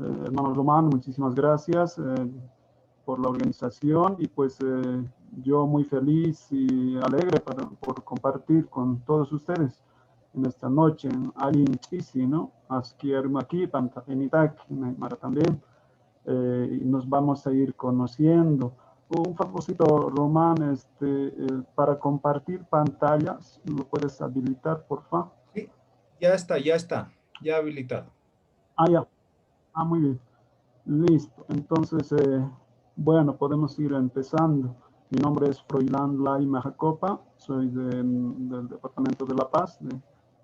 Hermano Román, muchísimas gracias por la organización y pues yo muy feliz y alegre por compartir con todos ustedes en esta noche. Alguien chisi, ¿no? Aquí, Pantapenitak, Neymar también. Y nos vamos a ir conociendo. Un favorcito, Román, para compartir pantallas, ¿lo puedes habilitar, por favor? Sí, ya habilitado. Ah, ya. Ah, muy bien. Listo. Entonces, bueno, podemos ir empezando. Mi nombre es Froilán Laima Jacopa, soy del departamento de La Paz,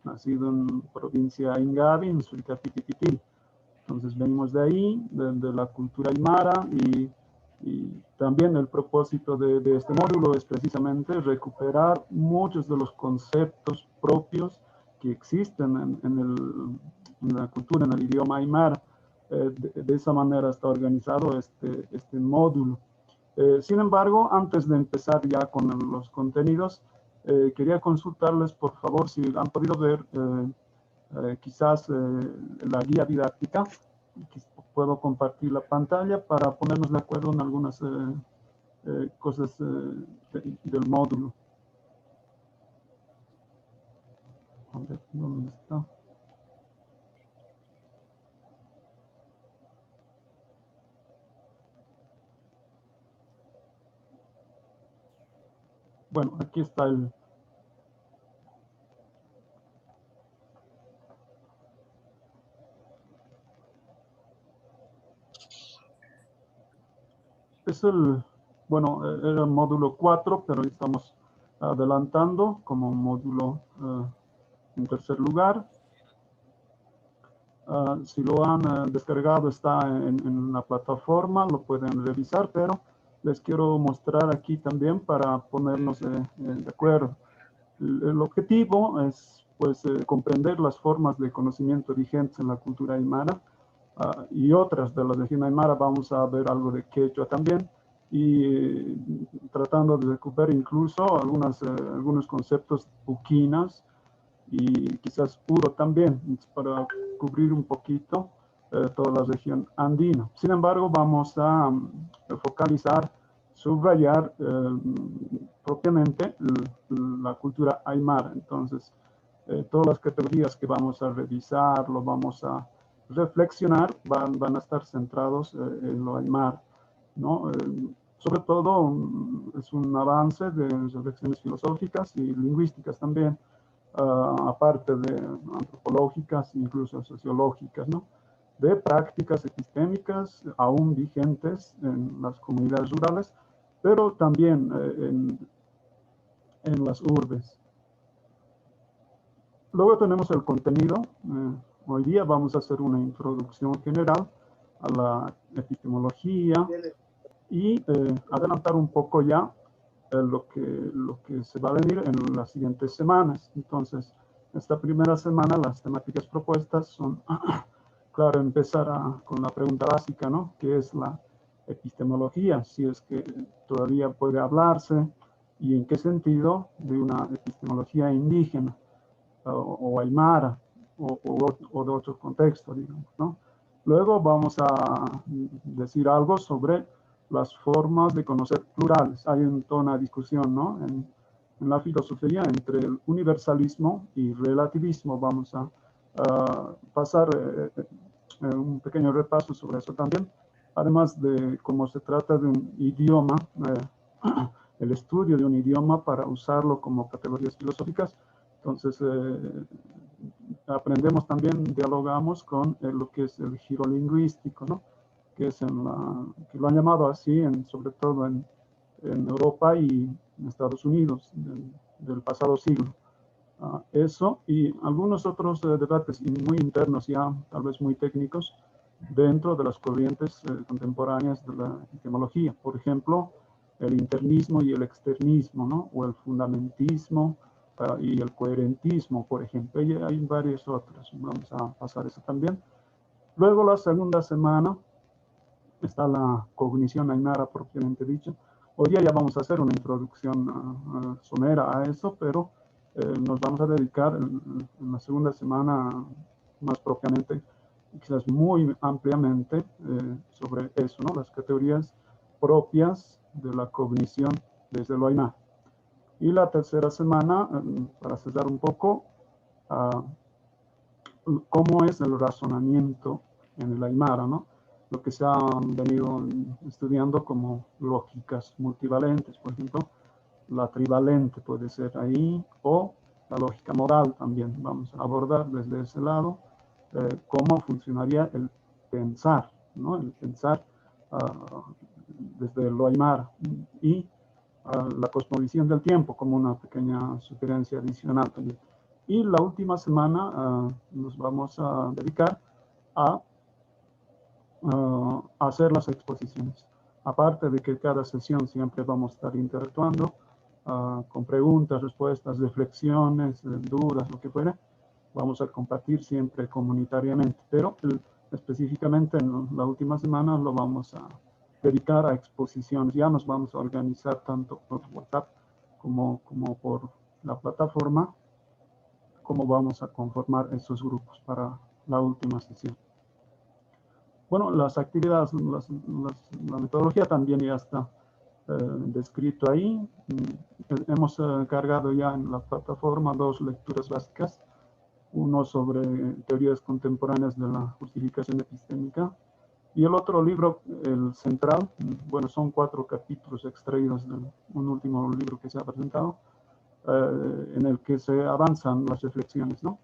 nacido en provincia Ingavi, en Suricapitipitil. Entonces venimos de ahí, de la cultura aymara y también el propósito de este módulo es precisamente recuperar muchos de los conceptos propios que existen en la cultura, en el idioma aymara. De esa manera está organizado este módulo. Sin embargo, antes de empezar ya con los contenidos, quería consultarles, por favor, si han podido ver quizás la guía didáctica. Puedo compartir la pantalla para ponernos de acuerdo en algunas cosas del módulo. A ver, ¿dónde está? Bueno, aquí está el... Es el, bueno, era el módulo 4, pero estamos adelantando como módulo en tercer lugar. Si lo han descargado, está en la plataforma, lo pueden revisar, pero les quiero mostrar aquí también para ponernos de acuerdo. El objetivo es pues comprender las formas de conocimiento vigentes en la cultura aymara y otras de la región aymara. Vamos a ver algo de quechua también y tratando de recuperar incluso algunos conceptos buquinas y quizás puro también para cubrir un poquito toda la región andina. Sin embargo, vamos a focalizar, subrayar propiamente la cultura aymara. Entonces, todas las categorías que vamos a revisar, lo vamos a reflexionar, van a estar centrados en lo aymara, ¿no? Sobre todo es un avance de reflexiones filosóficas y lingüísticas también, aparte de antropológicas, incluso sociológicas, ¿no? De prácticas epistémicas aún vigentes en las comunidades rurales, pero también en las urbes. Luego tenemos el contenido. Hoy día vamos a hacer una introducción general a la epistemología y adelantar un poco ya lo que se va a venir en las siguientes semanas. Entonces, esta primera semana las temáticas propuestas son, claro, empezar con la pregunta básica, ¿no? ¿Qué es la epistemología? Si es que todavía puede hablarse y en qué sentido de una epistemología indígena o aymara o de otros contextos, digamos, ¿no? Luego vamos a decir algo sobre las formas de conocer plurales. Hay toda una discusión, ¿no? En la filosofía entre el universalismo y relativismo. Vamos a pasar un pequeño repaso sobre eso también. Además de cómo se trata de un idioma, el estudio de un idioma para usarlo como categorías filosóficas. Entonces, aprendemos también, dialogamos con lo que es el giro lingüístico, ¿no? Que que lo han llamado así, sobre todo en Europa y en Estados Unidos del pasado siglo. Eso y algunos otros debates muy internos ya, tal vez muy técnicos, dentro de las corrientes contemporáneas de la epistemología. Por ejemplo, el internismo y el externismo, ¿no? O el fundamentismo y el coherentismo, por ejemplo. Y hay varios otros. Vamos a pasar eso también. Luego, la segunda semana, está la cognición aymara propiamente dicha. Hoy día ya vamos a hacer una introducción somera a eso, pero nos vamos a dedicar en la segunda semana más propiamente quizás muy ampliamente sobre eso, ¿no? Las categorías propias de la cognición desde el Aymara. Y la tercera semana, para cerrar un poco, cómo es el razonamiento en el Aymara, ¿no? Lo que se ha venido estudiando como lógicas multivalentes, por ejemplo, la trivalente puede ser ahí, o la lógica modal también. Vamos a abordar desde ese lado cómo funcionaría el pensar, ¿no? El pensar desde lo Aymara y la cosmovisión del tiempo como una pequeña sugerencia adicional también. Y la última semana nos vamos a dedicar a hacer las exposiciones. Aparte de que cada sesión siempre vamos a estar interactuando con preguntas, respuestas, reflexiones, dudas, lo que fuera, vamos a compartir siempre comunitariamente, pero específicamente en la última semana lo vamos a dedicar a exposiciones. Ya nos vamos a organizar tanto por WhatsApp como por la plataforma, cómo vamos a conformar esos grupos para la última sesión. Bueno, las actividades, la metodología también ya está descrito ahí. Hemos cargado ya en la plataforma 2 lecturas básicas, uno sobre teorías contemporáneas de la justificación epistémica y el otro libro, el central, bueno, son 4 capítulos extraídos de un último libro que se ha presentado, en el que se avanzan las reflexiones, ¿no?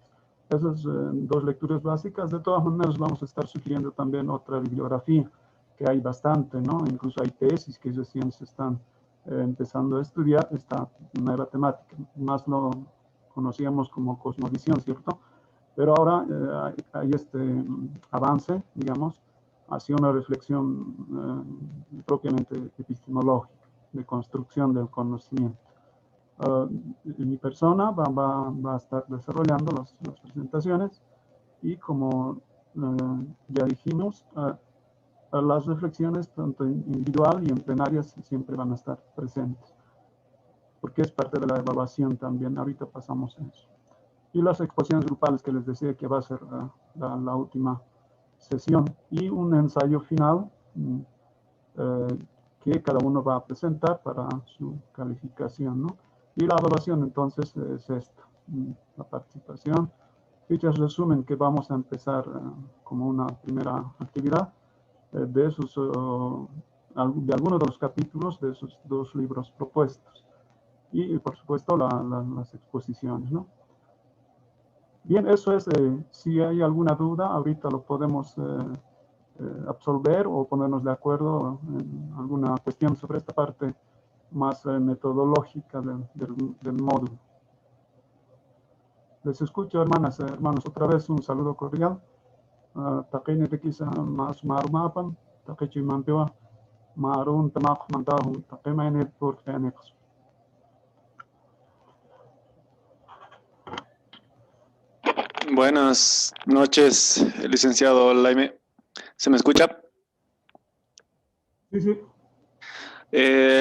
Esas 2 lecturas básicas. De todas maneras vamos a estar sugiriendo también otra bibliografía, que hay bastante, ¿no? Incluso hay tesis que recién se están empezando a estudiar esta nueva temática. Más lo conocíamos como cosmovisión, ¿cierto? Pero ahora hay este avance, digamos, hacia una reflexión propiamente epistemológica, de construcción del conocimiento. Mi persona va a estar desarrollando las presentaciones y como ya dijimos, las reflexiones tanto individual y en plenarias siempre van a estar presentes, porque es parte de la evaluación también. Ahorita pasamos a eso. Y las exposiciones grupales que les decía que va a ser la última sesión y un ensayo final que cada uno va a presentar para su calificación, ¿no? Y la evaluación entonces es esta, la participación. Fichas resumen que vamos a empezar como una primera actividad de algunos de los capítulos de esos 2 libros propuestos. Y por supuesto las exposiciones, ¿no? Bien, eso es, si hay alguna duda, ahorita lo podemos absolver o ponernos de acuerdo en alguna cuestión sobre esta parte más metodológica del módulo. Les escucho, hermanas, hermanos, otra vez un saludo cordial. Taquini tequisa más marumapan, taquichi mampiwa, marun tamaq mantahu, taqimainit por fenix. Buenas noches, licenciado Laime. ¿Se me escucha? Sí, sí.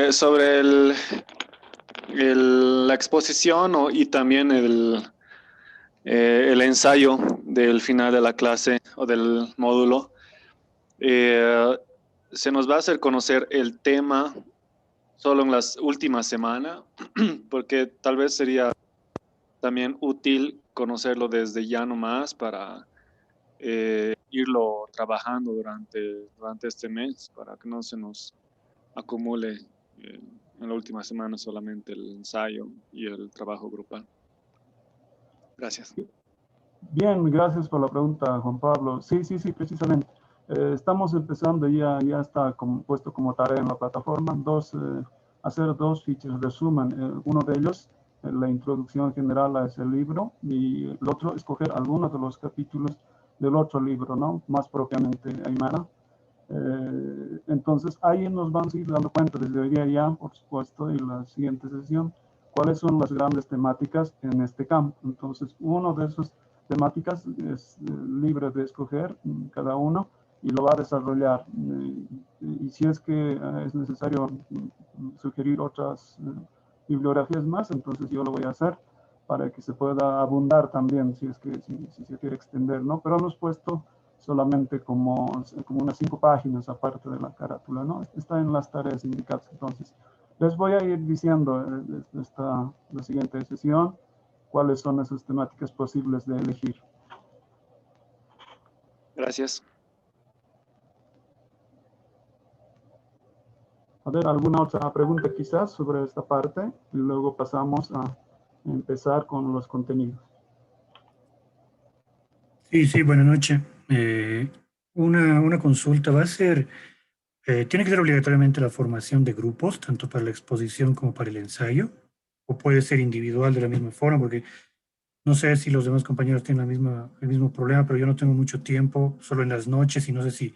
Sobre la exposición y también el ensayo del final de la clase o del módulo, se nos va a hacer conocer el tema solo en las últimas semanas, porque tal vez sería también útil conocerlo desde ya nomás para irlo trabajando durante este mes para que no se nos acumule en la última semana solamente el ensayo y el trabajo grupal. Gracias. Bien, gracias por la pregunta, Juan Pablo. Sí, precisamente. Estamos empezando, ya está puesto como tarea en la plataforma, hacer 2 fichas resumen. Uno de ellos, la introducción general a ese libro, y el otro, escoger algunos de los capítulos del otro libro, ¿no? Más propiamente Aymara. Entonces, ahí nos vamos a ir dando cuenta desde hoy día ya, por supuesto, en la siguiente sesión, cuáles son las grandes temáticas en este campo. Entonces, uno de esos temáticas es libre de escoger cada uno y lo va a desarrollar. Y si es que es necesario sugerir otras bibliografías más, entonces yo lo voy a hacer para que se pueda abundar también si es que si se quiere extender, ¿no? Pero hemos puesto solamente como unas 5 páginas aparte de la carátula, ¿no? Está en las tareas indicadas. Entonces, les voy a ir diciendo la siguiente sesión cuáles son esas temáticas posibles de elegir. Gracias. A ver, ¿alguna otra pregunta quizás sobre esta parte? Y luego pasamos a empezar con los contenidos. Sí, buenas noches. Una consulta va a ser, ¿tiene que ser obligatoriamente la formación de grupos, tanto para la exposición como para el ensayo? ¿O puede ser individual de la misma forma? Porque no sé si los demás compañeros tienen el mismo problema, pero yo no tengo mucho tiempo, solo en las noches, y no sé si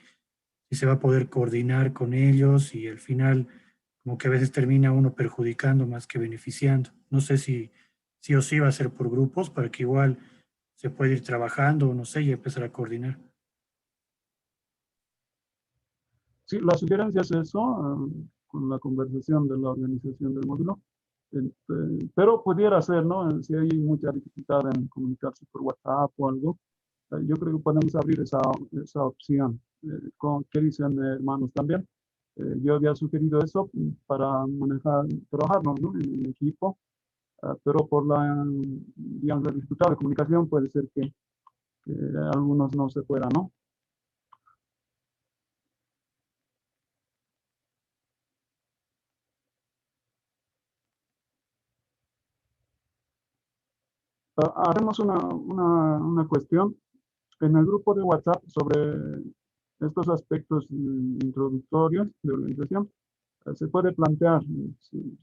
se va a poder coordinar con ellos y al final como que a veces termina uno perjudicando más que beneficiando. No sé si sí o sí va a ser por grupos para que igual se pueda ir trabajando, no sé, y empezar a coordinar. Sí, la sugerencia es eso, con la conversación de la organización del módulo. Pero pudiera ser, ¿no? Si hay mucha dificultad en comunicarse por WhatsApp o algo, yo creo que podemos abrir esa opción. ¿Qué dicen hermanos también? Yo había sugerido eso para trabajarnos, ¿no? En equipo, pero por digamos, la dificultad de comunicación puede ser que algunos no se puedan, ¿no? Haremos una cuestión en el grupo de WhatsApp sobre estos aspectos introductorios de organización. Se puede plantear si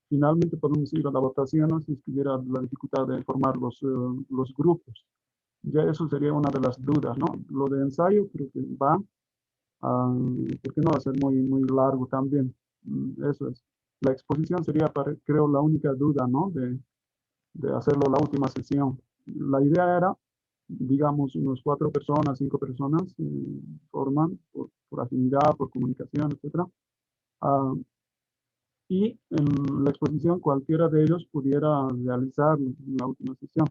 finalmente podemos ir a la votación o si estuviera la dificultad de formar los grupos. Ya eso sería una de las dudas, ¿no? Lo de ensayo creo que va, porque no va a ser muy largo también. Eso es. La exposición sería, creo, la única duda, ¿no? De hacerlo la última sesión. La idea era, digamos, unos 4 personas, 5 personas forman por afinidad, por comunicación, etc. Ah, y en la exposición cualquiera de ellos pudiera realizar en la última sesión,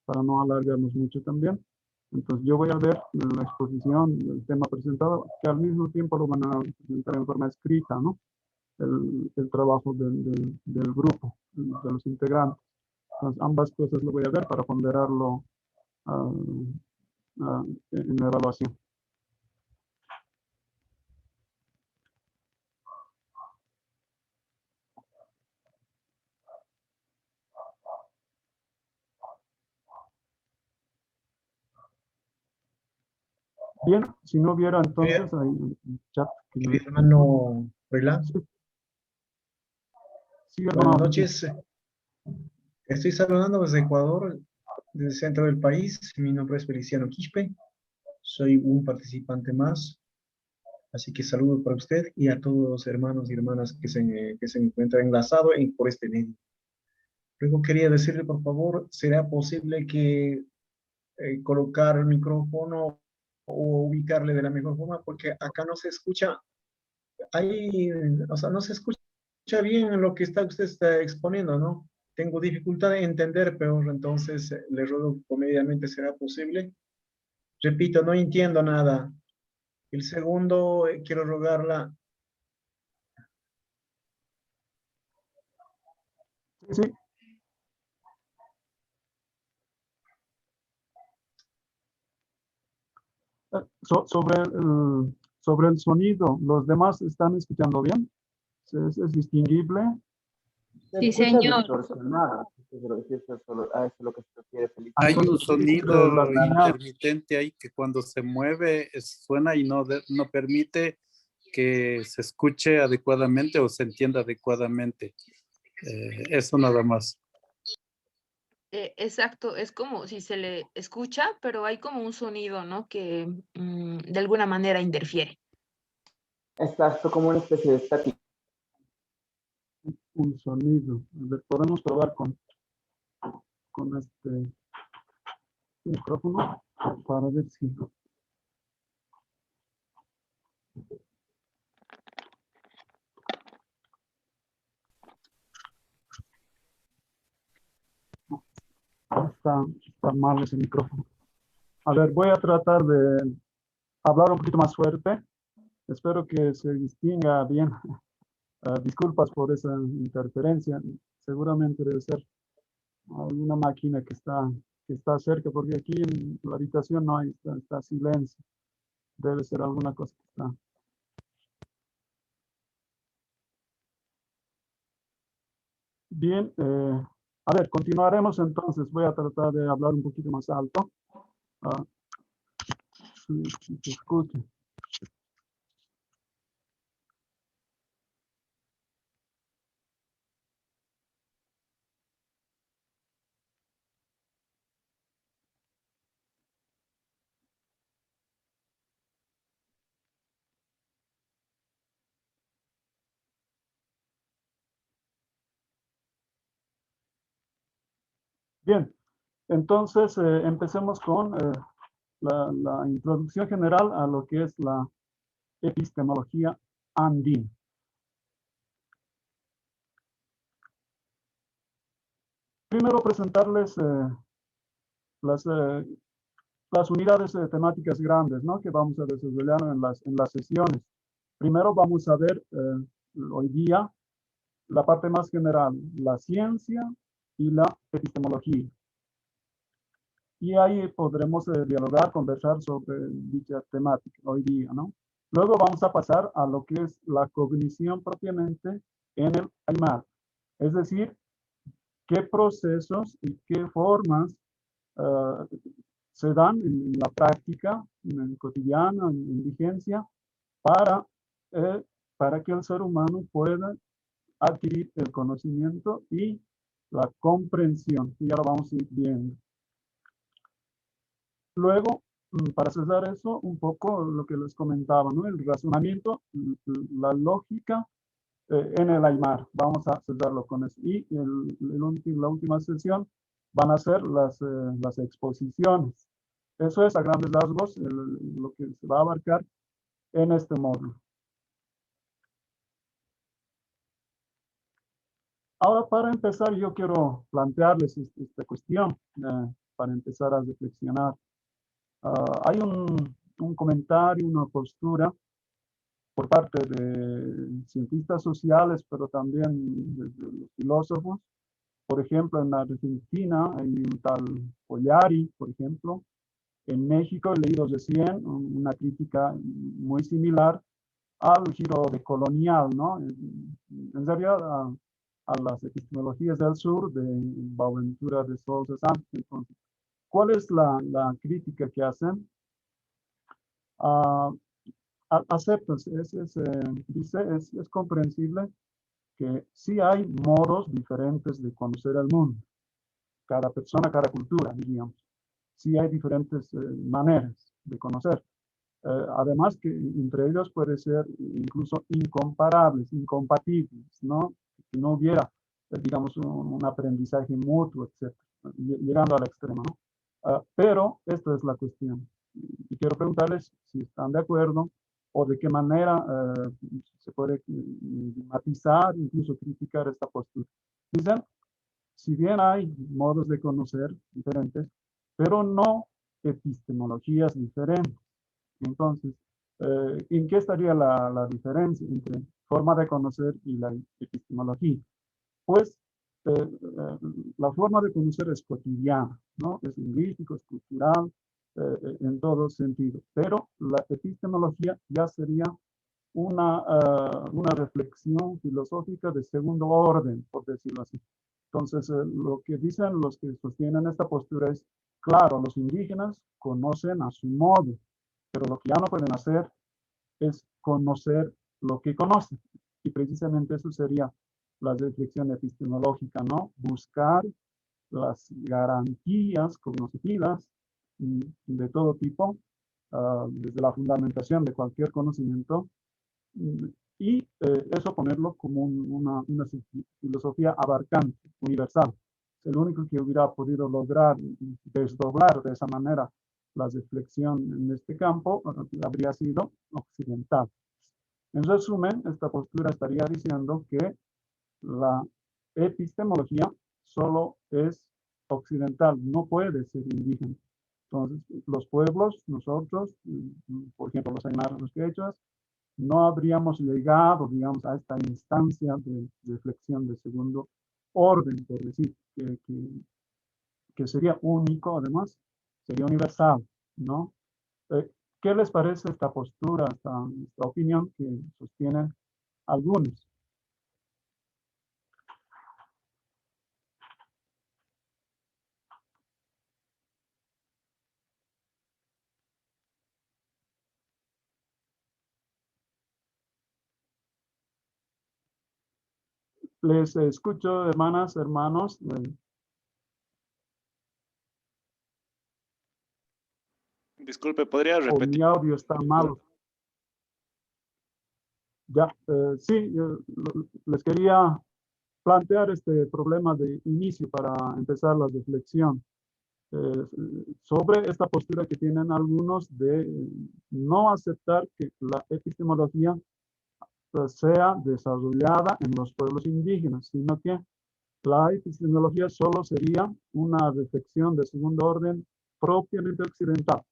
para no alargarnos mucho también. Entonces yo voy a ver en la exposición el tema presentado, que al mismo tiempo lo van a presentar en forma escrita, ¿no? El trabajo del grupo, de los integrantes. Entonces, ambas cosas lo voy a ver para ponderarlo ah, en la evaluación. Bien, si no hubiera entonces ahí el chat. Mi hermano Froilán, Sí, sí, buenas hermano. noches. Estoy saludando desde Ecuador, desde el centro del país. Mi nombre es Feliciano Quispe. Soy un participante más. Así que saludo para usted y a todos los hermanos y hermanas que se encuentran enlazados por este medio. Luego quería decirle, por favor, ¿será posible que colocar el micrófono o ubicarle de la mejor forma? Porque acá no se escucha, o sea, no se escucha bien lo que usted está exponiendo, ¿no? Tengo dificultad de entender, pero entonces le ruego comedidamente, ¿será posible? Repito, no entiendo nada. El segundo, quiero rogarla. Sí, sí. Sobre el sonido, ¿los demás están escuchando bien? ¿Es distinguible? Se Sí, escucha señor. distorsionado. Si eso es a eso es lo que se refiere Felipe. Hay un Entonces, sonido la señal. intermitente ahí que cuando se mueve suena y no permite que se escuche adecuadamente o se entienda adecuadamente. Eso nada más. Exacto, es como si se le escucha, pero hay como un sonido, ¿no? Que de alguna manera interfiere. Exacto, como una especie de estática. Un sonido. A ver, podemos probar con este micrófono para ver si... Está mal ese micrófono. A ver, voy a tratar de hablar un poquito más fuerte. Espero que se distinga bien. Disculpas por esa interferencia. Seguramente debe ser alguna máquina que está cerca, porque aquí en la habitación no hay, está silencio. Debe ser alguna cosa que está. Bien, a ver, continuaremos entonces. Voy a tratar de hablar un poquito más alto. Ah, si se escucha. Bien, entonces empecemos con la introducción general a lo que es la epistemología andina. Primero presentarles las, eh, las unidades temáticas grandes, ¿no?, que vamos a desarrollar en las sesiones. Primero vamos a ver hoy día la parte más general, la ciencia y la epistemología. Y ahí podremos dialogar, conversar sobre dicha temática hoy día, ¿no? Luego vamos a pasar a lo que es la cognición propiamente en el Aymara. Es decir, qué procesos y qué formas se dan en la práctica, en el cotidiano, en vigencia, para que el ser humano pueda adquirir el conocimiento y la comprensión. Y ya lo vamos a ir viendo. Luego, para cerrar eso, un poco lo que les comentaba, ¿no? El razonamiento, la lógica en el Aymara. Vamos a cerrarlo con eso. Y la última sesión van a ser las exposiciones. Eso es a grandes rasgos lo que se va a abarcar en este módulo. Ahora, para empezar, yo quiero plantearles esta cuestión, para empezar a reflexionar. Hay un comentario, una postura por parte de cientistas sociales, pero también de los filósofos. Por ejemplo, en la Argentina hay un tal Pollari, por ejemplo. En México he leído recién una crítica muy similar al giro de colonial, ¿no? En realidad, a las epistemologías del sur de Boaventura de Sousa Santos. Entonces, ¿cuál es la crítica que hacen? Aceptan, dice, es comprensible que sí hay modos diferentes de conocer el mundo. Cada persona, cada cultura, diríamos. Sí hay diferentes maneras de conocer. Además que entre ellos puede ser incluso incomparables, incompatibles, ¿no? Que no hubiera, digamos, un aprendizaje mutuo, etc. Llegando al extremo, ¿no? Pero esta es la cuestión. Y quiero preguntarles si están de acuerdo o de qué manera se puede matizar, incluso criticar esta postura. Dicen, si bien hay modos de conocer diferentes, pero no epistemologías diferentes. Entonces, ¿en qué estaría la diferencia entre forma de conocer y la epistemología? Pues la forma de conocer es cotidiana, ¿no? Es lingüístico, es cultural, en todo sentido. Pero la epistemología ya sería una reflexión filosófica de segundo orden, por decirlo así. Entonces, lo que dicen los que sostienen esta postura es, claro, los indígenas conocen a su modo, pero lo que ya no pueden hacer es conocer lo que conocen. Y precisamente eso sería la reflexión epistemológica, ¿no? Buscar las garantías cognitivas de todo tipo, desde la fundamentación de cualquier conocimiento, y eso ponerlo como una filosofía abarcante, universal. El único que hubiera podido lograr desdoblar de esa manera la reflexión en este campo habría sido occidental. En resumen, esta postura estaría diciendo que la epistemología solo es occidental, no puede ser indígena. Entonces, los pueblos, nosotros, por ejemplo, los aymaras, los quechuas, no habríamos llegado, digamos, a esta instancia de reflexión de segundo orden, por decir, que sería único, además, sería universal, ¿no? ¿Qué les parece esta postura, esta opinión que sostienen algunos? Les escucho, hermanas, hermanos. Disculpe, ¿podría O repetir? mi audio está malo. Ya, sí, les quería plantear este problema de inicio para empezar la reflexión sobre esta postura que tienen algunos de no aceptar que la epistemología sea desarrollada en los pueblos indígenas, sino que la epistemología solo sería una reflexión de segundo orden propiamente occidental.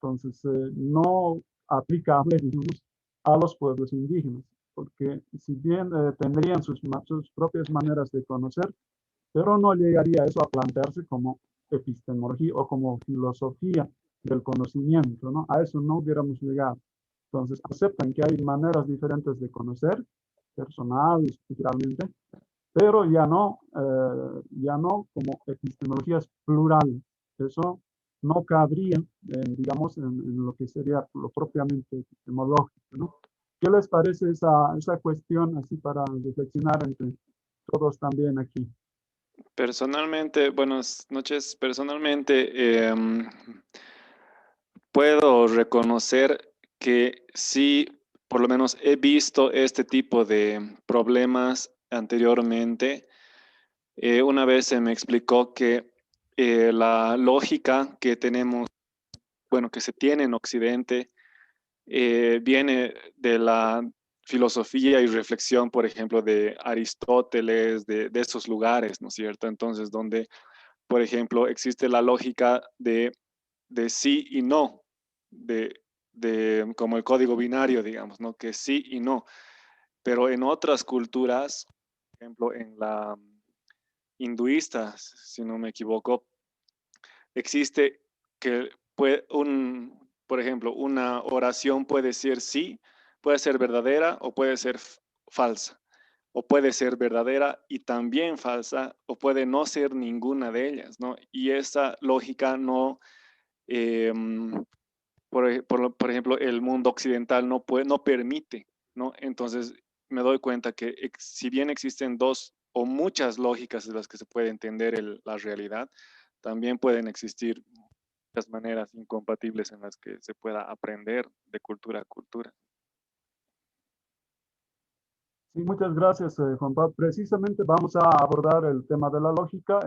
Entonces, no aplicable, digamos, a los pueblos indígenas, porque si bien tendrían sus propias maneras de conocer, pero no llegaría eso a plantearse como epistemología o como filosofía del conocimiento, ¿no? A eso no hubiéramos llegado. Entonces, aceptan que hay maneras diferentes de conocer, personales, culturalmente, pero ya no como epistemologías plurales. Eso no cabría, digamos, en lo que sería lo propiamente epistemológico, ¿no? ¿Qué les parece esa cuestión así para reflexionar entre todos también aquí? Personalmente, buenas noches. Personalmente, puedo reconocer que sí, por lo menos he visto este tipo de problemas anteriormente. Una vez se me explicó que la lógica que tenemos, bueno, que se tiene en Occidente, viene de la filosofía y reflexión, por ejemplo, de Aristóteles, de esos lugares, ¿no es cierto? Entonces, donde, por ejemplo, existe la lógica de sí y no, como el código binario, digamos, ¿no? Que sí y no. Pero en otras culturas, por ejemplo, en la hinduista, si no me equivoco, existe que por ejemplo, una oración puede ser sí, puede ser verdadera o puede ser falsa, o puede ser verdadera y también falsa, o puede no ser ninguna de ellas, ¿no? Y esa lógica no, por ejemplo, el mundo occidental no permite, ¿no? Entonces me doy cuenta que si bien existen dos o muchas lógicas de las que se puede entender la realidad, también pueden existir muchas maneras incompatibles en las que se pueda aprender de cultura a cultura. Sí, muchas gracias, Juan Pablo. Precisamente vamos a abordar el tema de la lógica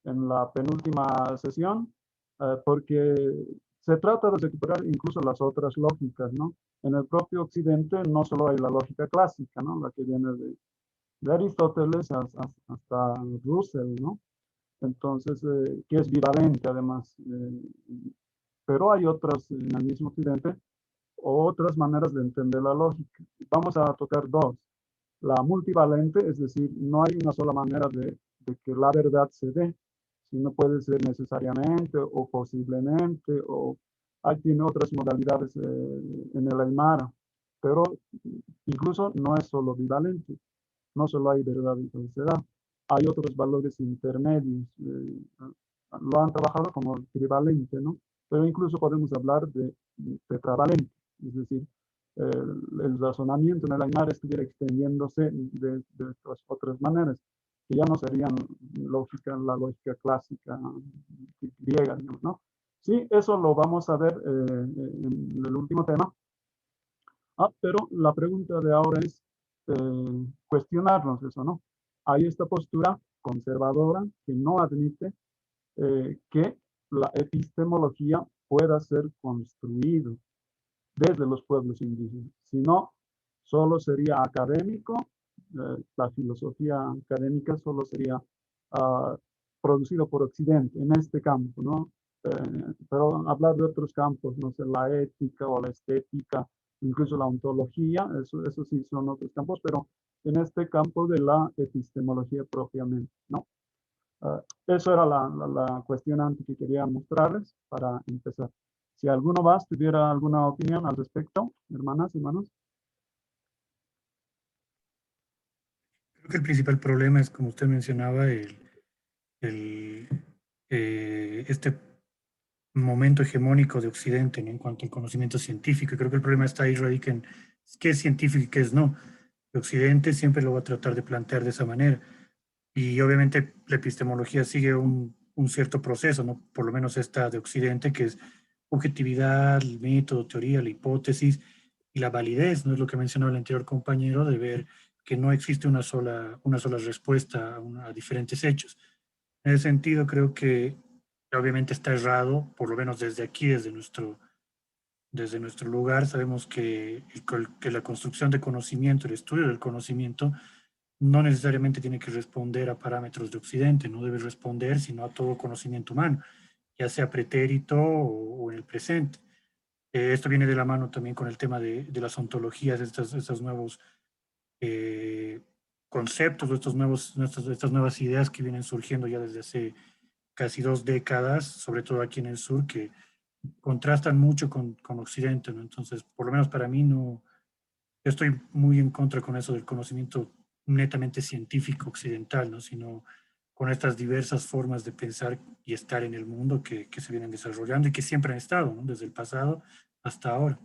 en la penúltima sesión, porque se trata de recuperar incluso las otras lógicas, ¿no? En el propio Occidente no solo hay la lógica clásica, ¿no? La que viene de Aristóteles hasta Russell, ¿no? Entonces, que es bivalente además. Pero hay otras en el mismo Occidente, otras maneras de entender la lógica. Vamos a tocar dos. La multivalente, es decir, no hay una sola manera de que la verdad se dé, sino puede ser necesariamente o posiblemente, o hay tiene otras modalidades en el Aymara, pero incluso no es solo bivalente, no solo hay verdad y falsedad, hay otros valores intermedios, lo han trabajado como trivalente, ¿no? Pero incluso podemos hablar de tetravalente, es decir, el razonamiento en el Aymara estuviera extendiéndose de otras maneras, que ya no serían la lógica clásica griega, digamos, ¿no? Sí, eso lo vamos a ver en el último tema. Pero la pregunta de ahora es cuestionarnos eso, ¿no? Hay esta postura conservadora que no admite que la epistemología pueda ser construida desde los pueblos indígenas, sino solo sería académico, la filosofía académica solo sería producido por Occidente en este campo, ¿no? Pero hablar de otros campos, no sé, la ética o la estética, incluso la ontología, eso sí son otros campos, pero en este campo de la epistemología propiamente, ¿no? Eso era la cuestionante que quería mostrarles para empezar. Si alguno más tuviera alguna opinión al respecto, hermanas, hermanos. Creo que el principal problema es, como usted mencionaba, este momento hegemónico de Occidente, ¿no? En cuanto al conocimiento científico. Creo que el problema está ahí, radica en qué es científico y qué es no. Occidente siempre lo va a tratar de plantear de esa manera. Y obviamente la epistemología sigue un cierto proceso, ¿no? Por lo menos esta de Occidente, que es objetividad, el método, teoría, la hipótesis y la validez, ¿no? Es lo que mencionó el anterior compañero, de ver que no existe una sola respuesta a diferentes hechos. En ese sentido, creo que obviamente está errado, por lo menos desde aquí, desde nuestro lugar, sabemos que la construcción de conocimiento, el estudio del conocimiento, no necesariamente tiene que responder a parámetros de Occidente, no debe responder sino a todo conocimiento humano, ya sea pretérito o en el presente. Esto viene de la mano también con el tema de las ontologías, estos nuevos conceptos, estas nuevas ideas que vienen surgiendo ya desde hace casi 2 décadas, sobre todo aquí en el sur, que contrastan mucho con Occidente, ¿no? Entonces, por lo menos para mí, no, yo estoy muy en contra con eso del conocimiento netamente científico occidental, ¿no? Sino con estas diversas formas de pensar y estar en el mundo que se vienen desarrollando y que siempre han estado, ¿no? Desde el pasado hasta ahora.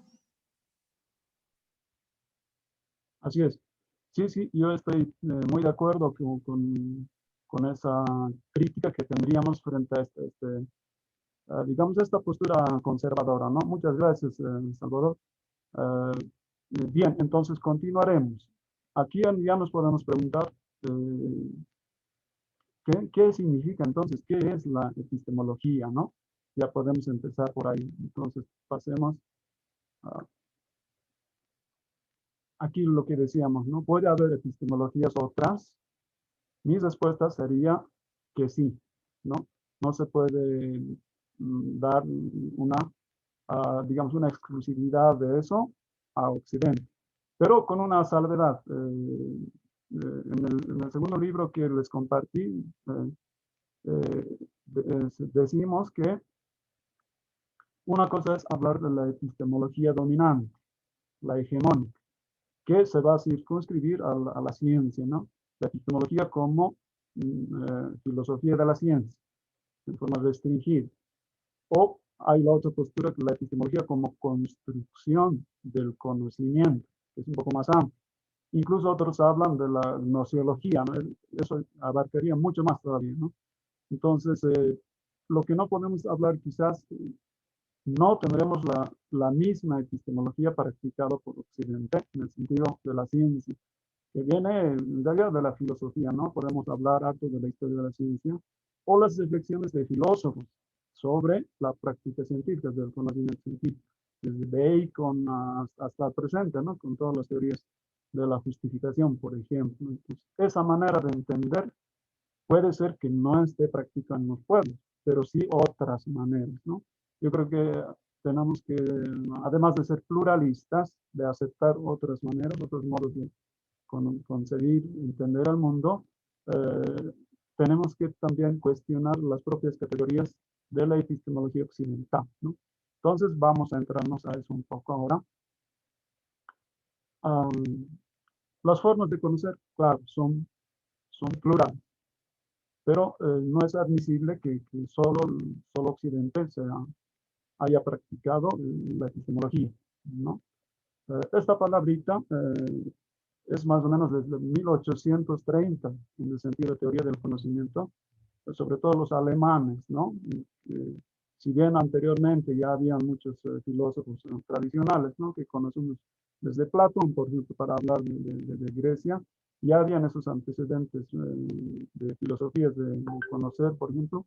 Así es. Sí, sí, yo estoy muy de acuerdo con esa crítica que tendríamos frente a digamos, esta postura conservadora, ¿no? Muchas gracias, Salvador. Bien, entonces continuaremos. Aquí ya nos podemos preguntar qué significa entonces, qué es la epistemología, ¿no? Ya podemos empezar por ahí. Entonces, pasemos a aquí lo que decíamos, ¿no? ¿Puede haber epistemologías otras? Mi respuesta sería que sí, ¿no? No se puede dar digamos, una exclusividad de eso a Occidente, pero con una salvedad. En el segundo libro que les compartí, decimos que una cosa es hablar de la epistemología dominante, la hegemónica, que se va a circunscribir a la ciencia, ¿no? La epistemología como filosofía de la ciencia, en forma restringida. O hay la otra postura, que la epistemología como construcción del conocimiento, que es un poco más amplio. Incluso otros hablan de la nociología, ¿no? Eso abarcaría mucho más todavía, ¿no? Entonces, lo que no podemos hablar quizás, no tendremos la misma epistemología practicada por Occidente, en el sentido de la ciencia, que viene en realidad de la filosofía, ¿no? Podemos hablar harto de la historia de la ciencia, o las reflexiones de filósofos sobre la práctica científica, del conocimiento científico, desde Bacon hasta el presente, ¿no? Con todas las teorías de la justificación, por ejemplo. Entonces, esa manera de entender puede ser que no esté practicada en los pueblos, pero sí otras maneras, ¿no? Yo creo que tenemos que, además de ser pluralistas, de aceptar otras maneras, otros modos de concebir, entender al mundo, tenemos que también cuestionar las propias categorías de la epistemología occidental, ¿no? Entonces vamos a entrarnos a eso un poco ahora. Las formas de conocer, claro, son plurales, pero no es admisible que solo Occidente haya practicado la epistemología, ¿no? Esta palabrita es más o menos desde 1830, en el sentido de teoría del conocimiento, sobre todo los alemanes, ¿no? Si bien anteriormente ya había muchos filósofos tradicionales, ¿no? Que conocemos desde Platón, por ejemplo, para hablar de Grecia, ya habían esos antecedentes de filosofías de conocer, por ejemplo,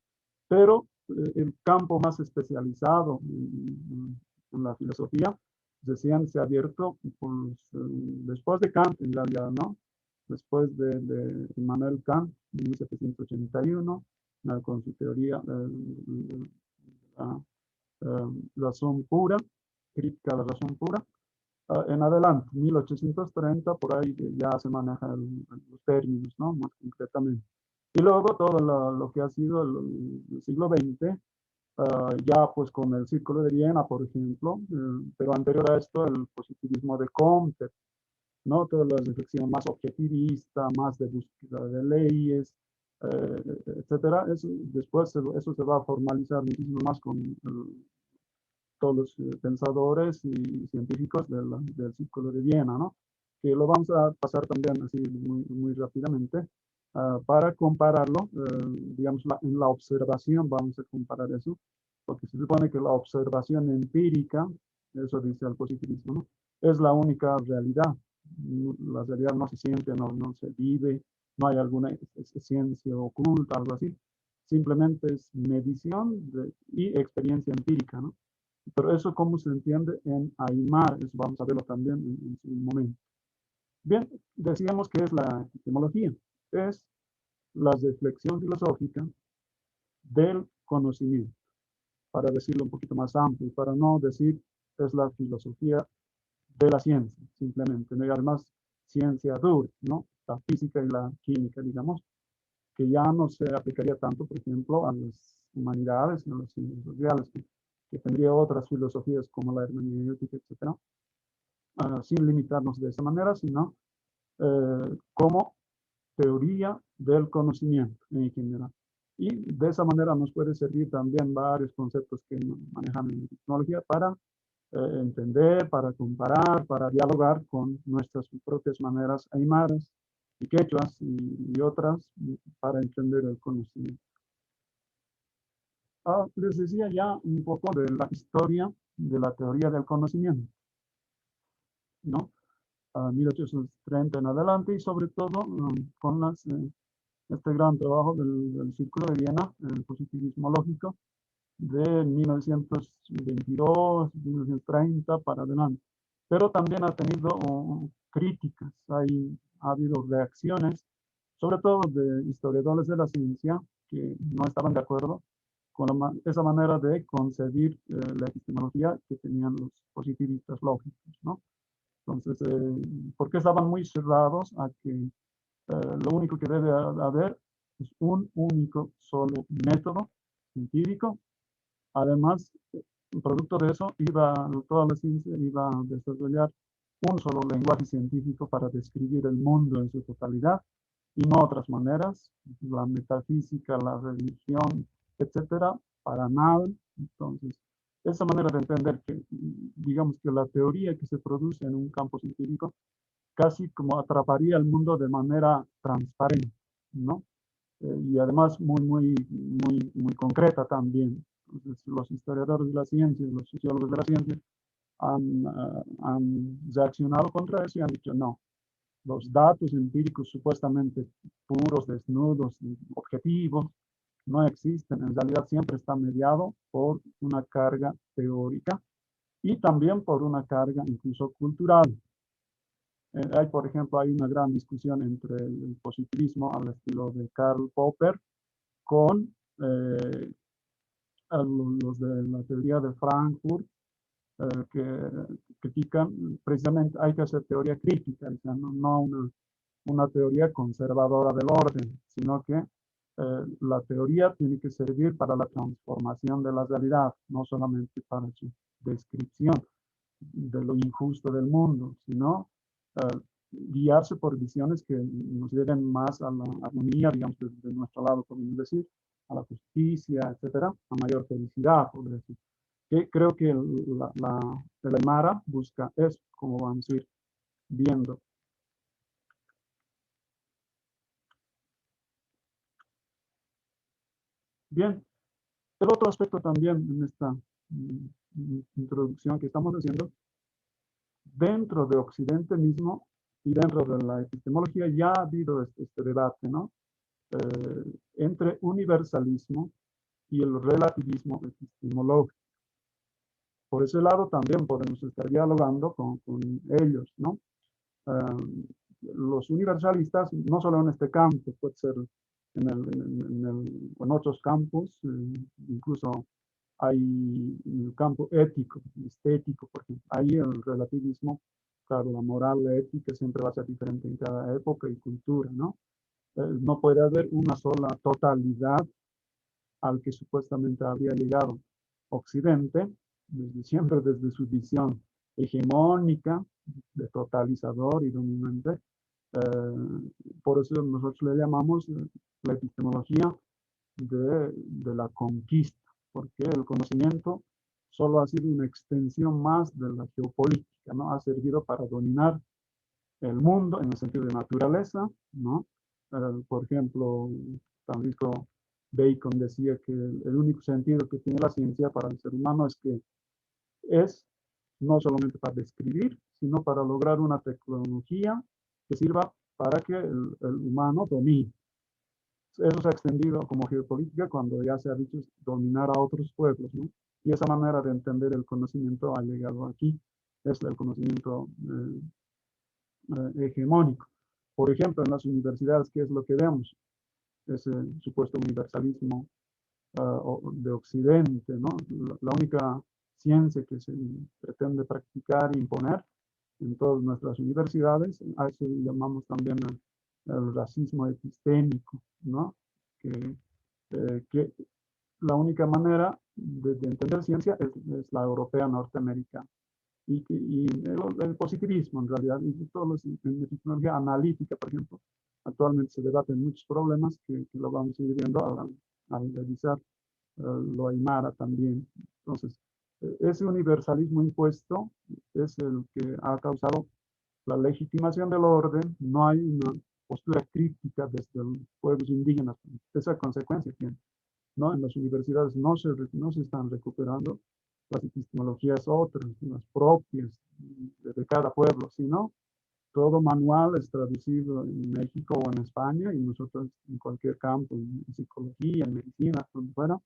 pero el campo más especializado en la filosofía, decían, se ha abierto pues, después de Kant, en realidad, ¿no? Después de Immanuel Kant, en 1781, con su teoría la razón pura, crítica de la razón pura, en adelante, 1830, por ahí ya se manejan los términos, ¿no? Más concretamente. Y luego todo lo que ha sido el siglo XX, ya pues con el Círculo de Viena, por ejemplo, pero anterior a esto el positivismo de Comte, ¿no? Toda la reflexión más objetivista, más de búsqueda de leyes, etcétera. Después eso se va a formalizar muchísimo más con todos los pensadores y científicos del Círculo de Viena, ¿no? Que lo vamos a pasar también así muy rápidamente para compararlo, digamos, en la observación vamos a comparar eso, porque se supone que la observación empírica, eso dice el positivismo, ¿no? Es la única realidad. La realidad no se siente, no se vive, no hay alguna ciencia oculta, algo así. Simplemente es medición y experiencia empírica, ¿no? Pero eso cómo se entiende en Aymar, eso vamos a verlo también en su momento. Bien, decíamos que es la epistemología, es la reflexión filosófica del conocimiento, para decirlo un poquito más amplio, para no decir es la filosofía de la ciencia, simplemente, ¿no? Y además ciencia dura, ¿no? La física y la química, digamos, que ya no se aplicaría tanto, por ejemplo, a las humanidades, a las ciencias sociales, que tendría otras filosofías como la hermenéutica, etcétera, sin limitarnos de esa manera, sino como teoría del conocimiento en general. Y de esa manera nos puede servir también varios conceptos que manejamos en tecnología para entender, para comparar, para dialogar con nuestras propias maneras aymaras y quechuas y otras para entender el conocimiento. Les decía ya un poco de la historia de la teoría del conocimiento, ¿no? 1830 en adelante y sobre todo con este gran trabajo del Círculo de Viena, el positivismo lógico, de 1922, 1930 para adelante. Pero también ha tenido críticas, ha habido reacciones, sobre todo de historiadores de la ciencia que no estaban de acuerdo con esa manera de concebir la epistemología que tenían los positivistas lógicos, ¿no? Entonces, porque estaban muy cerrados a que lo único que debe haber es un único solo método científico. Además, producto de eso, toda la ciencia iba a desarrollar un solo lenguaje científico para describir el mundo en su totalidad y no otras maneras, la metafísica, la religión, etcétera, para nada. Entonces, esa manera de entender que, digamos que la teoría que se produce en un campo científico casi como atraparía el mundo de manera transparente, ¿no? Y además muy concreta también. Entonces, los historiadores de la ciencia, los sociólogos de la ciencia han reaccionado contra eso y han dicho no. Los datos empíricos supuestamente puros, desnudos, objetivos, no existen. En realidad siempre está mediado por una carga teórica y también por una carga incluso cultural. Por ejemplo, hay una gran discusión entre el positivismo al estilo de Karl Popper con los de la teoría de Frankfurt, que critican precisamente, hay que hacer teoría crítica, o sea, no una teoría conservadora del orden, sino que la teoría tiene que servir para la transformación de la realidad, no solamente para su descripción de lo injusto del mundo, sino guiarse por visiones que nos lleven más a la armonía, digamos, de nuestro lado, podemos decir, a la justicia, etcétera, a mayor felicidad, por decir. Que creo que el Aymara busca eso, como vamos a ir viendo. Bien, el otro aspecto también en esta introducción que estamos haciendo, dentro de Occidente mismo y dentro de la epistemología ya ha habido este debate, ¿no? Entre universalismo y el relativismo epistemológico. Por ese lado también podemos estar dialogando con ellos, ¿no? Los universalistas, no solo en este campo, puede ser en otros campos, incluso hay el campo ético, estético, por ejemplo. Ahí el relativismo, claro, la moral, la ética siempre va a ser diferente en cada época y cultura, ¿no? No puede haber una sola totalidad al que supuestamente había llegado Occidente, siempre desde su visión hegemónica, de totalizador y dominante. Por eso nosotros le llamamos la epistemología de la conquista, porque el conocimiento solo ha sido una extensión más de la geopolítica, ¿no? Ha servido para dominar el mundo en el sentido de naturaleza, ¿no? Por ejemplo, Francisco Bacon decía que el único sentido que tiene la ciencia para el ser humano es que es no solamente para describir, sino para lograr una tecnología que sirva para que el humano domine. Eso se ha extendido como geopolítica cuando ya se ha dicho dominar a otros pueblos, ¿no? Y esa manera de entender el conocimiento ha llegado aquí, es el conocimiento hegemónico. Por ejemplo, en las universidades, ¿qué es lo que vemos? Ese supuesto universalismo de Occidente, ¿no? La única ciencia que se pretende practicar e imponer en todas nuestras universidades, a eso llamamos también el racismo epistémico, ¿no? Que la única manera de entender ciencia es la europea norteamericana. Y el positivismo, en realidad, y todos los, en epistemología analítica, por ejemplo, actualmente se debaten muchos problemas que lo vamos a ir viendo al revisar lo aymara también. Entonces, ese universalismo impuesto es el que ha causado la legitimación del orden. No hay una postura crítica desde los pueblos indígenas. Esa consecuencia tiene, ¿no? En las universidades no se están recuperando las epistemologías otras, las propias de cada pueblo, sino todo manual es traducido en México o en España, y nosotros en cualquier campo, en psicología, en medicina, donde fuera,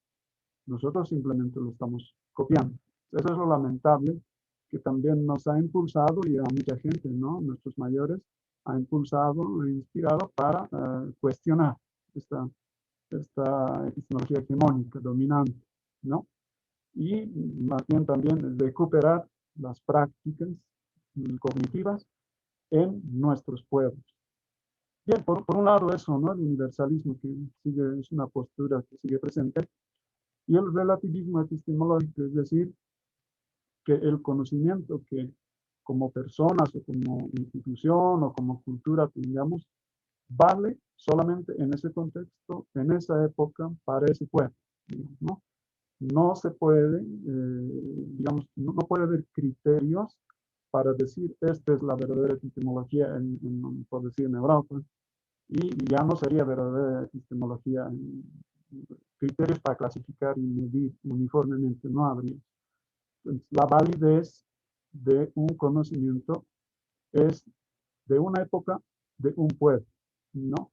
nosotros simplemente lo estamos copiando. Eso es lo lamentable, que también nos ha impulsado, y a mucha gente, ¿no? Nuestros mayores, ha impulsado e inspirado para cuestionar esta epistemología hegemónica, dominante, ¿no? Y más bien también recuperar las prácticas cognitivas en nuestros pueblos. Bien, por un lado eso, ¿no? El universalismo que sigue, es una postura que sigue presente, y el relativismo epistemológico, es decir, que el conocimiento que como personas o como institución o como cultura tengamos, vale solamente en ese contexto, en esa época, para ese pueblo, ¿no? No se puede, digamos, no puede haber criterios para decir esta es la verdadera epistemología, por decir, en Europa, y ya no sería verdadera epistemología. Criterios para clasificar y medir uniformemente no habría. Entonces, la validez de un conocimiento es de una época, de un pueblo, ¿no?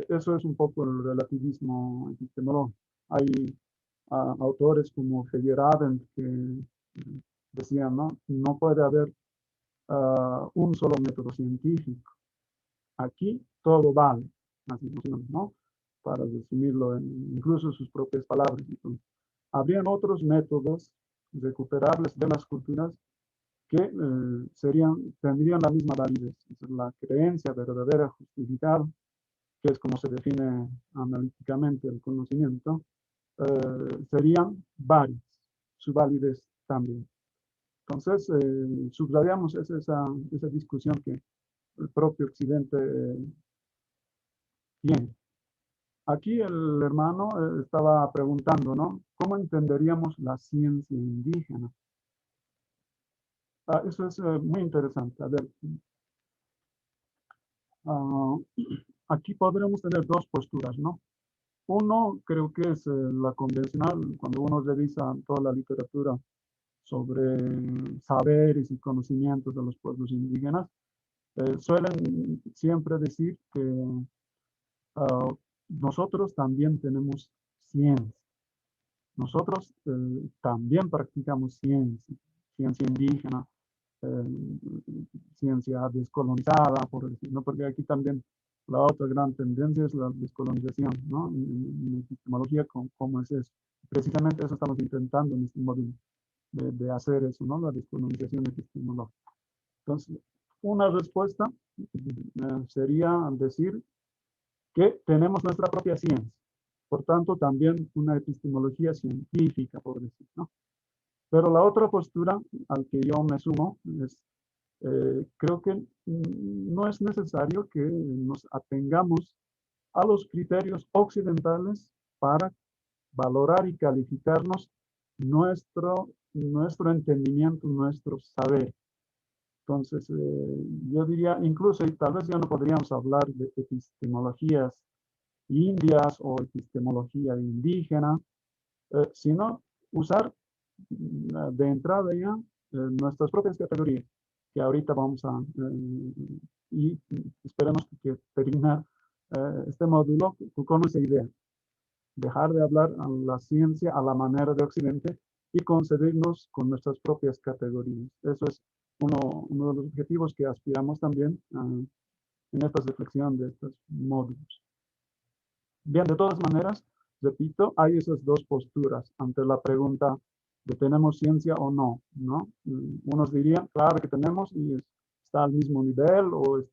Eso es un poco el relativismo epistemológico. Hay autores como Feyerabend que decían, ¿no? No puede haber un solo método científico. Aquí todo vale, así, ¿no? Para resumirlo incluso sus propias palabras. Entonces, habrían otros métodos recuperables de las culturas que tendrían la misma validez. La creencia verdadera, justificada, que es como se define analíticamente el conocimiento, serían varias, su validez también. Entonces, subrayamos esa discusión que el propio Occidente tiene. Aquí el hermano estaba preguntando, ¿no? ¿Cómo entenderíamos la ciencia indígena? Eso es muy interesante. A ver, aquí podremos tener dos posturas, ¿no? Uno, creo que es la convencional, cuando uno revisa toda la literatura sobre saberes y conocimientos de los pueblos indígenas, suelen siempre decir que nosotros también tenemos ciencia. Nosotros también practicamos ciencia, ciencia indígena, ciencia descolonizada, por decirlo, porque aquí también la otra gran tendencia es la descolonización, ¿no? En epistemología, ¿cómo es eso? precisamente eso estamos intentando en este módulo, de hacer eso, ¿no? La descolonización epistemológica. Entonces, una respuesta sería decir que tenemos nuestra propia ciencia, por tanto, también una epistemología científica, por decir, ¿no? Pero la otra postura al que yo me sumo es, creo que no es necesario que nos atengamos a los criterios occidentales para valorar y calificarnos nuestro entendimiento, nuestro saber. Entonces, yo diría, incluso, y tal vez ya no podríamos hablar de epistemologías indias o epistemología indígena, sino usar de entrada ya nuestras propias categorías, que ahorita vamos a, y esperemos que terminar este módulo con esa idea. Dejar de hablar a la ciencia a la manera de Occidente y concedernos con nuestras propias categorías. Eso es uno de los objetivos que aspiramos también en esta reflexión de estos módulos. Bien, de todas maneras, repito, hay esas dos posturas ante la pregunta de ¿tenemos ciencia o no? ¿No? Unos dirían, claro que tenemos y está al mismo nivel o es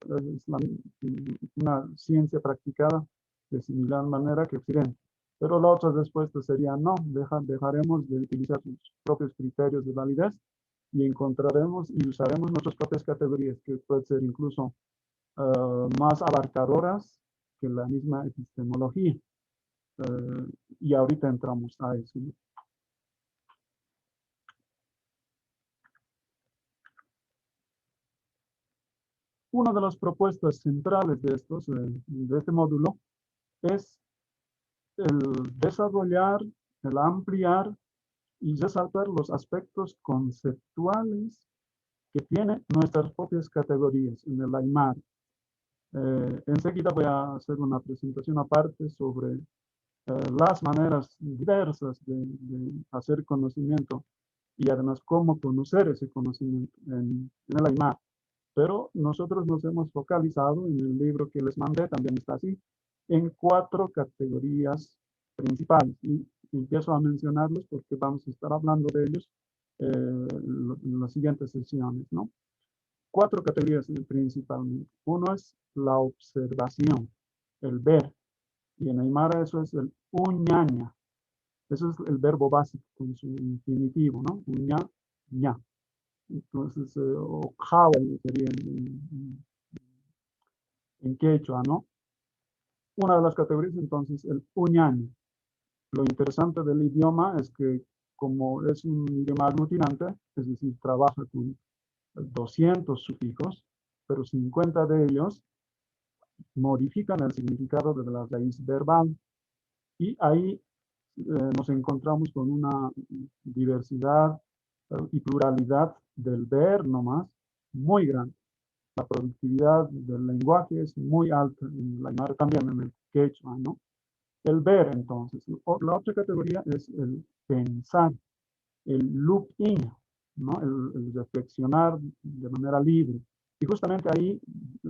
una ciencia practicada de similar manera que Occidente. Pero la otra respuesta sería no, dejaremos de utilizar sus propios criterios de validez y encontraremos y usaremos nuestras propias categorías, que pueden ser incluso más abarcadoras que la misma epistemología. Y ahorita entramos a eso. Una de las propuestas centrales de este módulo es el desarrollar, el ampliar y resaltar los aspectos conceptuales que tienen nuestras propias categorías en el Aymara. Enseguida voy a hacer una presentación aparte sobre las maneras diversas de hacer conocimiento y además cómo conocer ese conocimiento en el Aymara. Pero nosotros nos hemos focalizado en el libro que les mandé, también está así, en 4 categorías principales. Y empiezo a mencionarlos porque vamos a estar hablando de ellos en las siguientes sesiones, ¿no? 4 categorías principalmente. Uno es la observación, el ver. Y en Aymara eso es el uñaña. Eso es el verbo básico con su infinitivo, ¿no? Uña, ña. Entonces, o jawel sería en quechua, ¿no? Una de las categorías, entonces, el uñaña. Lo interesante del idioma es que como es un idioma aglutinante, es decir, trabaja con 200 sufijos, pero 50 de ellos modifican el significado de la raíz verbal. Y ahí nos encontramos con una diversidad y pluralidad del ver nomás muy grande. La productividad del lenguaje es muy alta en la Aymara, también en el quechua, ¿no? El ver, entonces. La otra categoría es el pensar, el look-in, ¿no? El reflexionar de manera libre. Y justamente ahí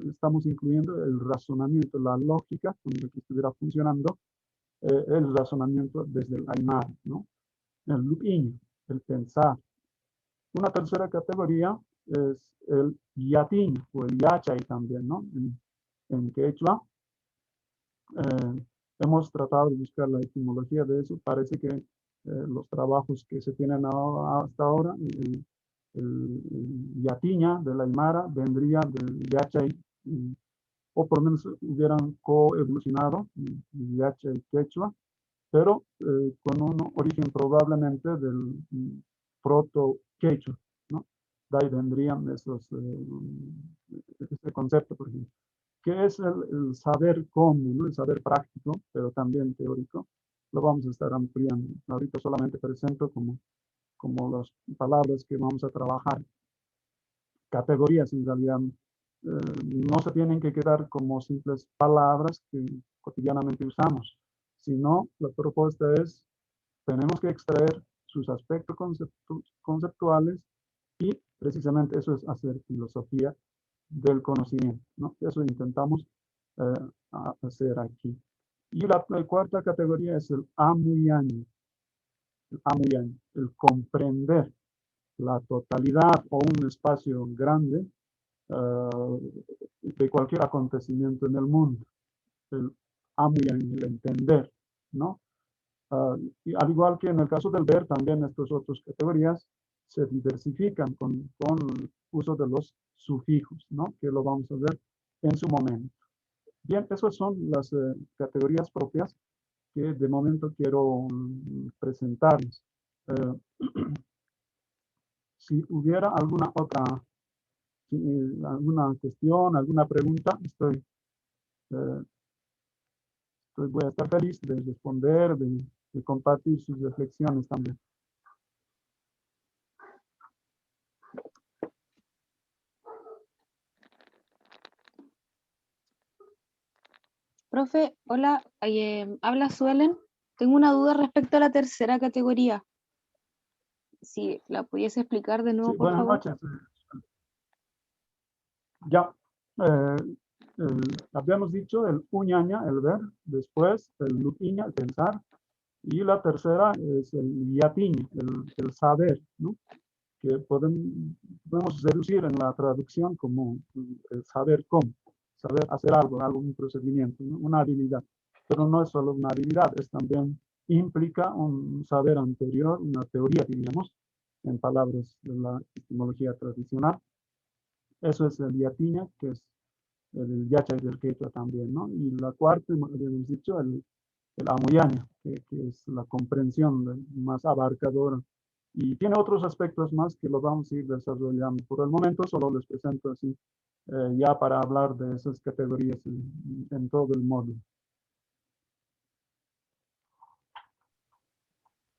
estamos incluyendo el razonamiento, la lógica, con la que estuviera funcionando el razonamiento desde el Aymara, ¿no? El look-in, el pensar. Una tercera categoría es el yatín o el yachay también, ¿no? En quechua. Hemos tratado de buscar la etimología de eso. Parece que los trabajos que se tienen hasta ahora, el yatiña del Aymara vendría del yachay, o por lo menos hubieran coevolucionado, yachay quechua, pero con un origen probablemente del proto-quechua, ¿no? De ahí vendrían este concepto, por ejemplo, que es el saber cómo, ¿no? El saber práctico, pero también teórico. Lo vamos a estar ampliando. Ahorita solamente presento como las palabras que vamos a trabajar. Categorías, en realidad, no se tienen que quedar como simples palabras que cotidianamente usamos, sino la propuesta es, tenemos que extraer sus aspectos conceptuales y precisamente eso es hacer filosofía del conocimiento, ¿no? Eso intentamos hacer aquí. Y la cuarta categoría es el amuyaño. el Amuyan, el comprender la totalidad o un espacio grande de cualquier acontecimiento en el mundo. El Amuyan, el entender, ¿no? Y al igual que en el caso del ver, también estas otras categorías se diversifican con el uso de los sufijos, ¿no? Que lo vamos a ver en su momento. Bien, esas son las categorías propias que de momento quiero presentarles. Si hubiera alguna otra, alguna cuestión, alguna pregunta, voy a estar feliz de responder, de compartir sus reflexiones también. Profe, hola, habla Suelen. Tengo una duda respecto a la tercera categoría. Si la pudiese explicar de nuevo, Sí, por buenas favor. noches. Ya, habíamos dicho el uñaña, el ver, después el lupiña, el pensar, y la tercera es el yatiña, el saber, ¿no? Que podemos deducir en la traducción como el saber cómo, saber hacer algo, un procedimiento, ¿no? Una habilidad. Pero no es solo una habilidad, es también implica un saber anterior, una teoría, diríamos, en palabras de la epistemología tradicional. Eso es el yatiña, que es el yacha y el quechua también, ¿no? Y la cuarta, habíamos dicho, el amuyaña, que es la comprensión más abarcadora. Y tiene otros aspectos más que lo vamos a ir desarrollando. Por el momento solo les presento así, ya para hablar de esas categorías en todo el módulo.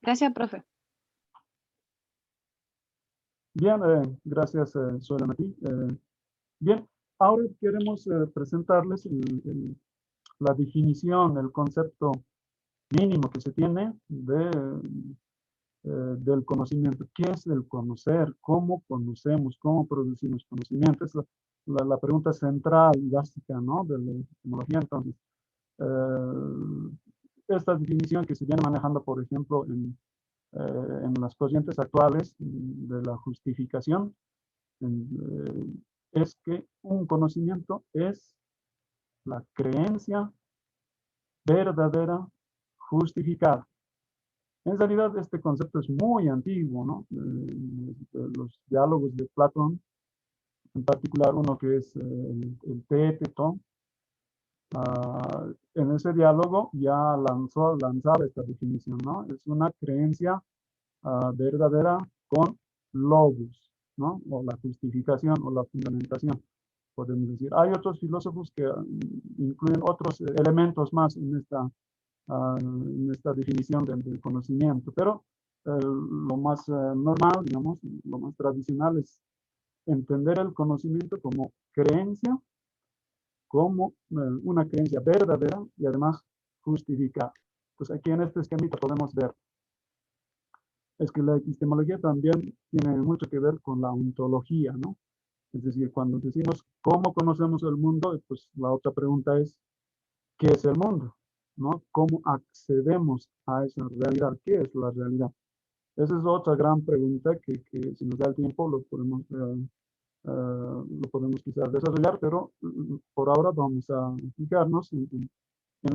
Gracias, profe. Bien, gracias, Suelen, a ti. Bien, ahora queremos presentarles la definición, el concepto mínimo que se tiene del conocimiento. ¿Qué es el conocer? ¿Cómo conocemos? ¿Cómo producimos conocimiento? Es la pregunta central y básica, ¿no? De la epistemología. Entonces, esta definición que se viene manejando, por ejemplo, en las corrientes actuales de la justificación, es que un conocimiento es la creencia verdadera justificada. En realidad este concepto es muy antiguo, ¿no? Los diálogos de Platón, en particular uno que es el Teeteto, en ese diálogo ya lanzaba esta definición, ¿no? Es una creencia verdadera con logos, ¿no? O la justificación o la fundamentación, podemos decir. Hay otros filósofos que incluyen otros elementos más en esta definición del conocimiento, pero lo más normal, digamos, lo más tradicional es entender el conocimiento como creencia, como una creencia verdadera y además justificada. Pues aquí en este esquemita podemos ver, es que la epistemología también tiene mucho que ver con la ontología, ¿no? Es decir, cuando decimos cómo conocemos el mundo, pues la otra pregunta es, ¿qué es el mundo? ¿No? ¿Cómo accedemos a esa realidad? ¿Qué es la realidad? Esa es otra gran pregunta que si nos da el tiempo lo podemos quizás desarrollar, pero por ahora vamos a fijarnos en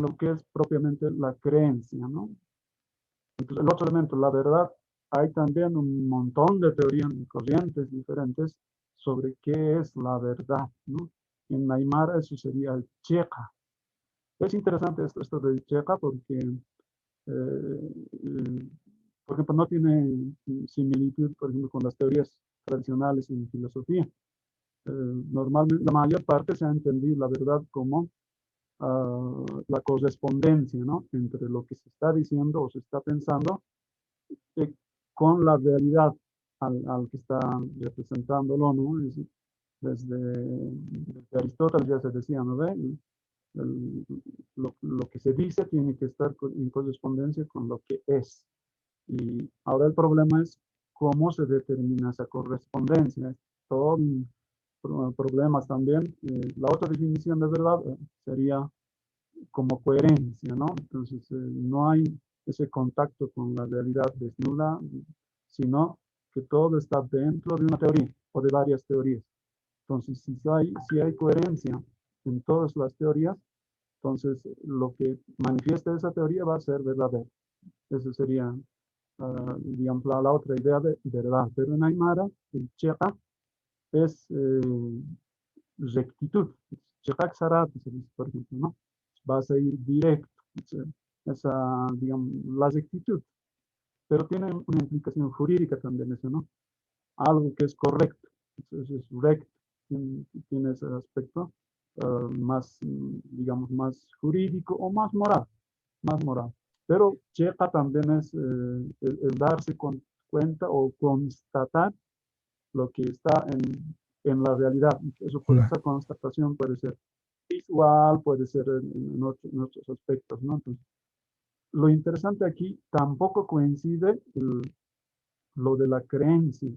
lo que es propiamente la creencia, ¿no? Entonces, el otro elemento, la verdad, hay también un montón de teorías y corrientes diferentes sobre qué es la verdad, ¿no? En Aymara eso sería el checa. Es interesante esto del checa porque por ejemplo, no tiene similitud, por ejemplo, con las teorías tradicionales en filosofía. Normalmente, la mayor parte se ha entendido la verdad como la correspondencia, ¿no? Entre lo que se está diciendo o se está pensando con la realidad al que está representándolo, ¿no? Desde Aristóteles ya se decía, ¿no ve? Lo que se dice tiene que estar en correspondencia con lo que es. Y ahora el problema es cómo se determina esa correspondencia. Todo problemas también. La otra definición de verdad sería como coherencia, ¿no? Entonces, no hay ese contacto con la realidad desnuda, sino que todo está dentro de una teoría o de varias teorías. Entonces, si hay coherencia en todas las teorías, entonces lo que manifiesta esa teoría va a ser verdadero. Esa sería, digamos, la otra idea de verdad. Pero en Aymara, el checa es rectitud. Checa xarat, por ejemplo, ¿no? Vas a ir directo. Esa, digamos, la rectitud. Pero tiene una implicación jurídica también eso, ¿no? Algo que es correcto. Eso es recto. Tiene ese aspecto más, digamos, más jurídico o más moral. Más moral. Pero checa también es el darse cuenta o constatar lo que está en la realidad. Eso esa constatación puede ser visual, puede ser en otros aspectos, ¿no? Entonces, lo interesante aquí tampoco coincide lo de la creencia.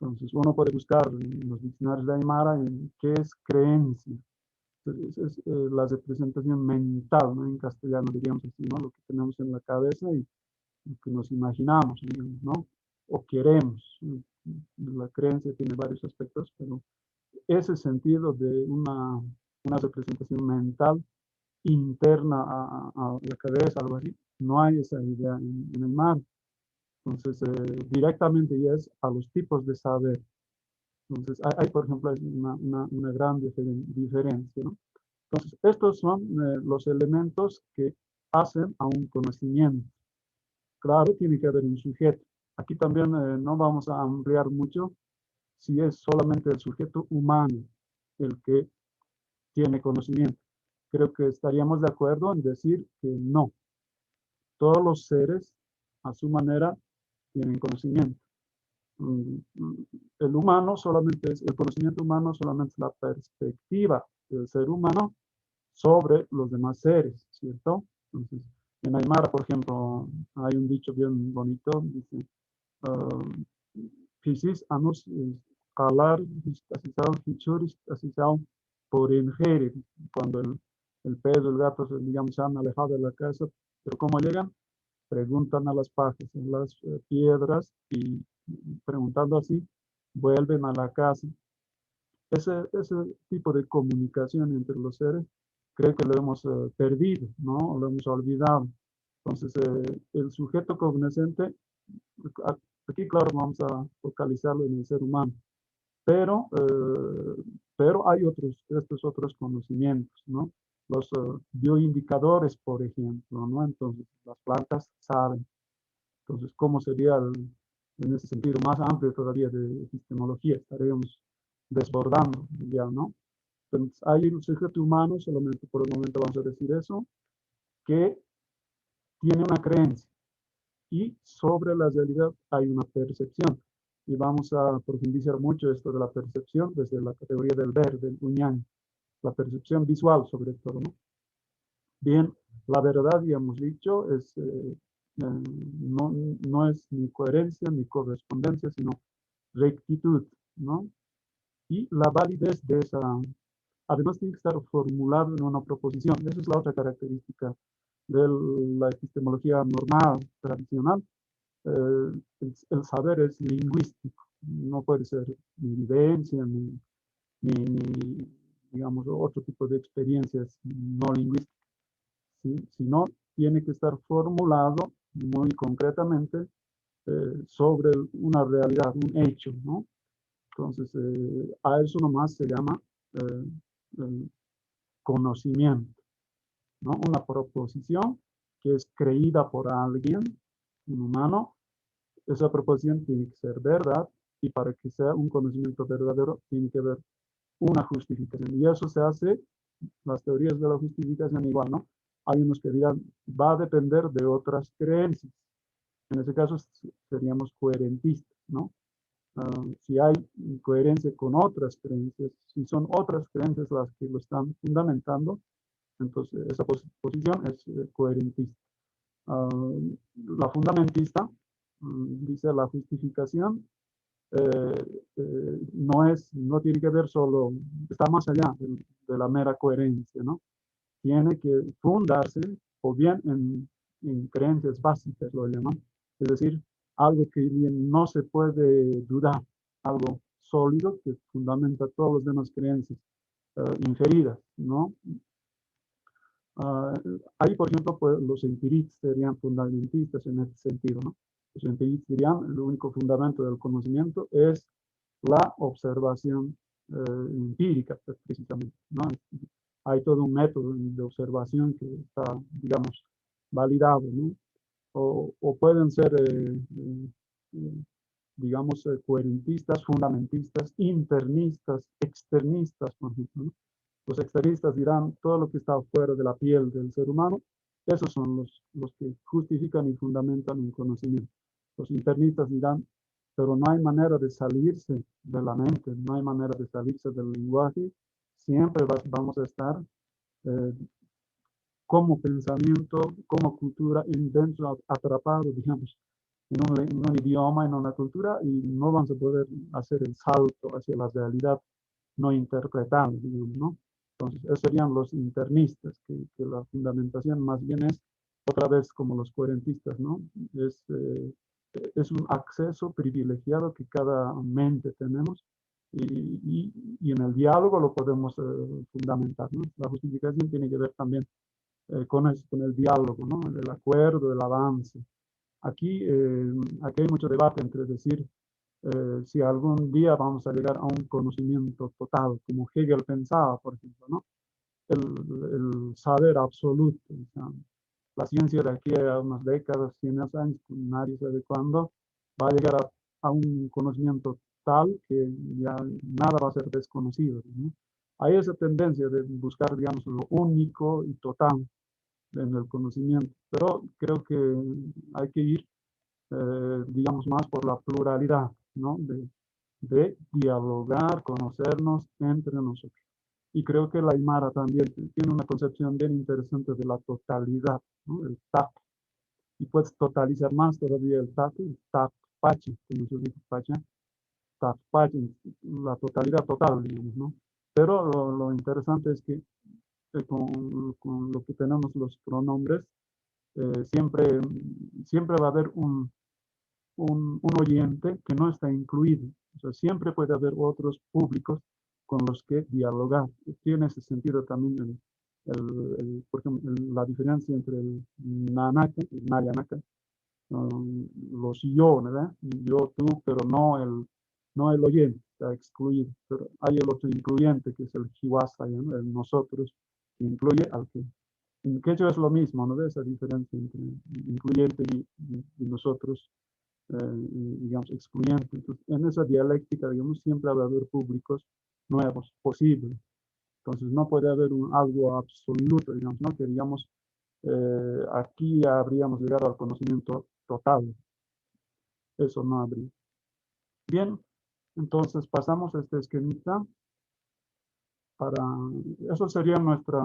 Entonces, uno puede buscar en los diccionarios de Aymara en qué es creencia. Entonces, es la representación mental, ¿no? En castellano diríamos así, ¿no? Lo que tenemos en la cabeza y lo que nos imaginamos, ¿no? O queremos. La creencia tiene varios aspectos, pero ese sentido de una representación mental interna a la cabeza, algo así, no hay esa idea en el mar. Entonces, directamente ya es a los tipos de saber. Entonces, hay por ejemplo, una gran diferencia, ¿no? Entonces, estos son los elementos que hacen a un conocimiento. Claro, tiene que haber un sujeto. Aquí también no vamos a ampliar mucho si es solamente el sujeto humano el que tiene conocimiento. Creo que estaríamos de acuerdo en decir que no. Todos los seres, a su manera, tienen conocimiento. El humano solamente es, el conocimiento humano solamente es la perspectiva del ser humano sobre los demás seres, ¿cierto? Entonces, en Aymara, por ejemplo, hay un dicho bien bonito, dice, Fisis anus calar, asisao por ingerir, cuando el perro, el gato, digamos, se han alejado de la casa, pero ¿cómo llegan? Preguntan a las pajas, a las piedras, y preguntando así, vuelven a la casa. Ese tipo de comunicación entre los seres, creo que lo hemos perdido, ¿no? Lo hemos olvidado. Entonces, el sujeto cognoscente, aquí claro, vamos a focalizarlo en el ser humano, pero hay estos otros conocimientos, ¿no? Los bioindicadores, por ejemplo, ¿no? Entonces, las plantas saben. Entonces, ¿cómo sería en ese sentido más amplio todavía de epistemología? Estaríamos desbordando ya, ¿no? Entonces, hay un sujeto humano, solamente por el momento vamos a decir eso, que tiene una creencia y sobre la realidad hay una percepción. Y vamos a profundizar mucho esto de la percepción desde la categoría del ver, del uñán, la percepción visual sobre todo, ¿no? Bien, la verdad, ya hemos dicho, es, no es ni coherencia ni correspondencia, sino rectitud, ¿no? Y la validez de esa, además tiene que estar formulado en una proposición. Esa es la otra característica de la epistemología normal, tradicional. El saber es lingüístico, no puede ser ni vivencia, ni, digamos, otro tipo de experiencias no lingüísticas, ¿sí? Sino tiene que estar formulado muy concretamente sobre una realidad, un hecho, ¿no? Entonces, a eso nomás se llama conocimiento, ¿no? Una proposición que es creída por alguien, un humano. Esa proposición tiene que ser verdad, y para que sea un conocimiento verdadero tiene que haber una justificación. Y eso se hace, las teorías de la justificación igual, ¿no? Hay unos que dirán, va a depender de otras creencias. En ese caso seríamos coherentistas, ¿no? Si hay coherencia con otras creencias, si son otras creencias las que lo están fundamentando, entonces esa posición es coherentista. La fundamentista dice la justificación no tiene que ver solo, está más allá de la mera coherencia, ¿no? Tiene que fundarse o bien en creencias básicas, lo llaman. Es decir, algo que no se puede dudar, algo sólido que fundamenta todas las demás creencias inferidas, ¿no? Ahí, por ejemplo, pues, los empiristas serían fundamentistas en este sentido, ¿no? Los empiristas dirían, el único fundamento del conocimiento es la observación empírica, pues, precisamente, ¿no? Hay todo un método de observación que está, digamos, validado, ¿no? O pueden ser, digamos, coherentistas, fundamentistas, internistas, externistas, por ejemplo, ¿no? Los externistas dirán todo lo que está fuera de la piel del ser humano, esos son los que justifican y fundamentan un conocimiento. Los internistas dirán, pero no hay manera de salirse de la mente, no hay manera de salirse del lenguaje, siempre vamos a estar como pensamiento, como cultura, dentro, atrapado, digamos, en un idioma, en una cultura, y no vamos a poder hacer el salto hacia la realidad no interpretable, digamos, ¿no? Entonces, esos serían los internistas, que la fundamentación más bien es, otra vez, como los coherentistas, ¿no? Es un acceso privilegiado que cada mente tenemos, y en el diálogo lo podemos fundamentar, ¿no? La justificación tiene que ver también con el diálogo, ¿no? El acuerdo, el avance. Aquí hay mucho debate entre decir si algún día vamos a llegar a un conocimiento total, como Hegel pensaba, por ejemplo, ¿no? El saber absoluto. O sea, la ciencia de aquí a unas décadas, 100 años, nadie sabe cuándo, va a llegar a un conocimiento tal que ya nada va a ser desconocido, ¿no? Hay esa tendencia de buscar, digamos, lo único y total en el conocimiento, pero creo que hay que ir, digamos, más por la pluralidad, ¿no? De dialogar, conocernos entre nosotros. Y creo que la Aymara también tiene una concepción bien interesante de la totalidad, ¿no? El TAP. Y puedes totalizar más todavía el TAP Pachi, como se dice Pacha, TAP Pachi, la totalidad total, digamos, ¿no? Pero lo interesante es que con lo que tenemos los pronombres, siempre va a haber un oyente que no está incluido. O sea, siempre puede haber otros públicos con los que dialogar. Tiene ese sentido también por ejemplo, la diferencia entre el nanaka, el nayanaka, los yo, ¿verdad? Yo, tú, pero no el oyente, está excluido. Pero hay el otro incluyente, que es el jiwasa, ¿no? El nosotros, que incluye al que. En quechua es lo mismo, ¿no? Esa diferencia entre incluyente y nosotros, digamos, excluyente. Entonces, en esa dialéctica, digamos, siempre va a haber públicos nuevos, posibles. Entonces, no puede haber algo absoluto, digamos, ¿no? Que digamos, aquí ya habríamos llegado al conocimiento total. Eso no habría. Bien, entonces pasamos a este esquemita. Eso sería nuestra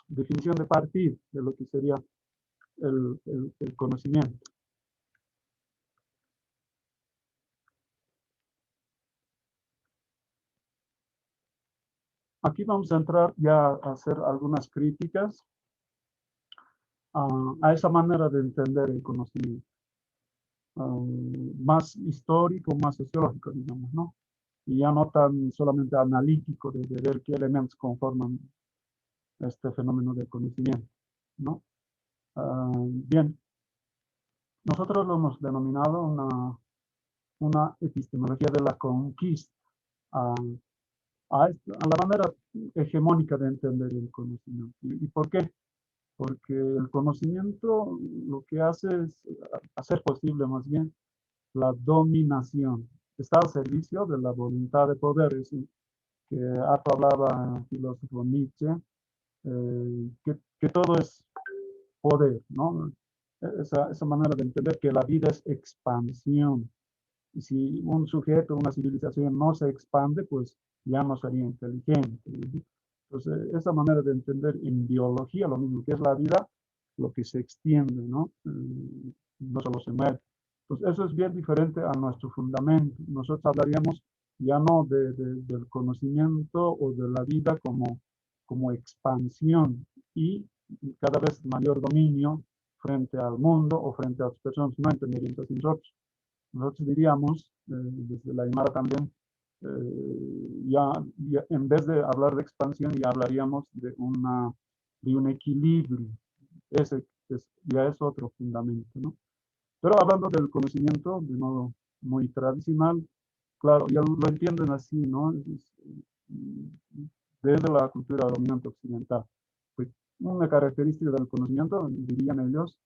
definición de partida de lo que sería el conocimiento. Aquí vamos a entrar ya a hacer algunas críticas a esa manera de entender el conocimiento, más histórico, más sociológico, digamos, ¿no? Y ya no tan solamente analítico de ver qué elementos conforman este fenómeno del conocimiento, ¿no? Bien, nosotros lo hemos denominado una epistemología de la conquista, a la manera hegemónica de entender el conocimiento. ¿Y por qué? Porque el conocimiento lo que hace es hacer posible más bien la dominación. Está al servicio de la voluntad de poder, es decir, que hablaba el filósofo Nietzsche, que todo es poder, ¿no? Esa manera de entender que la vida es expansión. Y si un sujeto, una civilización no se expande, pues ya no sería inteligente. Entonces, esa manera de entender en biología, lo mismo que es la vida, lo que se extiende, ¿no? No solo se mueve. Entonces, eso es bien diferente a nuestro fundamento. Nosotros hablaríamos ya no del conocimiento o de la vida como expansión y cada vez mayor dominio frente al mundo o frente a otras personas, no entenderíamos así nosotros. Nosotros diríamos, desde la Aymara también, ya en vez de hablar de expansión, ya hablaríamos de un equilibrio. Ese ya es otro fundamento, ¿no? Pero hablando del conocimiento, de modo muy tradicional, claro, ya lo entienden así, ¿no? Desde la cultura dominante occidental. Pues una característica del conocimiento, dirían ellos,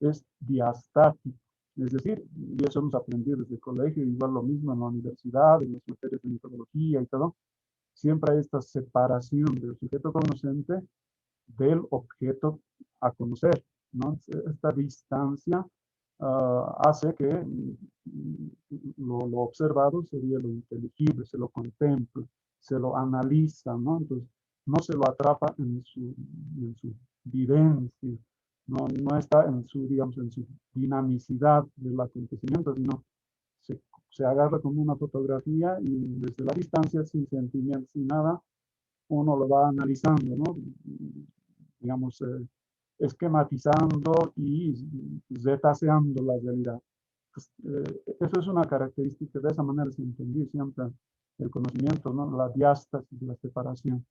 es diastático. Es decir, y eso hemos aprendido desde el colegio, igual lo mismo en la universidad, en las materias de metodología y todo. Siempre hay esta separación del sujeto conocente del objeto a conocer, ¿no? Esta distancia hace que lo observado sería lo inteligible, se lo contempla, se lo analiza, ¿no? Entonces, no se lo atrapa en su vivencia, no está en su, digamos, en su dinamicidad del acontecimiento, sino se agarra como una fotografía y desde la distancia, sin sentimiento, sin nada, uno lo va analizando, ¿no? Digamos, esquematizando y zetaseando la realidad. Pues, eso es una característica, de esa manera se entendió siempre el conocimiento, ¿no? La diástasis, la separación.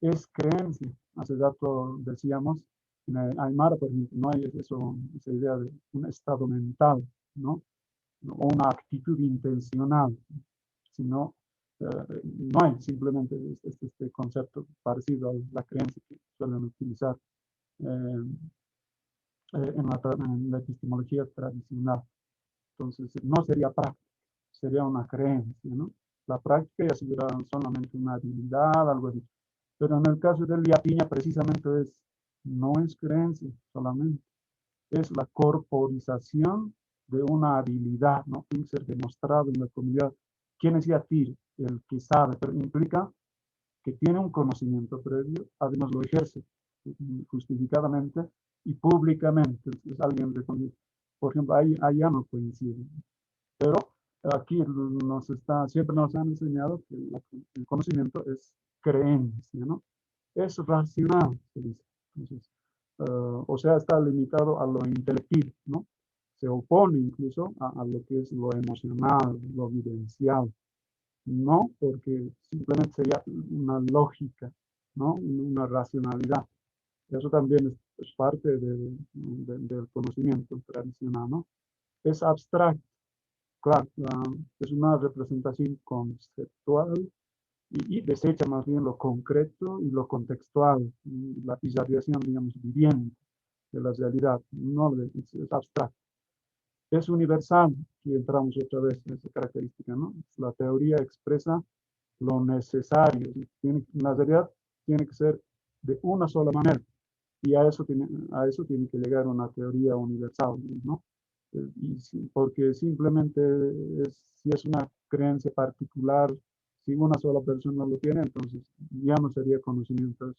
Es creencia. Hace rato decíamos, en Aymara, por ejemplo, no hay esa idea de un estado mental, ¿no? O una actitud intencional, sino no hay simplemente este concepto parecido a la creencia que suelen utilizar en la epistemología tradicional. Entonces, no sería práctica, sería una creencia, ¿no? La práctica ya sería solamente una habilidad, algo así. Pero en el caso del Yapiña, precisamente no es creencia solamente, es la corporización de una habilidad, ¿no? Tiene que ser demostrado en la comunidad. ¿Quién es Yatir? El que sabe, pero implica que tiene un conocimiento previo, además lo ejerce justificadamente y públicamente. Es alguien reconocido. Por ejemplo, allá no coincide. Pero aquí siempre nos han enseñado que el conocimiento es creencia, ¿no? Es racional, se dice. Entonces, o sea, está limitado a lo intelectivo, ¿no? Se opone incluso a lo que es lo emocional, lo vivencial. No, porque simplemente sería una lógica, ¿no? Una racionalidad. Eso también es parte del conocimiento tradicional, ¿no? Es abstracto, claro, es una representación conceptual y desecha más bien lo concreto y lo contextual, la irradiación, digamos, viviente de la realidad, no es abstracto. Es universal, y entramos otra vez en esa característica, ¿no? La teoría expresa lo necesario, la realidad tiene que ser de una sola manera, y a eso tiene que llegar una teoría universal, ¿no? Porque simplemente si es una creencia particular, si una sola persona lo tiene, entonces ya no sería conocimiento,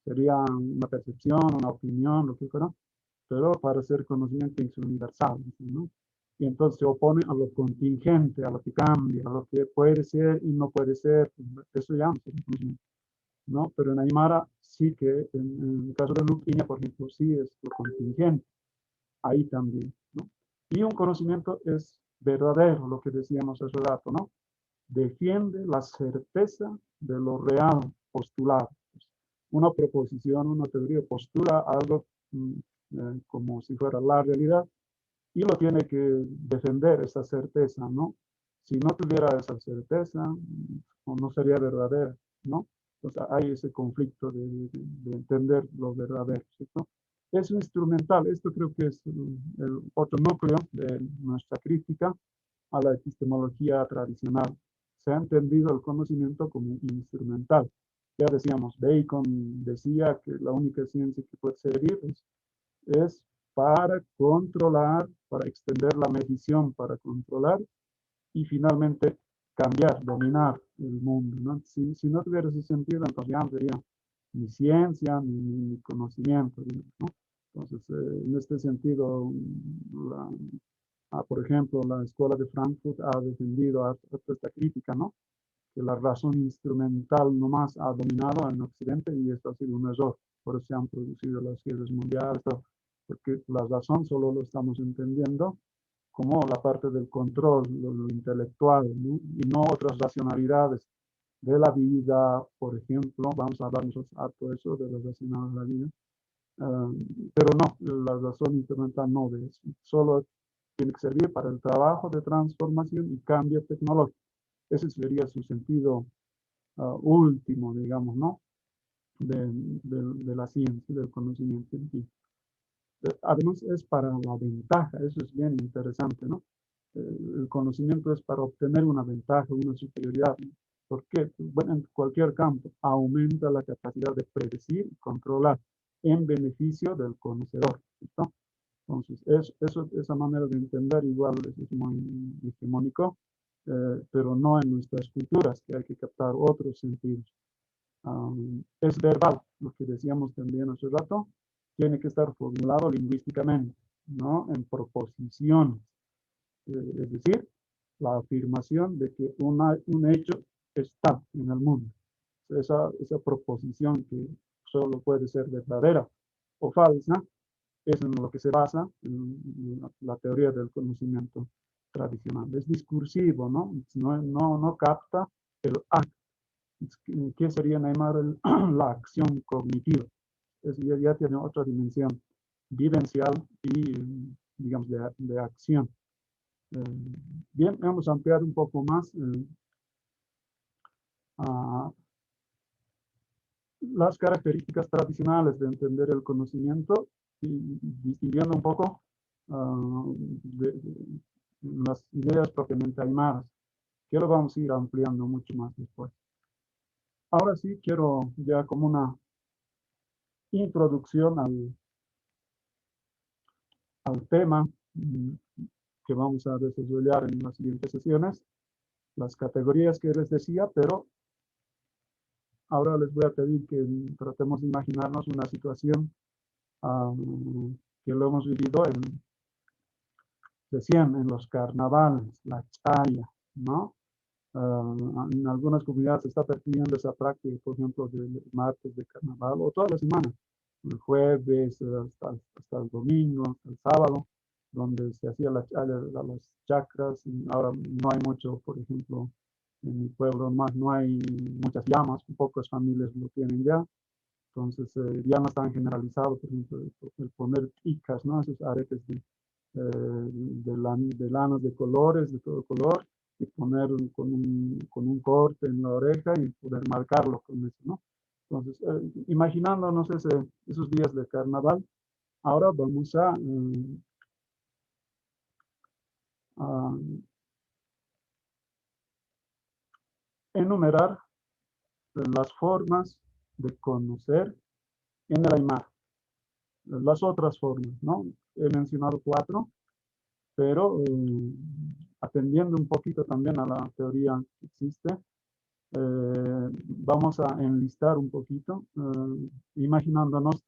sería una percepción, una opinión, lo que fuera, pero para ser conocimiento tiene que ser universal, ¿no? Y entonces se opone a lo contingente, a lo que cambia, a lo que puede ser y no puede ser, eso ya no es conocimiento, ¿no? Pero en Aymara sí que, en el caso de Luquiña, por ejemplo, sí es lo contingente, ahí también, ¿no? Y un conocimiento es verdadero, lo que decíamos hace rato, ¿no? Defiende la certeza de lo real postulado. Una proposición, una teoría postula algo como si fuera la realidad y lo tiene que defender esa certeza, ¿no? Si no tuviera esa certeza, no sería verdadera, ¿no? Entonces hay ese conflicto de entender lo verdadero, ¿cierto? Es instrumental, esto creo que es el otro núcleo de nuestra crítica a la epistemología tradicional. Se ha entendido el conocimiento como instrumental. Ya decíamos, Bacon decía que la única ciencia que puede servir es para controlar, para extender la medición, para controlar y finalmente cambiar, dominar el mundo, ¿no? Si no tuviera ese sentido, entonces ya no sería ni ciencia ni conocimiento, ¿no? Entonces, en este sentido, por ejemplo, la Escuela de Frankfurt ha defendido esta crítica, ¿no? Que la razón instrumental nomás ha dominado en Occidente y esto ha sido un error. Por eso se han producido las guerras mundiales, todo. porque la razón solo lo estamos entendiendo como la parte del control, lo intelectual, ¿no? Y no otras racionalidades de la vida, por ejemplo, vamos a hablar nosotros harto de eso, de lo relacionado a la vida, pero no, la razón instrumental no de eso, solo tiene que servir para el trabajo de transformación y cambio tecnológico. Ese sería su sentido último, digamos, ¿no? De la ciencia, del conocimiento científico. Además es para la ventaja, eso es bien interesante, ¿no? El conocimiento es para obtener una ventaja, una superioridad. ¿Por qué? Bueno, en cualquier campo aumenta la capacidad de predecir y controlar en beneficio del conocedor, ¿cierto? Entonces, esa manera de entender igual es muy hegemónico, pero no en nuestras culturas, que hay que captar otros sentidos. Es verbal, lo que decíamos también hace rato, tiene que estar formulado lingüísticamente, ¿no? En proposiciones. Es decir, la afirmación de que un hecho está en el mundo. Esa proposición que solo puede ser verdadera o falsa, es en lo que se basa en la teoría del conocimiento tradicional. Es discursivo, ¿no? No capta el acto. ¿Qué sería, Neymar, la acción cognitiva? Ya tiene otra dimensión vivencial y, digamos, de acción. Bien, vamos a ampliar un poco más las características tradicionales de entender el conocimiento y distinguiendo un poco de las ideas propiamente aymaras, que lo vamos a ir ampliando mucho más después. Ahora sí, quiero ya como una introducción al tema que vamos a desarrollar en las siguientes sesiones, las categorías que les decía, pero ahora les voy a pedir que tratemos de imaginarnos una situación que lo hemos vivido decían en los carnavales, la chaya, ¿no? En algunas comunidades se está perdiendo esa práctica, por ejemplo, del martes de carnaval o toda la semana, el jueves hasta el domingo, hasta el sábado, donde se hacía la chaya a las chacras. Y ahora no hay mucho, por ejemplo, en mi pueblo más no hay muchas llamas, pocas familias lo tienen ya. Entonces ya no están generalizados, por ejemplo, el poner ticas, ¿no? Esos aretes de lanas de colores, de todo color, y poner con un corte en la oreja y poder marcarlo con eso, ¿no? Entonces, imaginándonos esos días de carnaval, ahora vamos a enumerar las formas de conocer en el Aymara. Las otras formas, ¿no? He mencionado 4, pero atendiendo un poquito también a la teoría que existe, vamos a enlistar un poquito, imaginándonos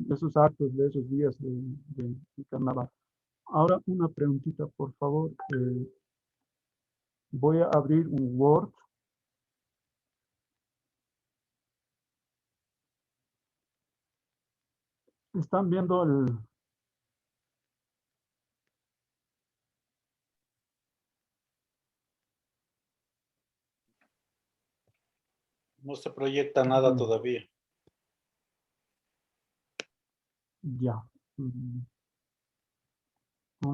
esos actos de esos días de carnaval. Ahora una preguntita, por favor. Voy a abrir un Word. ¿Están viendo el...? No se proyecta nada todavía. Ya. Un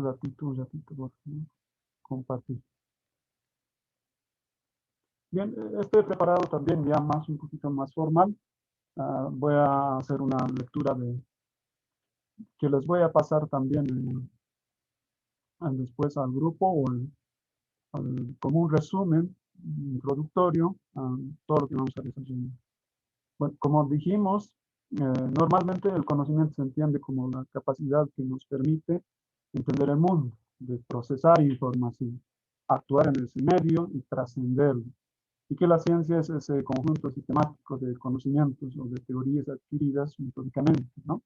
ratito, por favor. Compartir. Bien, estoy preparado también ya un poquito más formal. Voy a hacer una lectura que les voy a pasar también después al grupo o como un resumen introductorio a todo lo que vamos a desarrollar. Bueno, como dijimos, normalmente el conocimiento se entiende como la capacidad que nos permite entender el mundo, de procesar información, actuar en ese medio y trascenderlo. Y que la ciencia es ese conjunto sistemático de conocimientos o de teorías adquiridas históricamente, ¿no?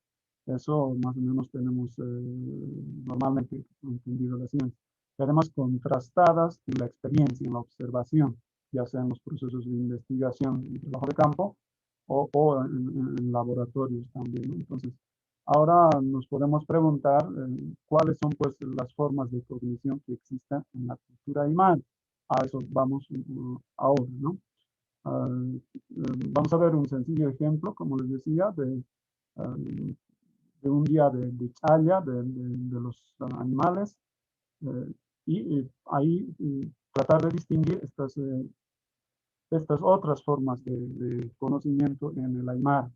Eso más o menos tenemos normalmente entendido la ciencia. Y además contrastadas en la experiencia, en la observación, ya sea en los procesos de investigación y trabajo de campo o en laboratorios también, ¿no? Entonces, Ahora nos podemos preguntar cuáles son pues las formas de cognición que existen en la cultura aymara. A eso vamos ahora, ¿no? Vamos a ver un sencillo ejemplo, como les decía, de un día de chaya de los animales y ahí tratar de distinguir estas otras formas de conocimiento en el aymara.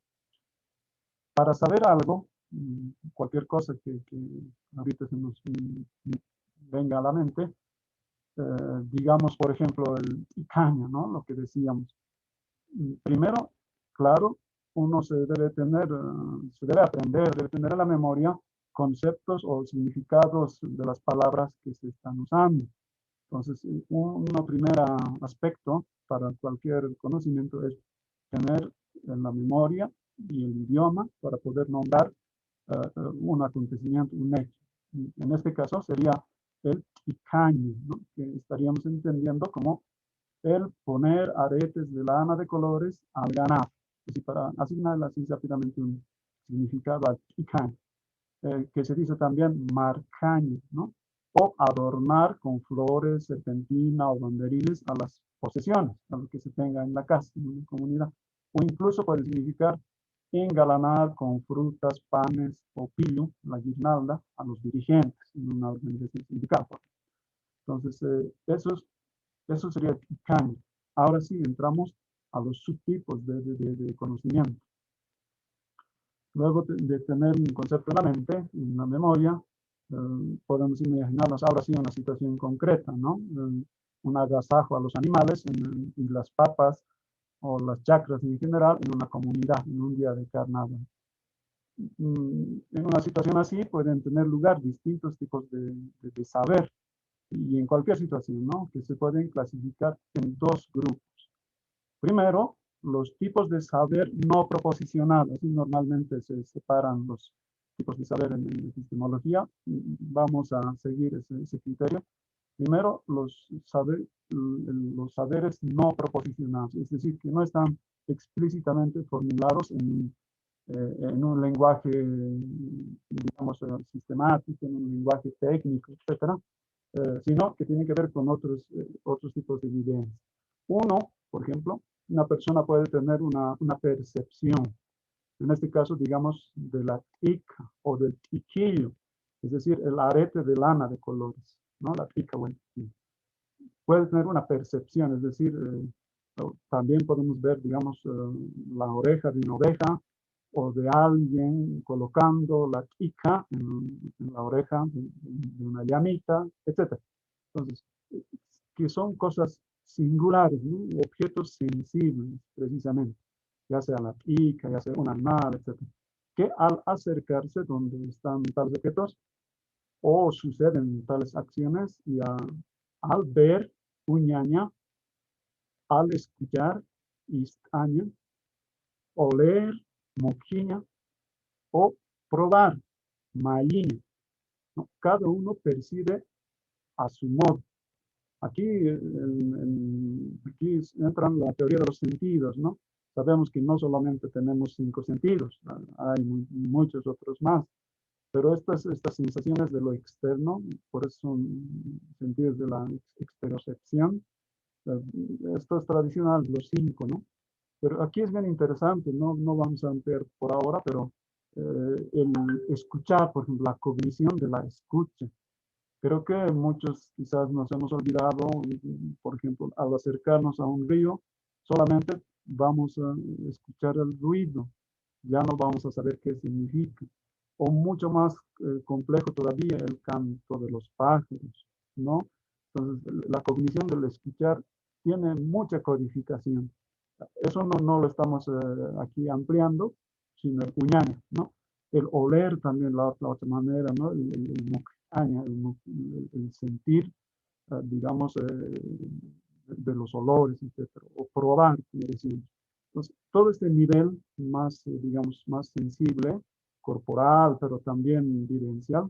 Para saber algo, cualquier cosa que ahorita se nos venga a la mente, digamos, por ejemplo, el icaña, ¿no? Lo que decíamos. Primero, claro, uno se debe aprender, debe tener en la memoria conceptos o significados de las palabras que se están usando. Entonces, un primer aspecto para cualquier conocimiento es tener en la memoria y el idioma para poder nombrar un acontecimiento, un hecho. En este caso sería el icaño, ¿no? Que estaríamos entendiendo como el poner aretes de lana de colores al ganado. Es decir, para asignarle así rápidamente un significado al icaño, que se dice también marcaño, ¿no? O adornar con flores, serpentina o banderiles a las posesiones, a lo que se tenga en la casa, en una comunidad. O incluso puede significar engalanar con frutas, panes o pilo, la guirnalda, a los dirigentes en una organización sindical. Entonces, eso sería el icaño. Ahora sí, entramos a los subtipos de conocimiento. Luego de tener un concepto en la mente, en la memoria, podemos imaginarnos ahora sí una situación concreta, ¿no? Un agasajo a los animales y las papas o las chacras en general en una comunidad, en un día de carnaval. En una situación así pueden tener lugar distintos tipos de saber y en cualquier situación, ¿no? Que se pueden clasificar en dos grupos. Primero, los tipos de saber no proposicional. Así normalmente se separan los tipos de saber en epistemología. Vamos a seguir ese criterio. Primero, los saberes no proposicionales, es decir, que no están explícitamente formulados en un lenguaje, digamos, sistemático, en un lenguaje técnico, etcétera, sino que tienen que ver con otros tipos de evidencia. Uno, por ejemplo, una persona puede tener una percepción, en este caso, digamos, de la tica o del tiquillo, es decir, el arete de lana de colores, ¿no? La tica o el tiquillo. Puede tener una percepción, es decir, también podemos ver, digamos, la oreja de una oveja o de alguien colocando la tica en la oreja de una llamita, etc. Entonces, que son cosas singulares, ¿no? Objetos sensibles, precisamente, ya sea la tica, ya sea un animal, etc. Que al acercarse donde están tales objetos o suceden tales acciones y al ver uñaña, al escuchar istaña, oler moquiña o probar maíña, ¿no? Cada uno percibe a su modo. Aquí entra la teoría de los sentidos, ¿no? Sabemos que no solamente tenemos 5 sentidos, hay muchos otros más, pero estas sensaciones de lo externo, por eso son sentidos de la exterocepción, esto es tradicional, los 5, ¿no? Pero aquí es bien interesante, no vamos a ampliar por ahora, pero el escuchar, por ejemplo, la cognición de la escucha. Creo que muchos quizás nos hemos olvidado, por ejemplo, al acercarnos a un río, solamente vamos a escuchar el ruido, ya no vamos a saber qué significa. O mucho más complejo todavía, el canto de los pájaros, ¿no? Entonces, la cognición del escuchar tiene mucha codificación. Eso no lo estamos aquí ampliando, sino el uñaña, ¿no? El oler también, la otra manera, ¿no? El sentir, digamos, de los olores, etcétera, o probar, como decimos. Entonces, todo este nivel más, digamos, más sensible, corporal, pero también vivencial,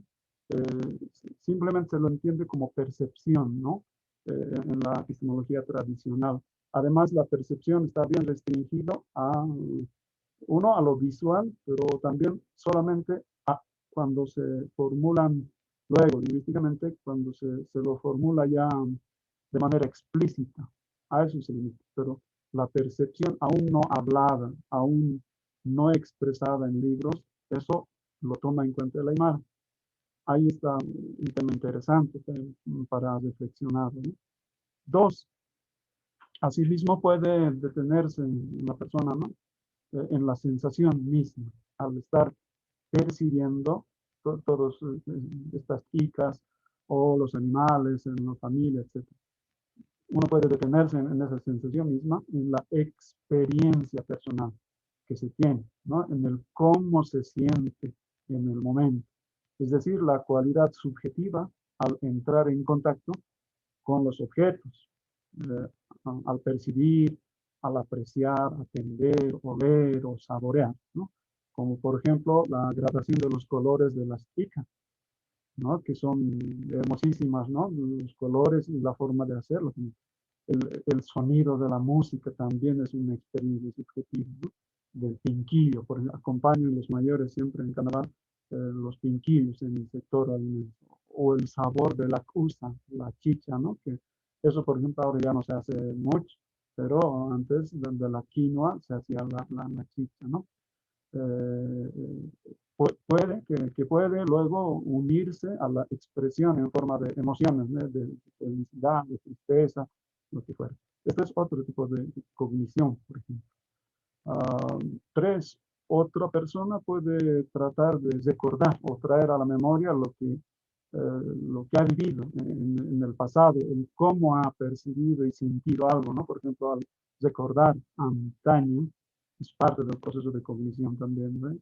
simplemente se lo entiende como percepción, ¿no? En la epistemología tradicional. Además, la percepción está bien restringido a lo visual, pero también solamente cuando se formulan luego, lingüísticamente, cuando se lo formula ya de manera explícita, a eso se limita, pero la percepción aún no hablada, aún no expresada en libros, eso lo toma en cuenta el Aymara. Ahí está un tema interesante para reflexionar, ¿no? Dos, asimismo puede detenerse en la persona, ¿no? En la sensación misma, al estar percibiendo todas estas chicas o los animales en la familia, etc. Uno puede detenerse en esa sensación misma, en la experiencia personal que se tiene, ¿no? En el cómo se siente en el momento. Es decir, la cualidad subjetiva al entrar en contacto con los objetos, al percibir, al apreciar, atender, oler o saborear, ¿no? Como por ejemplo la gradación de los colores de las chicas, ¿no? Que son hermosísimas, ¿no? Los colores y la forma de hacerlo. El sonido de la música también es una experiencia subjetiva, ¿no? Del pinquillo, por ejemplo, acompañan los mayores siempre en Canadá los pinquillos en el sector alimentario, o el sabor de la cusa, la chicha, ¿no? Que eso, por ejemplo, ahora ya no se hace mucho, pero antes de la quinoa se hacía la chicha, ¿no? Puede, que puede luego unirse a la expresión en forma de emociones, ¿no? De felicidad, de tristeza, lo que fuera. Este es otro tipo de cognición, por ejemplo. Tres, otra persona puede tratar de recordar o traer a la memoria lo que ha vivido en el pasado, en cómo ha percibido y sentido algo, ¿no? Por ejemplo, al recordar antaño, es parte del proceso de cognición también, ¿no?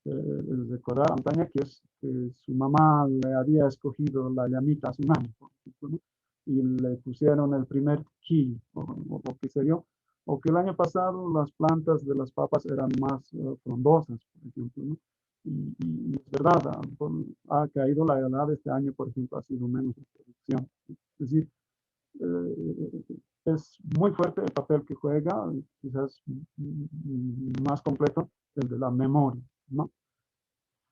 El recordar antaño que su mamá le había escogido la llamita hace un año, por ejemplo, ¿no? Y le pusieron el primer ki, o qué sé yo, o que el año pasado las plantas de las papas eran más frondosas, por ejemplo, ¿no? Y es verdad, ha caído la helada este año, por ejemplo, ha sido menos producción. Es decir, es muy fuerte el papel que juega, quizás más completo, el de la memoria, ¿no?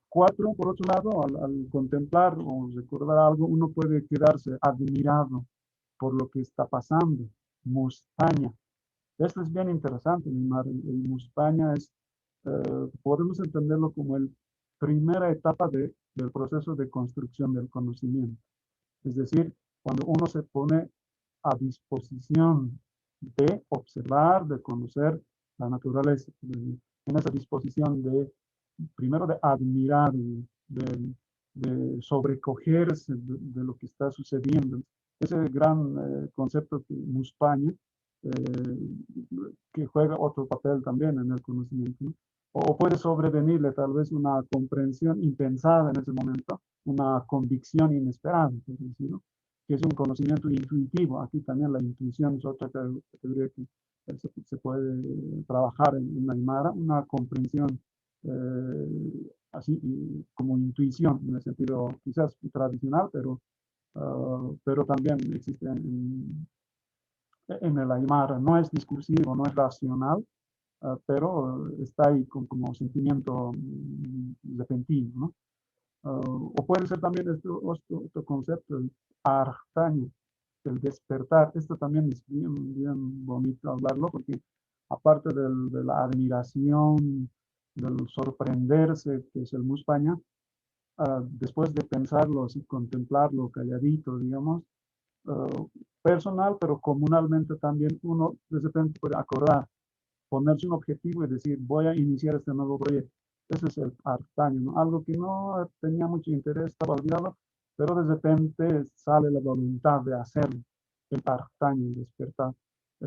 Cuatro, por otro lado, al contemplar o recordar algo, uno puede quedarse admirado por lo que está pasando. Mustaña. Esto es bien interesante, Neymar. El Mustaña es, podemos entenderlo como la primera etapa del proceso de construcción del conocimiento. Es decir, cuando uno se pone a disposición de observar, de conocer la naturaleza, en esa disposición de, primero de admirar, de sobrecogerse de lo que está sucediendo. Ese gran concepto que Muspaña, que juega otro papel también en el conocimiento, ¿no? O puede sobrevenirle tal vez una comprensión impensada en ese momento, una convicción inesperada, por decirlo, que es un conocimiento intuitivo. Aquí también la intuición es otra categoría que se puede trabajar en Aymara, una comprensión así como intuición, en el sentido quizás tradicional, pero también existe en el Aymara. No es discursivo, no es racional, pero está ahí como sentimiento repentino, ¿no? O puede ser también otro concepto, el artaño, el despertar. Esto también es bien bonito hablarlo, porque aparte de la admiración, del sorprenderse, que es el Muspaña, después de pensarlo, así, contemplarlo calladito, digamos, personal, pero comunalmente también uno de repente puede acordar, ponerse un objetivo y decir, voy a iniciar este nuevo proyecto. Ese es el artaño, ¿no? Algo que no tenía mucho interés, estaba olvidado, pero de repente sale la voluntad de hacerlo, el artaño, el despertar.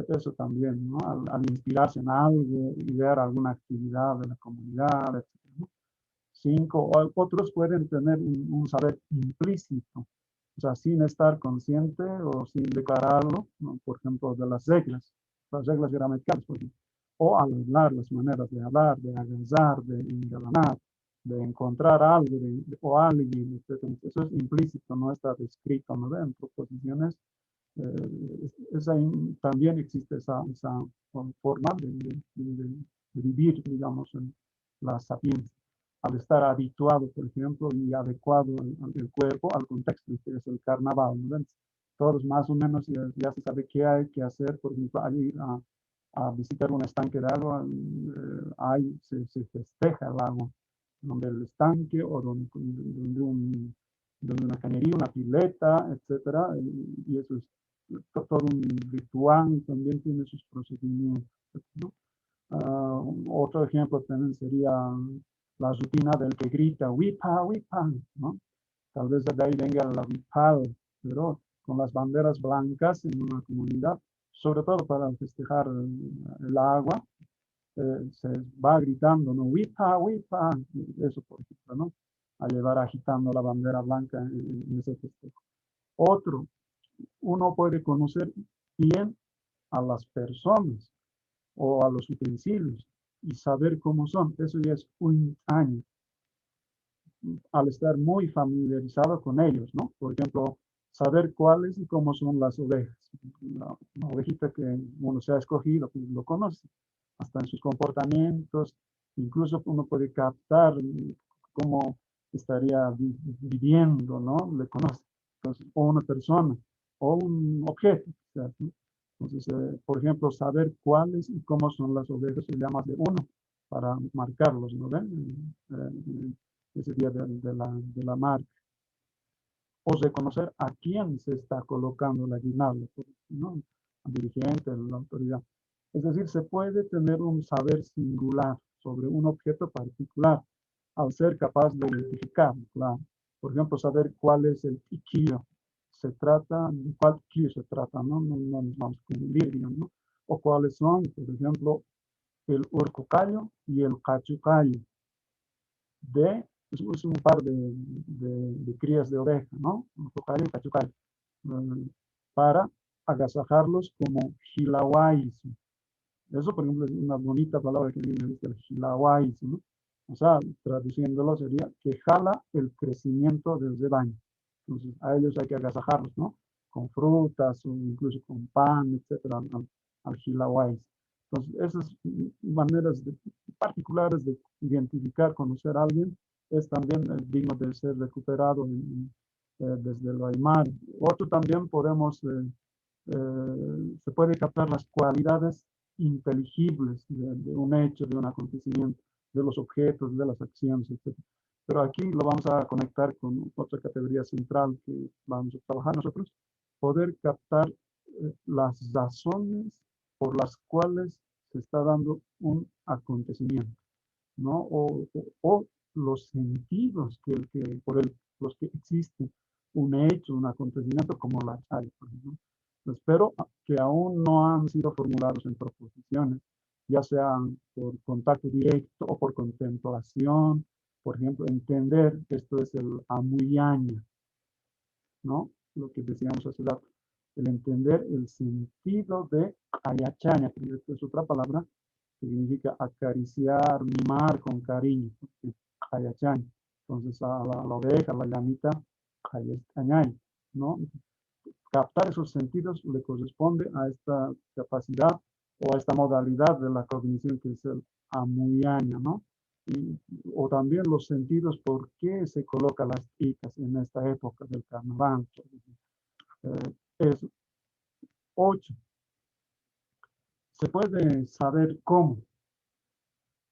Eso también, ¿no? Al inspirarse en algo, idear alguna actividad de la comunidad, etc., ¿no? Cinco, otros pueden tener un saber implícito, o sea, sin estar consciente o sin declararlo, ¿no? Por ejemplo, de las reglas gramaticales, por ejemplo, o al hablar, las maneras de hablar, de agasar, de engalanar, de encontrar algo o alguien, etc. Eso es implícito, no está descrito, ¿no? En proposiciones. También existe esa forma de vivir, digamos, en la sapiencia. al estar habituado, por ejemplo, y adecuado el cuerpo al contexto, que es el carnaval, ¿no? Todos más o menos ya se sabe qué hay que hacer, por ejemplo, al ir a visitar un estanque de agua, se festeja el agua, donde el estanque o donde una cañería, una pileta, etcétera, y eso es todo un ritual, también tiene sus procedimientos, ¿no? Otro ejemplo también sería la rutina del que grita wipa, wipa, ¿no? Tal vez de ahí venga la wipal, pero con las banderas blancas en una comunidad, sobre todo para festejar el agua, se va gritando, ¿no? Wipa, wipa, eso por ejemplo, ¿no? A llevar agitando la bandera blanca en ese festejo. Otro, uno puede conocer bien a las personas o a los utensilios y saber cómo son. Eso ya es un año. Al estar muy familiarizado con ellos, ¿no? Por ejemplo, saber cuáles y cómo son las ovejas. La ovejita que uno se ha escogido, pues lo conoce, hasta en sus comportamientos, incluso uno puede captar cómo estaría viviendo, ¿no? Le conoce. Entonces, o una persona, o un objeto, ¿no? Entonces, por ejemplo, saber cuáles y cómo son las ovejas se llama de uno, para marcarlos, ¿no ven? Ese día de la marca. O reconocer a quién se está colocando la guirnalda, ¿no? Al dirigente, la autoridad. Es decir, se puede tener un saber singular sobre un objeto particular al ser capaz de identificarlo, claro. Por ejemplo, saber cuál es el tiquillo. Se trata, de cuál tiquillo se trata, ¿no? No nos vamos a confundir, ¿no? O cuáles son, por ejemplo, el urcucayo y el cachucayo. Es un par de crías de oveja, ¿no? Urcucayo y cachucayo. Para agasajarlos como jilahuais. Eso, por ejemplo, es una bonita palabra que viene de jilahuais, ¿no? O sea, traduciéndolo sería que jala el crecimiento del rebaño. Entonces, a ellos hay que agasajarlos, ¿no? Con frutas o incluso con pan, etcétera, al jilahuais. Entonces, esas maneras particulares de identificar, conocer a alguien, es también digno de ser recuperado desde el Aymar. Otro también podemos, se puede captar las cualidades inteligibles de un hecho, de un acontecimiento, de los objetos, de las acciones, etc. Pero aquí lo vamos a conectar con otra categoría central que vamos a trabajar nosotros, poder captar las razones por las cuales se está dando un acontecimiento, ¿no? O los sentidos los que existe un hecho, un acontecimiento como la chaya, por ejemplo. Espero que aún no han sido formulados en proposiciones, ya sean por contacto directo o por contemplación. Por ejemplo, entender que esto es el amuyaña, ¿no? Lo que decíamos hace rato. El entender el sentido de ayachaña, que es otra palabra que significa acariciar, mimar con cariño. Ayachaña. Entonces, a la oveja, la llamita, ayachañay, ¿no? Captar esos sentidos le corresponde a esta capacidad o a esta modalidad de la cognición que es el amuyaña, ¿no? O también los sentidos por qué se colocan las ticas en esta época del carnaval. Es 8. Se puede saber cómo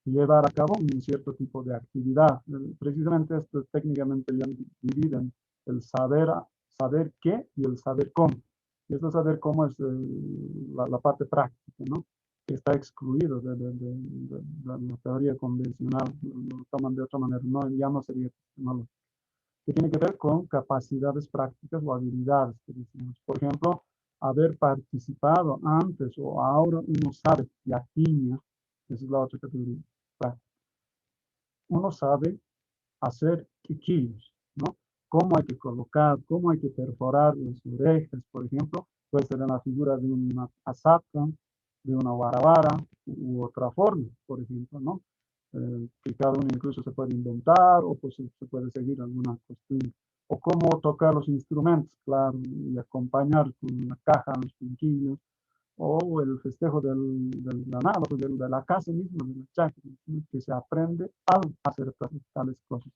llevar a cabo un cierto tipo de actividad. Precisamente esto técnicamente ya dividen el saber qué y el saber cómo. Y este saber cómo es la parte práctica, ¿no? Que está excluido de la teoría convencional. Lo toman de otra manera, no, ya no sería epistemológico. Que tiene que ver con capacidades prácticas o habilidades que decimos. Por ejemplo, haber participado antes o ahora uno sabe, la quimia, esa es la otra categoría. Uno sabe hacer quiquillos, ¿no? Cómo hay que colocar, cómo hay que perforar las orejas, por ejemplo, puede ser en la figura de una asaca, de una guarabara, u otra forma, por ejemplo, ¿no? Que cada uno incluso se puede inventar o pues se puede seguir alguna costumbre. O cómo tocar los instrumentos, claro, y acompañar con una caja, los quinquillos, o el festejo del ganado, pues, de la casa misma, de la chacra, ¿no? Que se aprende al hacer tales cosas.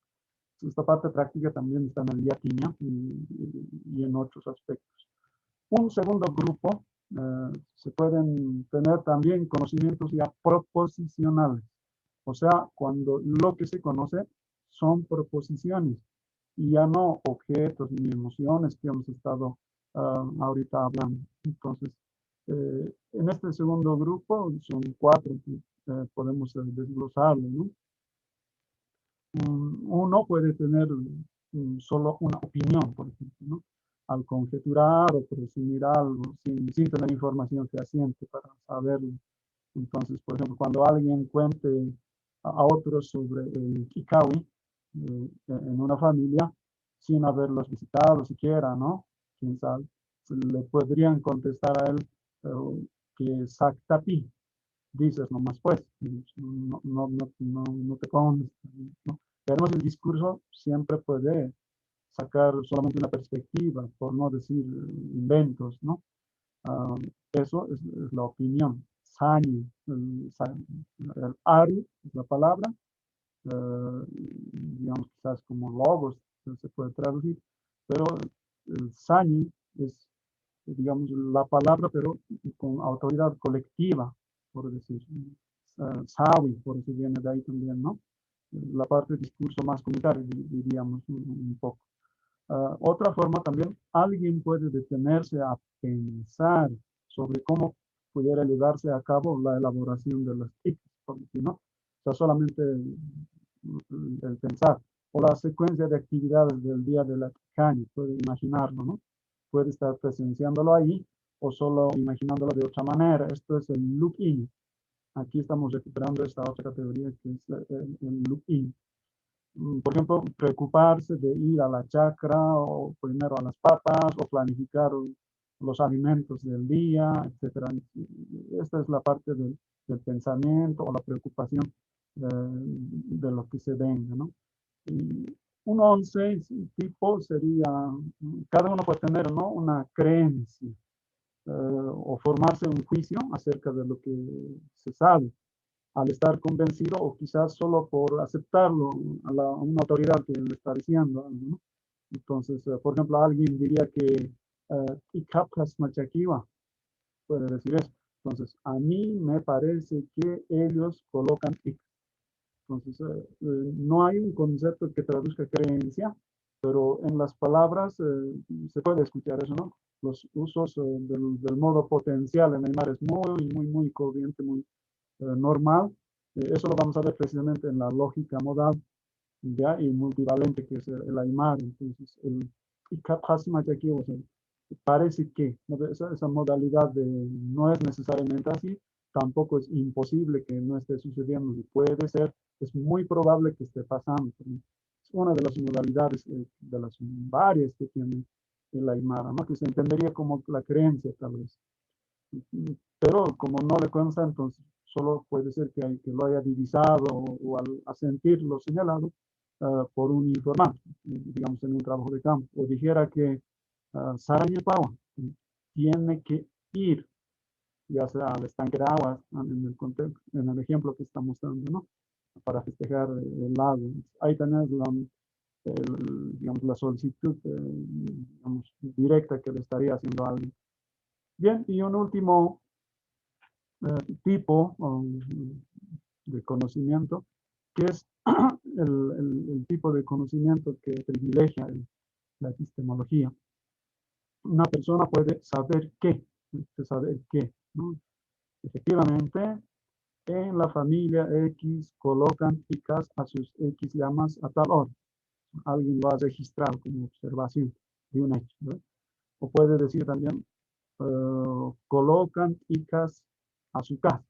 Esta parte práctica también está en el yaquiña y en otros aspectos. Un segundo grupo, se pueden tener también conocimientos ya proposicionales, o sea, cuando lo que se conoce son proposiciones y ya no objetos ni emociones que hemos estado ahorita hablando. Entonces, en este segundo grupo son 4 que podemos desglosarlo, ¿no? Uno puede tener solo una opinión, por ejemplo, ¿no? Al conjeturar o presumir algo sin tener información fehaciente para saberlo. Entonces, por ejemplo, cuando alguien cuente a otros sobre el Kikawi en una familia, sin haberlos visitado siquiera, ¿no? Quién sabe, le podrían contestar a él que Saktapi, dices nomás pues, no te consta, ¿no? Pero el discurso siempre puede sacar solamente una perspectiva, por no decir inventos, ¿no? Eso es la opinión. Sañi, el aru es la palabra, digamos quizás como logos se puede traducir, pero el sañi es, digamos, la palabra, pero con autoridad colectiva, por decir. Sawi, por eso viene de ahí también, ¿no? La parte de discurso más comunitario, diríamos un poco. Otra forma también, alguien puede detenerse a pensar sobre cómo pudiera llevarse a cabo la elaboración de las TIC, ¿no? O sea, solamente el pensar, o la secuencia de actividades del día de la caña, puede imaginarlo, ¿no? Puede estar presenciándolo ahí, o solo imaginándolo de otra manera. Esto es el look-in. Aquí estamos recuperando esta otra categoría que es el look-in. Por ejemplo, preocuparse de ir a la chacra o primero a las papas o planificar los alimentos del día, etc. Esta es la parte del pensamiento o la preocupación de lo que se venga, ¿no? Y un 11 tipo sería, cada uno puede tener, ¿no? Una creencia o formarse un juicio acerca de lo que se sabe al estar convencido o quizás solo por aceptarlo a una autoridad que le está diciendo, ¿no? Entonces, por ejemplo, alguien diría que Ikapkas Machakiwa puede decir eso. Entonces, a mí me parece que ellos colocan Ik. Entonces, no hay un concepto que traduzca creencia, pero en las palabras se puede escuchar eso, ¿no? Los usos del modo potencial en Aymara es muy corriente, muy normal. Eso lo vamos a ver precisamente en la lógica modal, ¿ya? Y multivalente, que es el Aymara. Entonces, el Ikapasima de aquí, o sea, parece que esa modalidad de no es necesariamente así, tampoco es imposible que no esté sucediendo, y puede ser, es muy probable que esté pasando. Es una de las modalidades, de las varias que tiene el Aymara, ¿no? Que se entendería como la creencia, tal vez. Pero como no le consta, entonces solo puede ser que lo haya divisado o al asentir lo señalado por un informante, digamos en un trabajo de campo, o dijera que Saraña Pau tiene que ir, ya sea al estanque de aguas, en el contexto, en el ejemplo que estamos dando, ¿no? Para festejar el lago. Ahí tenés digamos, la solicitud digamos, directa que le estaría haciendo a alguien. Bien, y un último tipo de conocimiento, que es el tipo de conocimiento que privilegia la epistemología. Una persona puede saber qué, ¿no? Efectivamente, en la familia X colocan picas a sus X llamas a tal hora. Alguien lo ha registrado como observación de un hecho, ¿no? O puede decir también, colocan picas a su casa,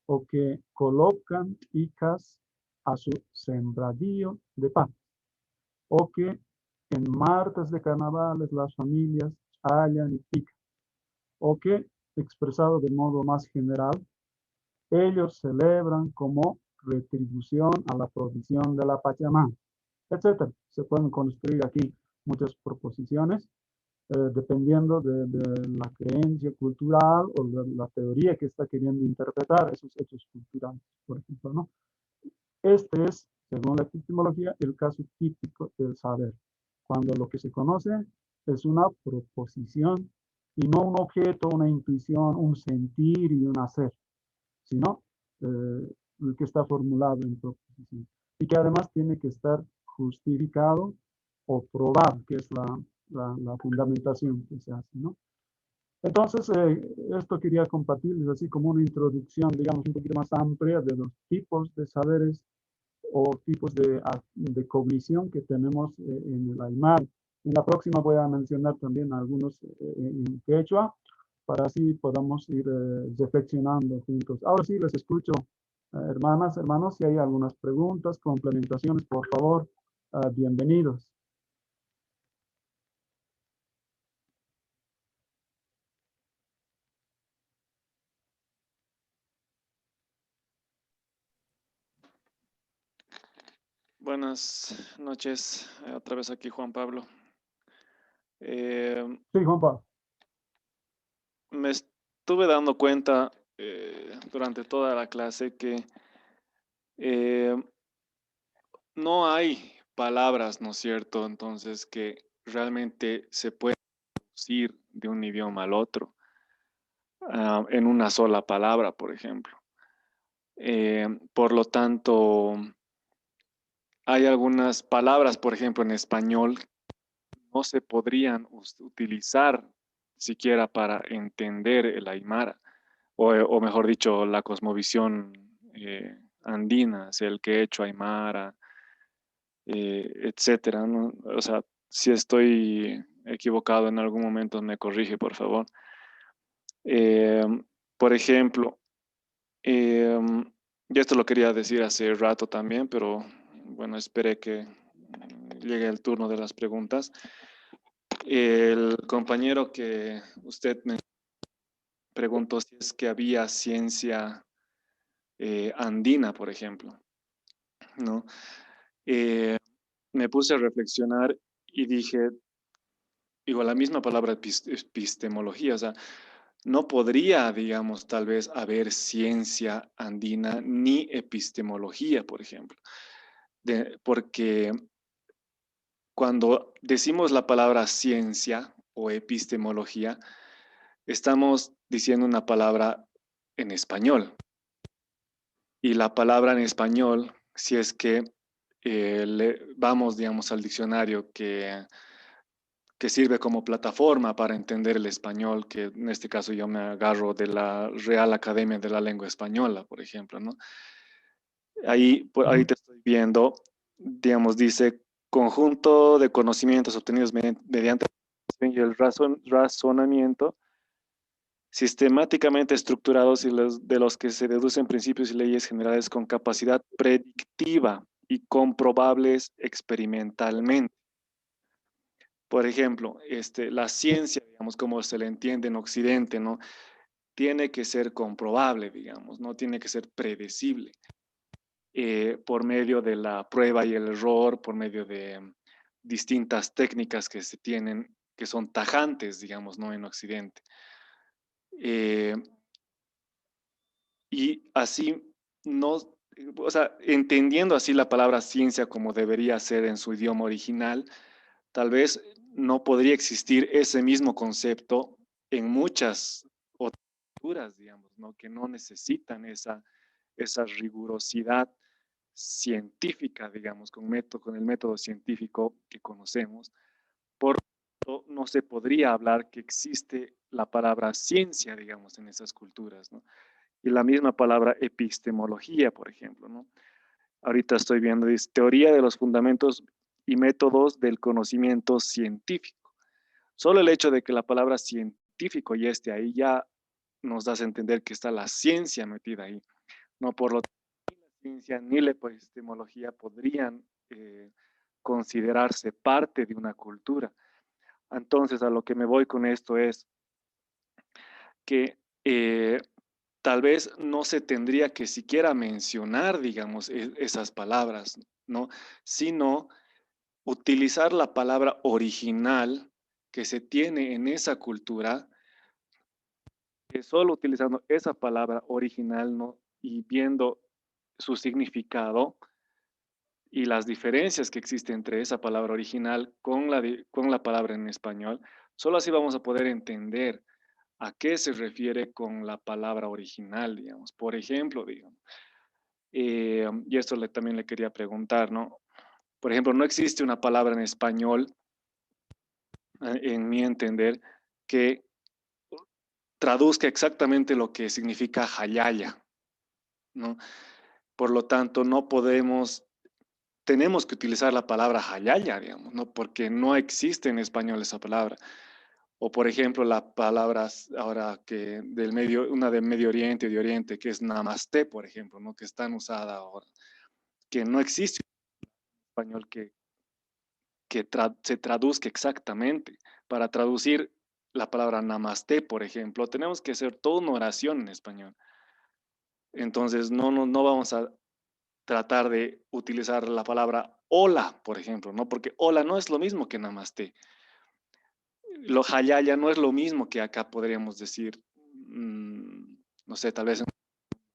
o que colocan picas a su sembradío de paz, o que en martes de carnavales las familias hallan y pican, o que, expresado de modo más general, ellos celebran como retribución a la provisión de la Pachamama, etc. Se pueden construir aquí muchas proposiciones dependiendo de la creencia cultural o de la teoría que está queriendo interpretar esos hechos culturales, por ejemplo, ¿no? Este es, según la epistemología, el caso típico del saber, cuando lo que se conoce es una proposición y no un objeto, una intuición, un sentir y un hacer, sino el que está formulado en proposición y que además tiene que estar justificado o probado, que es la fundamentación que se hace, ¿no? Entonces, esto quería compartirles así como una introducción, digamos, un poquito más amplia de los tipos de saberes o tipos de cognición que tenemos en el Aymara. En la próxima voy a mencionar también algunos en quechua, para así podamos ir reflexionando juntos. Ahora sí, les escucho, hermanas, hermanos, si hay algunas preguntas, complementaciones, por favor, bienvenidos. Buenas noches, otra vez aquí Juan Pablo. Sí, Juan Pablo. Me estuve dando cuenta durante toda la clase que no hay palabras, ¿no es cierto? Entonces que realmente se puede traducir de un idioma al otro en una sola palabra, por ejemplo. Por lo tanto, hay algunas palabras, por ejemplo, en español, no se podrían utilizar siquiera para entender el Aymara, o mejor dicho, la cosmovisión andina, es el quechua, Aymara, etcétera, ¿no? O sea, si estoy equivocado en algún momento, me corrige, por favor. Por ejemplo, y esto lo quería decir hace rato también, pero bueno, esperé que llegue el turno de las preguntas. El compañero que usted me preguntó si es que había ciencia andina, por ejemplo, ¿no? Me puse a reflexionar y dije, digo, la misma palabra epistemología, o sea, no podría, digamos, tal vez haber ciencia andina ni epistemología, por ejemplo, porque cuando decimos la palabra ciencia o epistemología, estamos diciendo una palabra en español. Y la palabra en español, si es que vamos, digamos, al diccionario que sirve como plataforma para entender el español, que en este caso yo me agarro de la Real Academia de la Lengua Española, por ejemplo, ¿no? Ahí, ahorita estoy viendo, digamos, dice conjunto de conocimientos obtenidos mediante el razonamiento sistemáticamente estructurados y de los que se deducen principios y leyes generales con capacidad predictiva y comprobables experimentalmente. Por ejemplo, la ciencia, digamos, como se le entiende en Occidente, ¿no? Tiene que ser comprobable, digamos, no tiene que ser predecible. Por medio de la prueba y el error, por medio de distintas técnicas que se tienen, que son tajantes, digamos, ¿no? En Occidente. Y así, no, o sea, entendiendo así la palabra ciencia como debería ser en su idioma original, tal vez no podría existir ese mismo concepto en muchas otras culturas, digamos, ¿no? Que no necesitan esa rigurosidad científica, digamos, con el método científico que conocemos. Por lo tanto, no se podría hablar que existe la palabra ciencia, digamos, en esas culturas, ¿no? Y la misma palabra epistemología, por ejemplo, ¿no? Ahorita estoy viendo, dice, teoría de los fundamentos y métodos del conocimiento científico. Solo el hecho de que la palabra científico ya esté ahí ya nos da a entender que está la ciencia metida ahí. No, por lo tanto, ni la ciencia ni la epistemología podrían considerarse parte de una cultura. Entonces, a lo que me voy con esto es que tal vez no se tendría que siquiera mencionar, digamos, esas palabras, ¿no? Sino utilizar la palabra original que se tiene en esa cultura, que solo utilizando esa palabra original, ¿no? Y viendo su significado y las diferencias que existen entre esa palabra original con la palabra en español, solo así vamos a poder entender a qué se refiere con la palabra original, digamos. Por ejemplo, digamos, y esto también le quería preguntar, ¿no? Por ejemplo, no existe una palabra en español, en mi entender, que traduzca exactamente lo que significa hayaya, ¿no? Por lo tanto, no podemos, tenemos que utilizar la palabra hayaya, digamos, ¿no? Porque no existe en español esa palabra. O por ejemplo, las palabras ahora que del Medio, una del Medio Oriente, de Oriente, que es namaste, por ejemplo, ¿no? Que están usadas ahora, que no existe en español que se traduzca exactamente. Para traducir la palabra namaste, por ejemplo, tenemos que hacer toda una oración en español. Entonces, no vamos a tratar de utilizar la palabra hola, por ejemplo, ¿no? Porque hola no es lo mismo que namaste. Lo hayaya no es lo mismo que acá podríamos decir, no sé, tal vez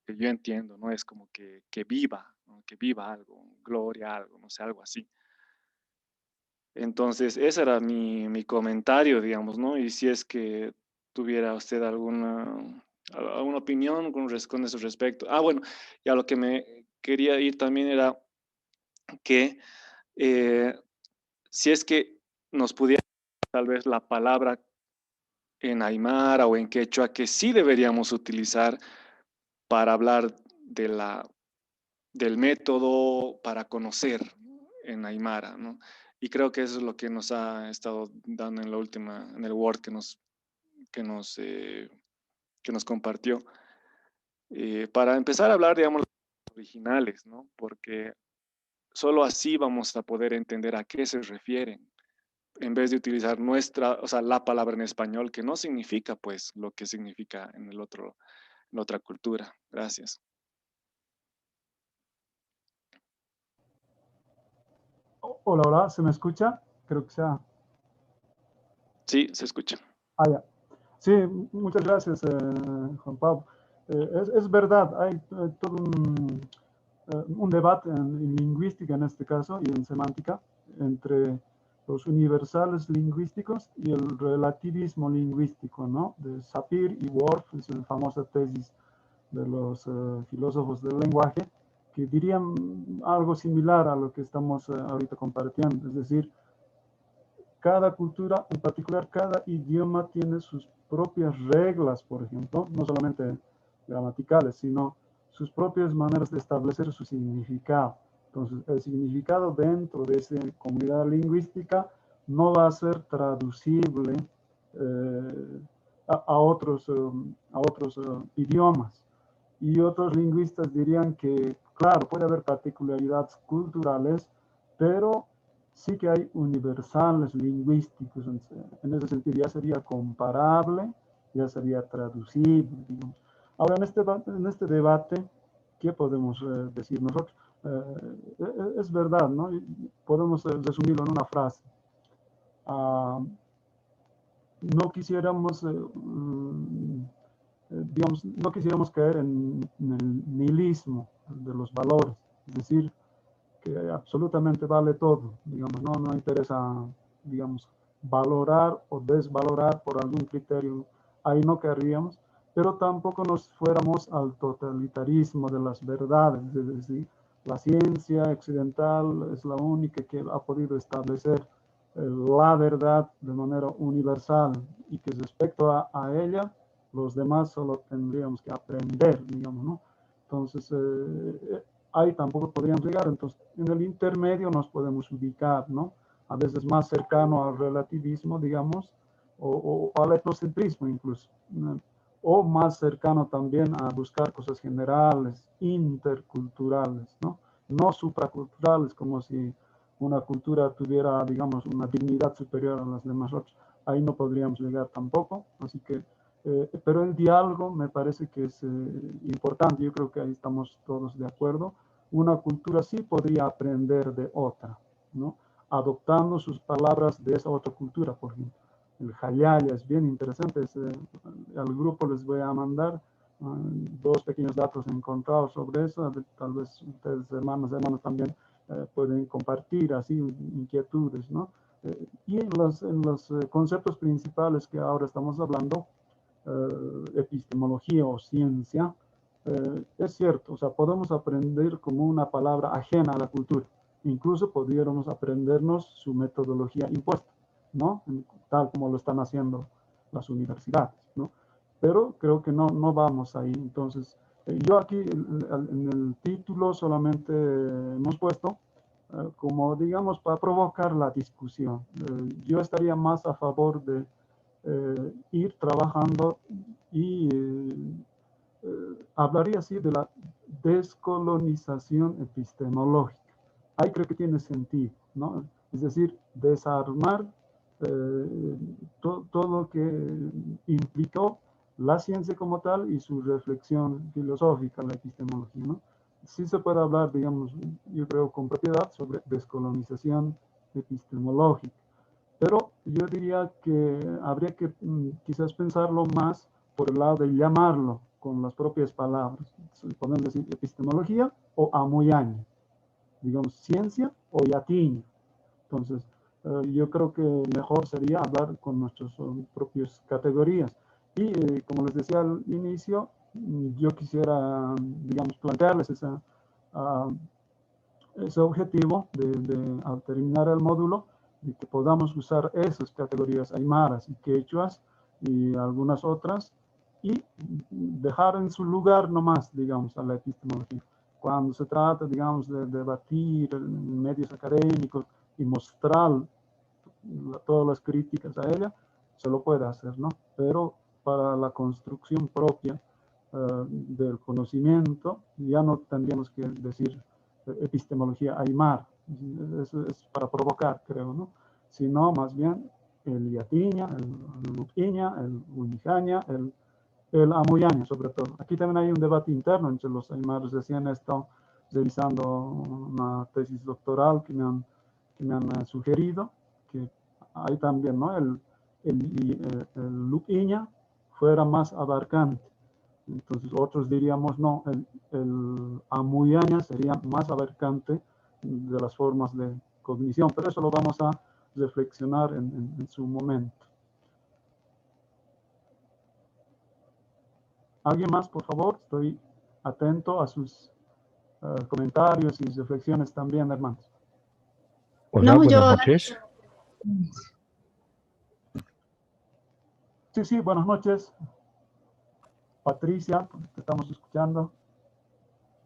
que yo entiendo, ¿no? Es como que viva, ¿no? Que viva algo, gloria a algo, no sé, algo así. Entonces, ese era mi comentario, digamos, ¿no? Y si es que tuviera usted alguna opinión con ese respecto. Ah, bueno, y a lo que me quería ir también era que eh, si es que nos pudiera tal vez la palabra en aymara o en quechua que sí deberíamos utilizar para hablar del método para conocer en aymara, ¿no? Y creo que eso es lo que nos ha estado dando en la última, en el Word que nos, eh, que nos compartió. Para empezar a hablar, digamos, los originales, ¿no? Porque solo así vamos a poder entender a qué se refieren, en vez de utilizar o sea, la palabra en español, que no significa, pues, lo que significa en la otra cultura. Gracias. Hola, hola, ¿se me escucha? Creo que sea. Sí, se escucha. Ah, ya. Sí, muchas gracias, Juan Pablo. Es verdad, hay todo un debate en lingüística en este caso y en semántica entre los universales lingüísticos y el relativismo lingüístico, ¿no? De Sapir y Whorf, es la famosa tesis de los filósofos del lenguaje, que dirían algo similar a lo que estamos ahorita compartiendo, es decir, cada cultura, en particular cada idioma tiene sus propias reglas, por ejemplo, no solamente gramaticales, sino sus propias maneras de establecer su significado. Entonces, el significado dentro de esa comunidad lingüística no va a ser traducible a otros idiomas. Y otros lingüistas dirían que, claro, puede haber particularidades culturales, pero sí que hay universales lingüísticos. En ese sentido, ya sería comparable, ya sería traducible, digamos. Ahora, en este debate, ¿qué podemos decir nosotros? Es verdad, ¿no? Podemos resumirlo en una frase. No quisiéramos digamos, no quisiéramos caer en el nihilismo de los valores, es decir, que absolutamente vale todo, digamos, no interesa, digamos, valorar o desvalorar por algún criterio, ahí no querríamos, pero tampoco nos fuéramos al totalitarismo de las verdades, es decir, la ciencia occidental es la única que ha podido establecer la verdad de manera universal y que respecto a ella los demás solo tendríamos que aprender, digamos, ¿no? Entonces, ahí tampoco podríamos llegar. Entonces, en el intermedio nos podemos ubicar, ¿no? A veces más cercano al relativismo, digamos, o al etnocentrismo incluso, ¿no? O más cercano también a buscar cosas generales, interculturales, ¿no? No supraculturales, como si una cultura tuviera, digamos, una dignidad superior a las demás otras. Ahí no podríamos llegar tampoco, así que pero el diálogo me parece que es importante, yo creo que ahí estamos todos de acuerdo. Una cultura sí podría aprender de otra, ¿no? Adoptando sus palabras de esa otra cultura, por ejemplo. el Jayaya, es bien interesante. Al grupo les voy a mandar dos pequeños datos encontrados sobre eso. Tal vez ustedes, hermanos también pueden compartir así inquietudes, ¿no? Y en los conceptos principales que ahora estamos hablando, epistemología o ciencia, es cierto, o sea, podemos aprender como una palabra ajena a la cultura. Incluso pudiéramos aprendernos su metodología impuesta, ¿no? Tal como lo están haciendo las universidades, ¿no? Pero creo que no vamos ahí. Entonces, yo aquí en el título solamente hemos puesto como, digamos, para provocar la discusión. Yo estaría más a favor de ir trabajando y hablaría así de la descolonización epistemológica. Ahí creo que tiene sentido, ¿no? Es decir, desarmar todo lo que implicó la ciencia como tal y su reflexión filosófica, la epistemología, ¿no? Sí se puede hablar, digamos, yo creo con propiedad sobre descolonización epistemológica, pero yo diría que habría que quizás pensarlo más por el lado de llamarlo con las propias palabras. Podemos decir epistemología o amuyaña, digamos ciencia o yatiña. Entonces, yo creo que mejor sería hablar con nuestras propias categorías. Y como les decía al inicio, yo quisiera, digamos, plantearles ese objetivo al terminar el módulo, de que podamos usar esas categorías aymaras y quechuas y algunas otras y dejar en su lugar nomás, digamos, a la epistemología. Cuando se trata, digamos, de debatir en medios académicos y mostrar todas las críticas a ella, se lo puede hacer, ¿no? Pero para la construcción propia del conocimiento, ya no tendríamos que decir epistemología aymara. Eso es para provocar, creo, ¿no? Sino más bien el yatiña, el luquiña, el unijaña, el amuyaña, sobre todo. Aquí también hay un debate interno entre los aymaras. Recién he estado revisando una tesis doctoral que me han sugerido, que hay también, ¿no? El luquiña fuera más abarcante. Entonces otros diríamos, no, el amuyaña sería más abarcante de las formas de cognición, pero eso lo vamos a reflexionar en su momento. ¿Alguien más, por favor? Estoy atento a sus comentarios y reflexiones también, hermanos. Hola, No, buenas yo noches. Sí, buenas noches. Patricia, te estamos escuchando.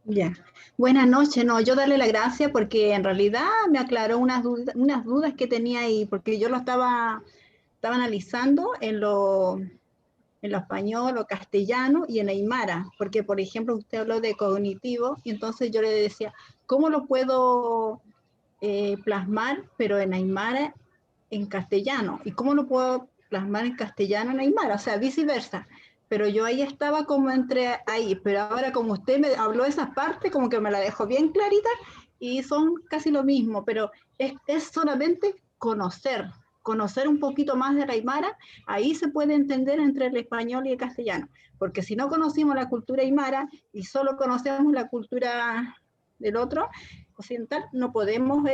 Ya, buenas noches. No, yo darle la gracia porque en realidad me aclaró unas dudas que tenía ahí, porque yo lo estaba analizando en lo español o castellano y en aymara, porque por ejemplo usted habló de cognitivo y entonces yo le decía, ¿cómo lo puedo plasmar, pero en aymara en castellano? ¿Y cómo lo puedo plasmar en castellano en aymara? O sea, viceversa. Pero yo ahí estaba como entre ahí, pero ahora como usted me habló esa parte, como que me la dejó bien clarita y son casi lo mismo, pero es solamente conocer un poquito más de la aymara, ahí se puede entender entre el español y el castellano, porque si no conocimos la cultura aymara y solo conocemos la cultura del otro, occidental, no podemos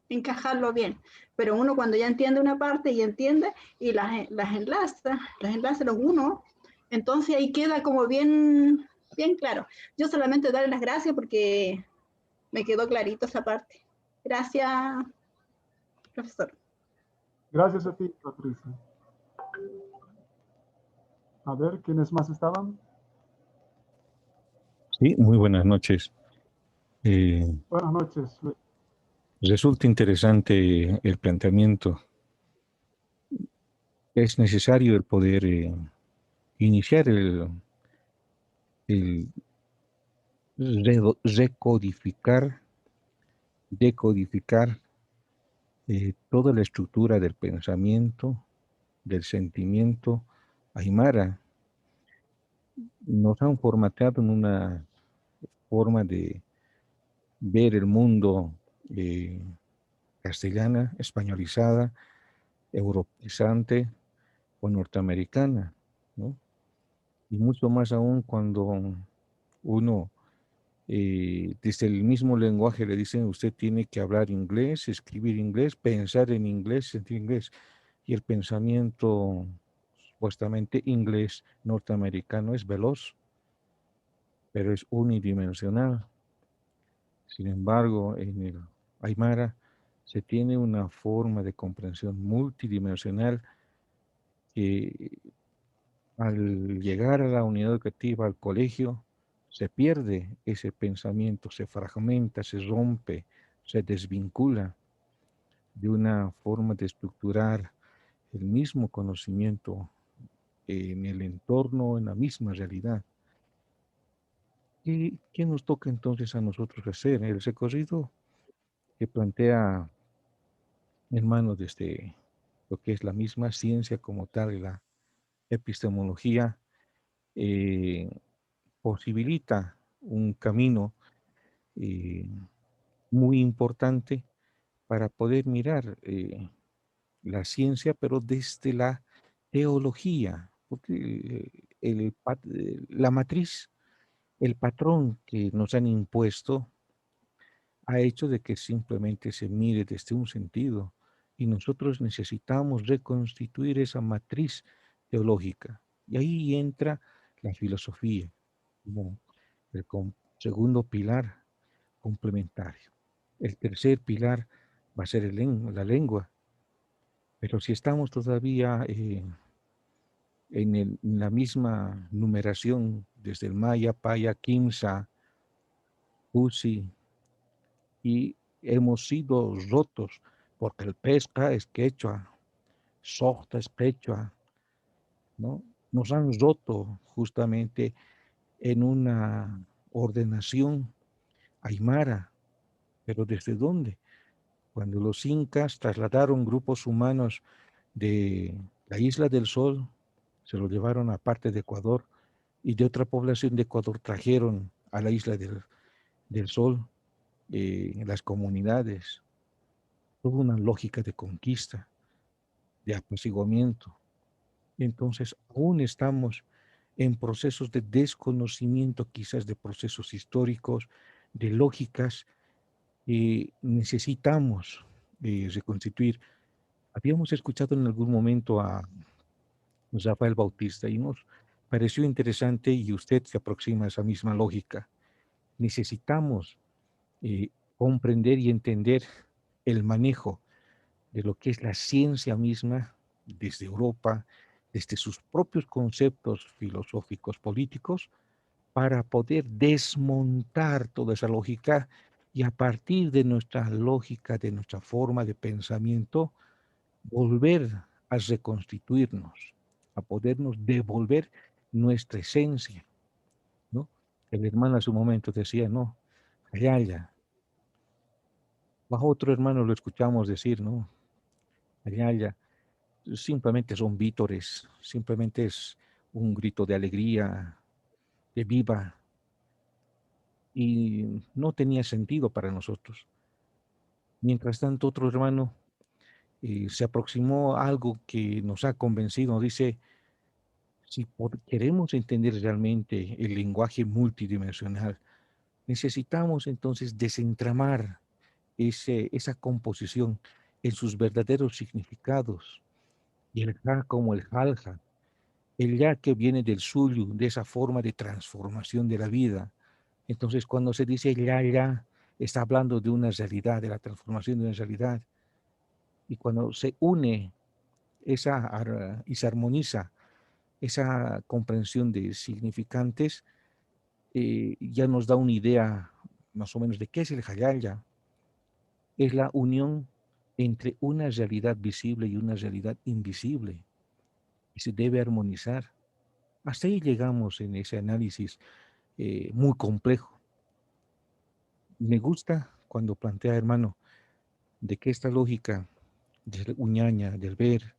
encajarlo bien, pero uno cuando ya entiende una parte y entiende y las enlaza los uno, entonces ahí queda como bien claro. Yo solamente darle las gracias porque me quedó clarito esa parte. Gracias, profesor. Gracias a ti, Patricia. A ver, ¿quiénes más estaban? Sí, muy buenas noches. Buenas noches. Resulta interesante el planteamiento. Es necesario el poder iniciar el decodificar toda la estructura del pensamiento, del sentimiento aymara. Nos han formateado en una forma de ver el mundo castellana, españolizada, europeizante o norteamericana, ¿no? Y mucho más aún cuando uno, desde el mismo lenguaje le dicen, usted tiene que hablar inglés, escribir inglés, pensar en inglés, sentir inglés. Y el pensamiento supuestamente inglés norteamericano es veloz, pero es unidimensional. Sin embargo, en el Aymara se tiene una forma de comprensión multidimensional que al llegar a la unidad educativa, al colegio, se pierde ese pensamiento, se fragmenta, se rompe, se desvincula de una forma de estructurar el mismo conocimiento en el entorno, en la misma realidad. ¿Y qué nos toca entonces a nosotros hacer? El recorrido que plantea hermano desde lo que es la misma ciencia como tal, la epistemología, eh, posibilita un camino eh, muy importante para poder mirar la ciencia, pero desde la teología, porque la matriz, el patrón que nos han impuesto ha hecho de que simplemente se mire desde un sentido y nosotros necesitamos reconstituir esa matriz teológica. Y ahí entra la filosofía como el segundo pilar complementario. El tercer pilar va a ser la lengua, pero si estamos todavía en la misma numeración desde el maya, paya, kimsa, pusi, y hemos sido rotos porque el pesca es quechua, sota es quechua, ¿no? Nos han roto justamente en una ordenación aymara, pero ¿desde dónde? Cuando los incas trasladaron grupos humanos de la Isla del Sol, se lo llevaron a parte de Ecuador y de otra población de Ecuador trajeron a la Isla del Sol las comunidades. Toda una lógica de conquista, de apaciguamiento. Entonces, aún estamos en procesos de desconocimiento, quizás de procesos históricos, de lógicas, y necesitamos reconstituir. Habíamos escuchado en algún momento a Rafael Bautista y nos pareció interesante y usted se aproxima a esa misma lógica. Necesitamos comprender y entender el manejo de lo que es la ciencia misma desde Europa, desde sus propios conceptos filosóficos políticos, para poder desmontar toda esa lógica y a partir de nuestra lógica, de nuestra forma de pensamiento, volver a reconstituirnos, a podernos devolver nuestra esencia, ¿no? El hermano a su momento decía, no, allá. Bajo otro hermano lo escuchamos decir, no, allá. Simplemente son vítores, simplemente es un grito de alegría, de viva, y no tenía sentido para nosotros. Mientras tanto, otro hermano se aproximó a algo que nos ha convencido, dice, si queremos entender realmente el lenguaje multidimensional, necesitamos entonces desentramar esa composición en sus verdaderos significados, y el ja como el jalja, el ya que viene del suyo, de esa forma de transformación de la vida. Entonces, cuando se dice ya, está hablando de una realidad, de la transformación de una realidad. Y cuando se une y se armoniza esa comprensión de significantes, ya nos da una idea más o menos de qué es el Hayaya. Es la unión entre una realidad visible y una realidad invisible. Y se debe armonizar. Hasta ahí llegamos en ese análisis muy complejo. Me gusta cuando plantea, hermano, de que esta lógica del Uñaña, del ver,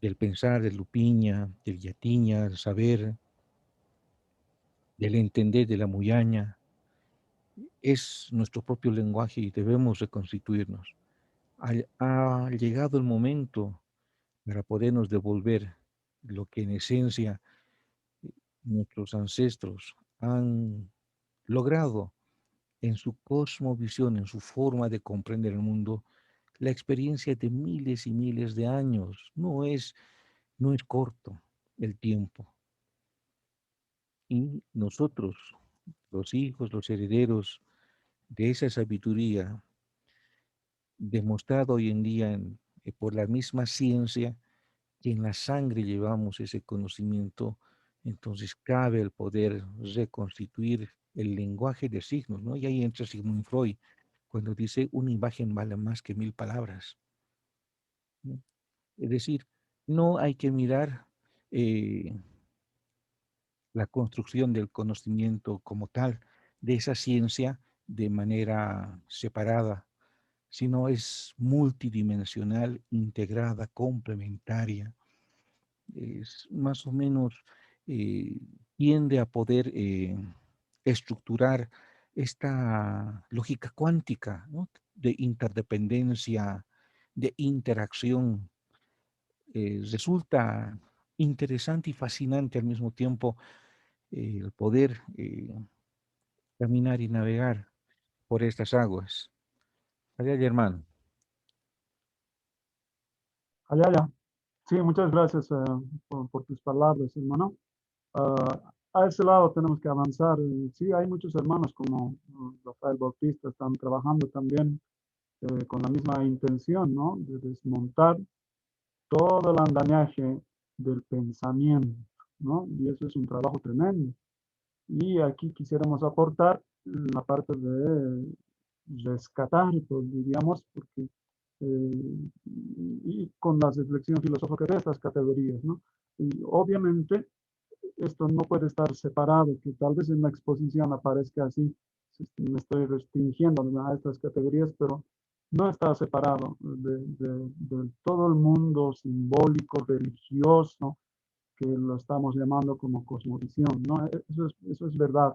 del pensar, del Lupiña, del Yatiña, del saber, del entender de la Muyaña, es nuestro propio lenguaje y debemos reconstituirnos. Ha llegado el momento para podernos devolver lo que en esencia nuestros ancestros han logrado en su cosmovisión, en su forma de comprender el mundo, la experiencia de miles y miles de años. No es corto el tiempo. Y nosotros, los hijos, los herederos de esa sabiduría, demostrado hoy en día por la misma ciencia, que en la sangre llevamos ese conocimiento, entonces cabe el poder reconstituir el lenguaje de signos, ¿no? Y ahí entra Sigmund Freud, cuando dice una imagen vale más que 1000 palabras, ¿no? Es decir, no hay que mirar la construcción del conocimiento como tal, de esa ciencia de manera separada, sino es multidimensional, integrada, complementaria. Es más o menos tiende a poder estructurar esta lógica cuántica, ¿no? De interdependencia, de interacción. Resulta interesante y fascinante al mismo tiempo el poder caminar y navegar por estas aguas. Allá, hermano. Allá. Sí, muchas gracias por tus palabras, hermano. A ese lado tenemos que avanzar. Sí, hay muchos hermanos como Rafael Bautista, están trabajando también con la misma intención, ¿no? De desmontar todo el andamiaje del pensamiento, ¿no? Y eso es un trabajo tremendo. Y aquí quisiéramos aportar la parte de rescatar, pues, diríamos, porque y con la reflexión filosófica de estas categorías, ¿no? Y obviamente esto no puede estar separado, que tal vez en la exposición aparezca así, me estoy restringiendo a estas categorías, pero no está separado de todo el mundo simbólico, religioso, que lo estamos llamando como cosmovisión, ¿no? Eso es verdad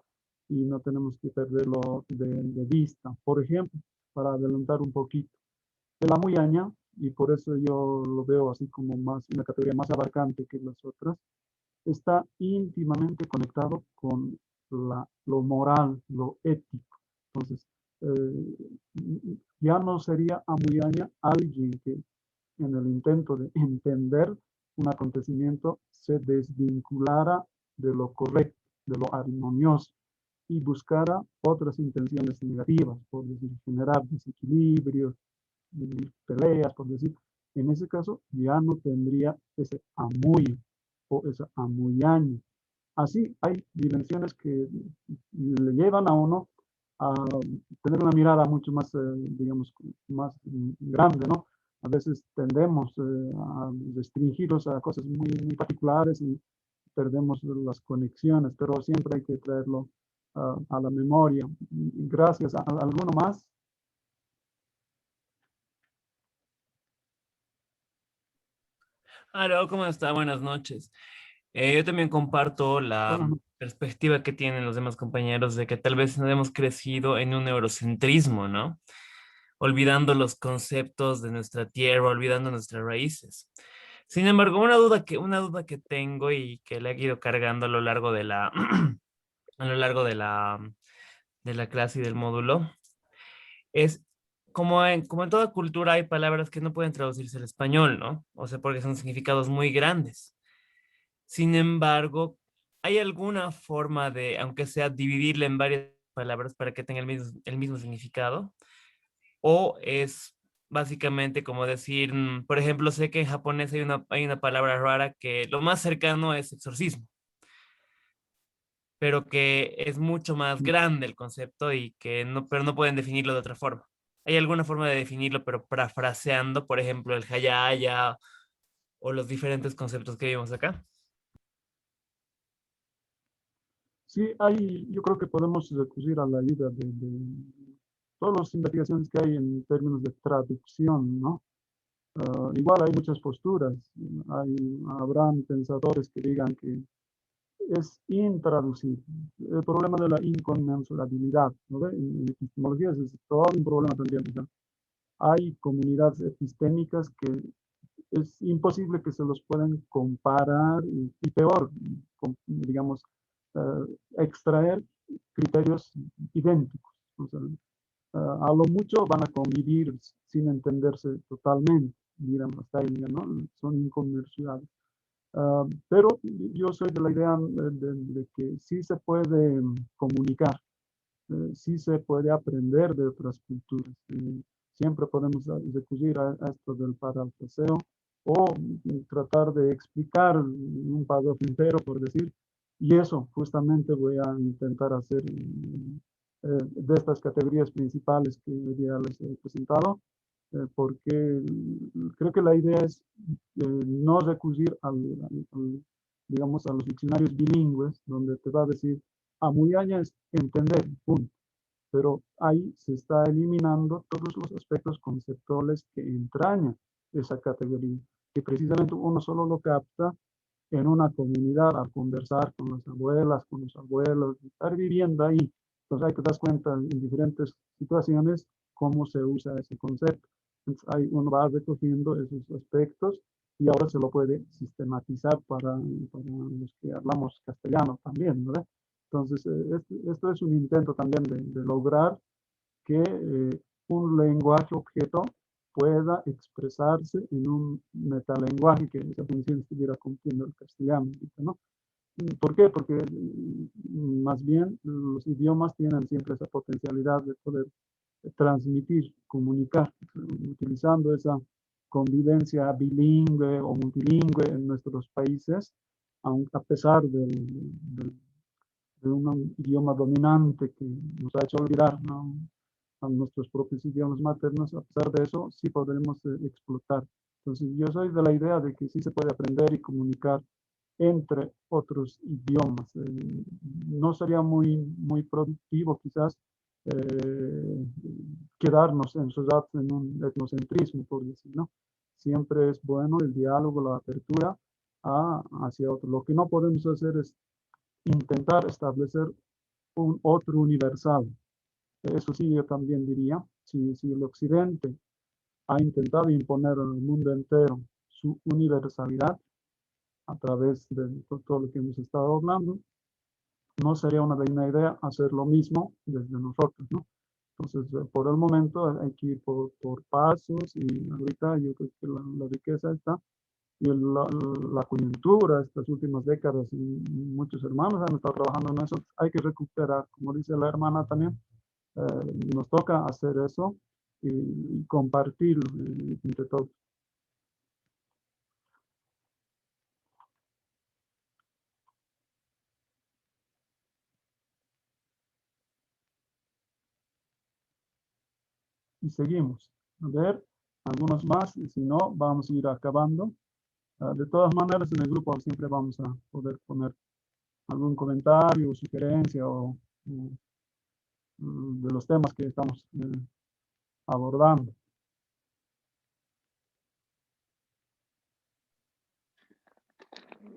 y no tenemos que perderlo de vista. Por ejemplo, para adelantar un poquito, el Amuyaña, y por eso yo lo veo así como más, una categoría más abarcante que las otras, está íntimamente conectado con lo moral, lo ético. Entonces, ya no sería Amuyaña alguien que en el intento de entender un acontecimiento se desvinculara de lo correcto, de lo armonioso y buscara otras intenciones negativas, por decir, generar desequilibrios, peleas, por decir. En ese caso ya no tendría ese amuyo o esa amuyaña. Así hay dimensiones que le llevan a uno a tener una mirada mucho más, digamos, más grande, ¿no? A veces tendemos a restringirlos a cosas muy, muy particulares y perdemos las conexiones, pero siempre hay que traerlo a la memoria. Gracias. ¿Alguno más? Aló, ¿cómo está? Buenas noches. Yo también comparto la Bueno, perspectiva que tienen los demás compañeros de que tal vez no hemos crecido en un eurocentrismo, ¿no? Olvidando los conceptos de nuestra tierra, olvidando nuestras raíces. Sin embargo, una duda que tengo y que le he ido cargando a lo largo de la, a lo largo de la clase y del módulo es como en toda cultura hay palabras que no pueden traducirse al español, ¿no? O sea, porque son significados muy grandes. Sin embargo, ¿hay alguna forma de, aunque sea dividirla en varias palabras para que tenga el mismo significado? ¿O es básicamente como decir, por ejemplo, sé que en japonés hay una palabra rara que lo más cercano es exorcismo, pero que es mucho más grande el concepto y que no, pero no pueden definirlo de otra forma? ¿Hay alguna forma de definirlo, pero parafraseando, por ejemplo, el hayaya o los diferentes conceptos que vimos acá? sí, yo creo que podemos recurrir a la ayuda de todas las investigaciones que hay en términos de traducción, ¿no? Igual hay muchas posturas. Habrán pensadores que digan que es intraducible. El problema de la inconmensurabilidad, ¿no ve? En epistemología es todo un problema también. ¿No? Hay comunidades epistémicas que es imposible que se los puedan comparar y peor, digamos, extraer criterios idénticos. O sea, a lo mucho van a convivir sin entenderse totalmente, dirán hasta ahí, ¿no? Son inconmensurales. Pero yo soy de la idea de que sí se puede comunicar, sí se puede aprender de otras culturas. Siempre podemos recurrir a esto del parafraseo o tratar de explicar un párrafo entero, por decir, y eso justamente voy a intentar hacer de estas categorías principales que hoy día les he presentado, porque creo que la idea es no recurrir digamos, a los diccionarios bilingües, donde te va a decir, Amuyaya es entender, punto. Pero ahí se está eliminando todos los aspectos conceptuales que entrañan esa categoría, que precisamente uno solo lo capta en una comunidad, al conversar con las abuelas, con los abuelos, estar viviendo ahí. Entonces hay que dar cuenta en diferentes situaciones cómo se usa ese concepto. Entonces ahí uno va recogiendo esos aspectos y ahora se lo puede sistematizar para los que hablamos castellano también, ¿verdad? Entonces, esto es un intento también de lograr que un lenguaje objeto pueda expresarse en un metalenguaje, que esa función estuviera cumpliendo el castellano, ¿no? ¿Por qué? Porque más bien los idiomas tienen siempre esa potencialidad de poder transmitir, comunicar, utilizando esa convivencia bilingüe o multilingüe en nuestros países, aunque a pesar de un idioma dominante que nos ha hecho olvidar, ¿no?, a nuestros propios idiomas maternos. A pesar de eso, sí podremos explotar. Entonces, yo soy de la idea de que sí se puede aprender y comunicar entre otros idiomas. No sería muy productivo quizás quedarnos encerrados en un etnocentrismo, por decir, ¿no? Siempre es bueno el diálogo, la apertura hacia otro. Lo que no podemos hacer es intentar establecer un otro universal. Eso sí, yo también diría, si el Occidente ha intentado imponer al mundo entero su universalidad a través de todo lo que hemos estado hablando, no sería una buena idea hacer lo mismo desde nosotros, ¿no? Entonces, por el momento hay que ir por pasos, y ahorita yo creo que la riqueza está, y la coyuntura, estas últimas décadas, y muchos hermanos han estado trabajando en eso. Hay que recuperar, como dice la hermana también, nos toca hacer eso y compartirlo entre todos. Y seguimos. A ver, algunos más, y si no, vamos a ir acabando. De todas maneras, en el grupo siempre vamos a poder poner algún comentario, sugerencia o de los temas que estamos abordando.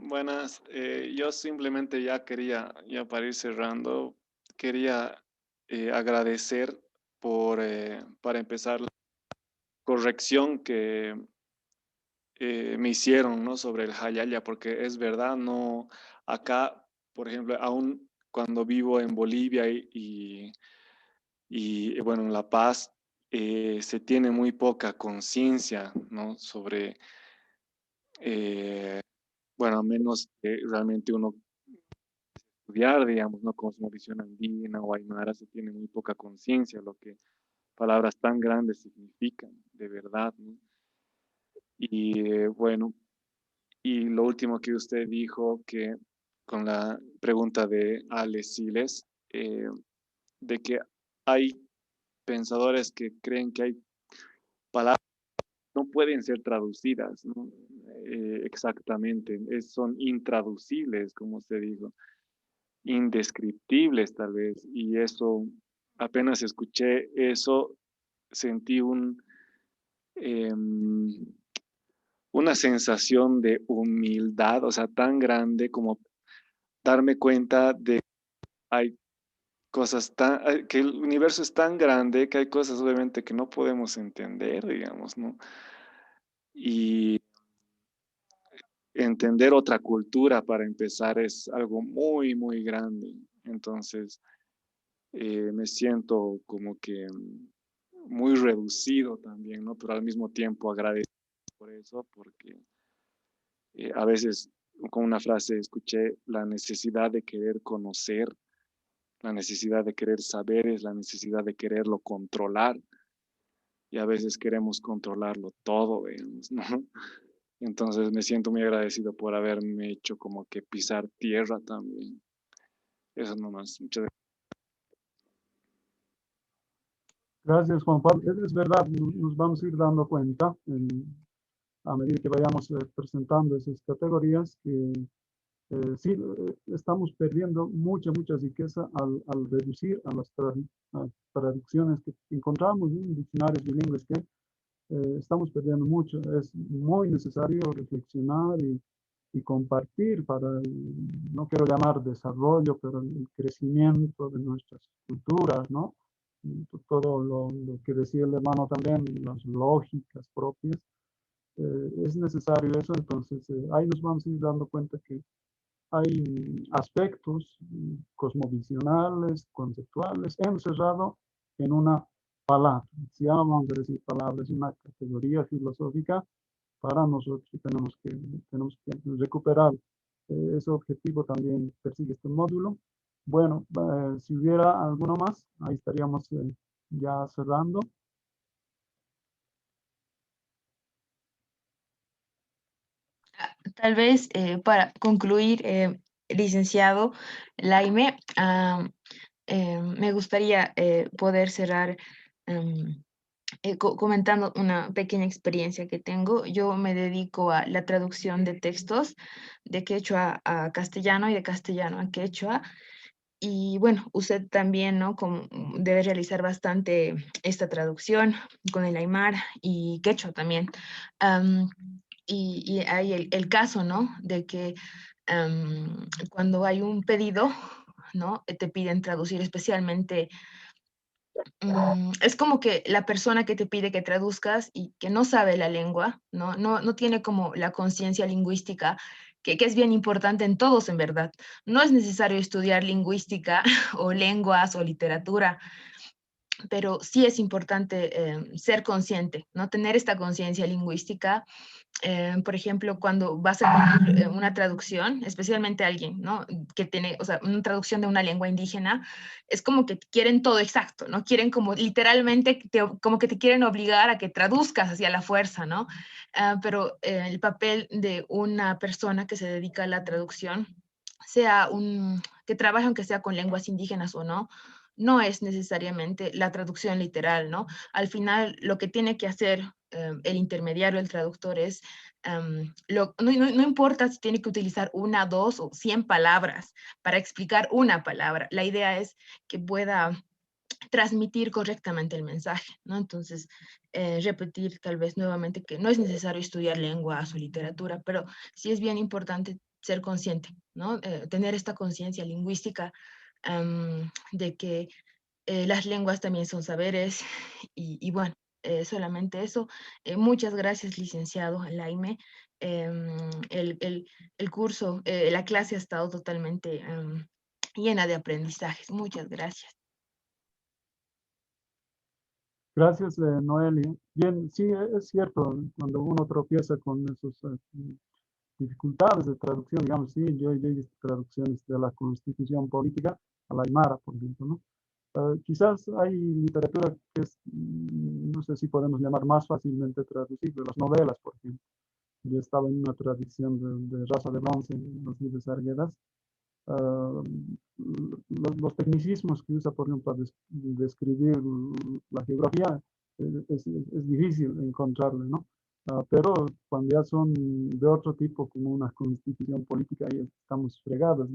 Buenas, yo simplemente ya quería, ya para ir cerrando, quería agradecer para empezar, la corrección que me hicieron, ¿no?, sobre el Hayaya, porque es verdad, no, acá, por ejemplo, aún cuando vivo en Bolivia bueno, en La Paz, se tiene muy poca conciencia, ¿no?, sobre, bueno, a menos que realmente uno estudiar, digamos, ¿no?, cosmovisión andina o aymara, se tiene muy poca conciencia lo que palabras tan grandes significan, de verdad, ¿no? Y bueno, y lo último que usted dijo, que con la pregunta de Ale Siles, de que hay pensadores que creen que hay palabras que no pueden ser traducidas, ¿no? Exactamente, son intraducibles, como usted dijo, indescriptibles tal vez, y eso, apenas escuché eso, sentí una sensación de humildad, o sea, tan grande como darme cuenta de que hay cosas que el universo es tan grande que hay cosas obviamente que no podemos entender, digamos, ¿no? Y entender otra cultura para empezar es algo muy, muy grande. Entonces, me siento como que muy reducido también, ¿no? Pero al mismo tiempo agradecido por eso, porque a veces con una frase escuché la necesidad de querer conocer, la necesidad de querer saber es la necesidad de quererlo controlar. Y a veces queremos controlarlo todo, digamos, ¿no? Entonces me siento muy agradecido por haberme hecho como que pisar tierra también. Eso nomás. Muchas gracias. Gracias, Juan Pablo. Es verdad, nos vamos a ir dando cuenta a medida que vayamos presentando esas categorías que sí, estamos perdiendo mucha riqueza al reducir a las traducciones que encontramos en diccionarios bilingües que estamos perdiendo mucho. Es muy necesario reflexionar y compartir para, no quiero llamar desarrollo, pero el crecimiento de nuestras culturas, ¿no? Todo lo que decía el hermano también, las lógicas propias, es necesario eso. Entonces, ahí nos vamos a ir dando cuenta que hay aspectos cosmovisionales, conceptuales, encerrado en una palabra. Si vamos a decir palabra, es una categoría filosófica, para nosotros tenemos que recuperar ese objetivo también persigue este módulo. Bueno, si hubiera alguno más, ahí estaríamos ya cerrando. Tal vez para concluir, licenciado Laime, me gustaría poder cerrar comentando una pequeña experiencia que tengo. Yo me dedico a la traducción de textos de quechua a castellano y de castellano a quechua. Y bueno, usted también, ¿no? Como debe realizar bastante esta traducción con el aymara y quechua también. Am, y hay el caso, ¿no? De que cuando hay un pedido, ¿no? Te piden traducir especialmente. Es como que la persona que te pide que traduzcas y que no sabe la lengua, no tiene como la conciencia lingüística, que es bien importante en todos, en verdad. No es necesario estudiar lingüística o lenguas o literatura, pero sí es importante ser consciente, ¿no? Tener esta conciencia lingüística. Por ejemplo, cuando vas a pedir una traducción, especialmente alguien, ¿no? Que tiene, o sea, una traducción de una lengua indígena, es como que quieren todo exacto, ¿no? Quieren como literalmente, como que te quieren obligar a que traduzcas hacia la fuerza, ¿no? Pero el papel de una persona que se dedica a la traducción, que trabaje aunque sea con lenguas indígenas o no es necesariamente la traducción literal, ¿no? Al final, lo que tiene que hacer el intermediario, el traductor, es, no importa si tiene que utilizar 1, 2 o 100 palabras para explicar una palabra. La idea es que pueda transmitir correctamente el mensaje, ¿no? Entonces, repetir tal vez nuevamente que no es necesario estudiar lenguas o literatura, pero sí es bien importante ser consciente, ¿no? Tener esta conciencia lingüística de que las lenguas también son saberes y bueno, solamente eso. Muchas gracias, licenciado Laime. El curso, la clase ha estado totalmente llena de aprendizajes. Muchas gracias. Gracias, Noelia. Bien, sí, es cierto, cuando uno tropieza con esas dificultades de traducción, digamos, sí, yo he visto traducciones de la Constitución Política a la Aymara, por ejemplo, ¿no? Quizás hay literatura que es, no sé si podemos llamar más fácilmente traducible, las novelas, por ejemplo. Yo estaba en una tradición de Raza de Bronce, en los libros Arguedas. Los tecnicismos que usa, por ejemplo, para describir la geografía, es difícil encontrarle, ¿no? Pero cuando ya son de otro tipo, como una constitución política, ahí estamos fregados.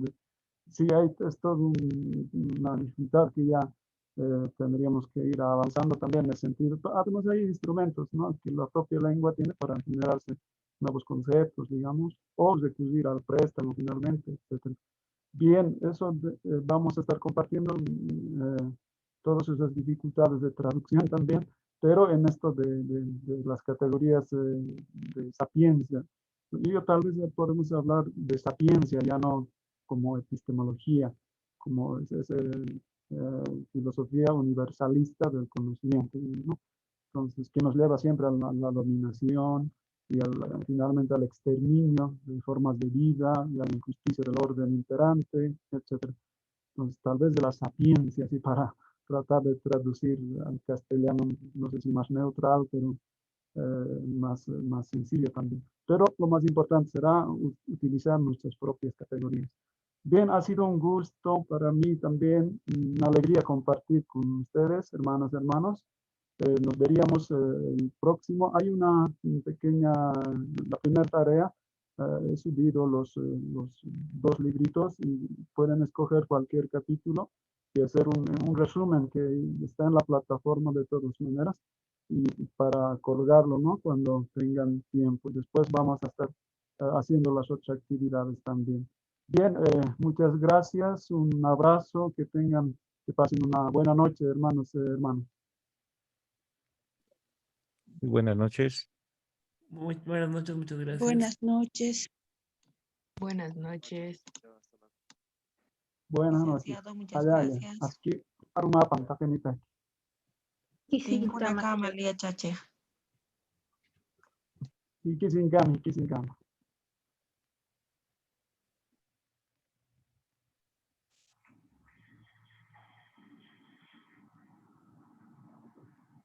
Sí, es toda una dificultad que ya tendríamos que ir avanzando también en ese sentido. Además, hay instrumentos, ¿no? Que la propia lengua tiene para generarse nuevos conceptos, digamos, o recurrir al préstamo finalmente, etc. Bien, eso vamos a estar compartiendo todas esas dificultades de traducción también, pero en esto de las categorías de sapiencia Y tal vez ya podemos hablar de sapiencia, ya no como epistemología, como filosofía universalista del conocimiento, ¿no? Entonces, que nos lleva siempre a la dominación y finalmente al exterminio de formas de vida y a la injusticia del orden imperante, etc. Entonces, tal vez de la sapiencia, así para tratar de traducir al castellano, no sé si más neutral, pero más sencillo también. Pero lo más importante será utilizar nuestras propias categorías. Bien, ha sido un gusto para mí también, una alegría compartir con ustedes, hermanas y hermanos. Nos veríamos el próximo. Hay una pequeña, la primera tarea, he subido los 2 libritos y pueden escoger cualquier capítulo y hacer un resumen que está en la plataforma de todas maneras y para colgarlo, ¿no? Cuando tengan tiempo. Después vamos a estar haciendo las otras actividades también. Bien, muchas gracias, un abrazo, que pasen una buena noche, hermanos y hermanas. Muy buenas noches. Muy buenas noches, muchas gracias. Buenas noches. Buenas noches. Buenas noches. Licenciado, muchas Allá, gracias. Aquí, Arumapan, Takenita. Tengo una cama, Lía Chache. Y Kisingami.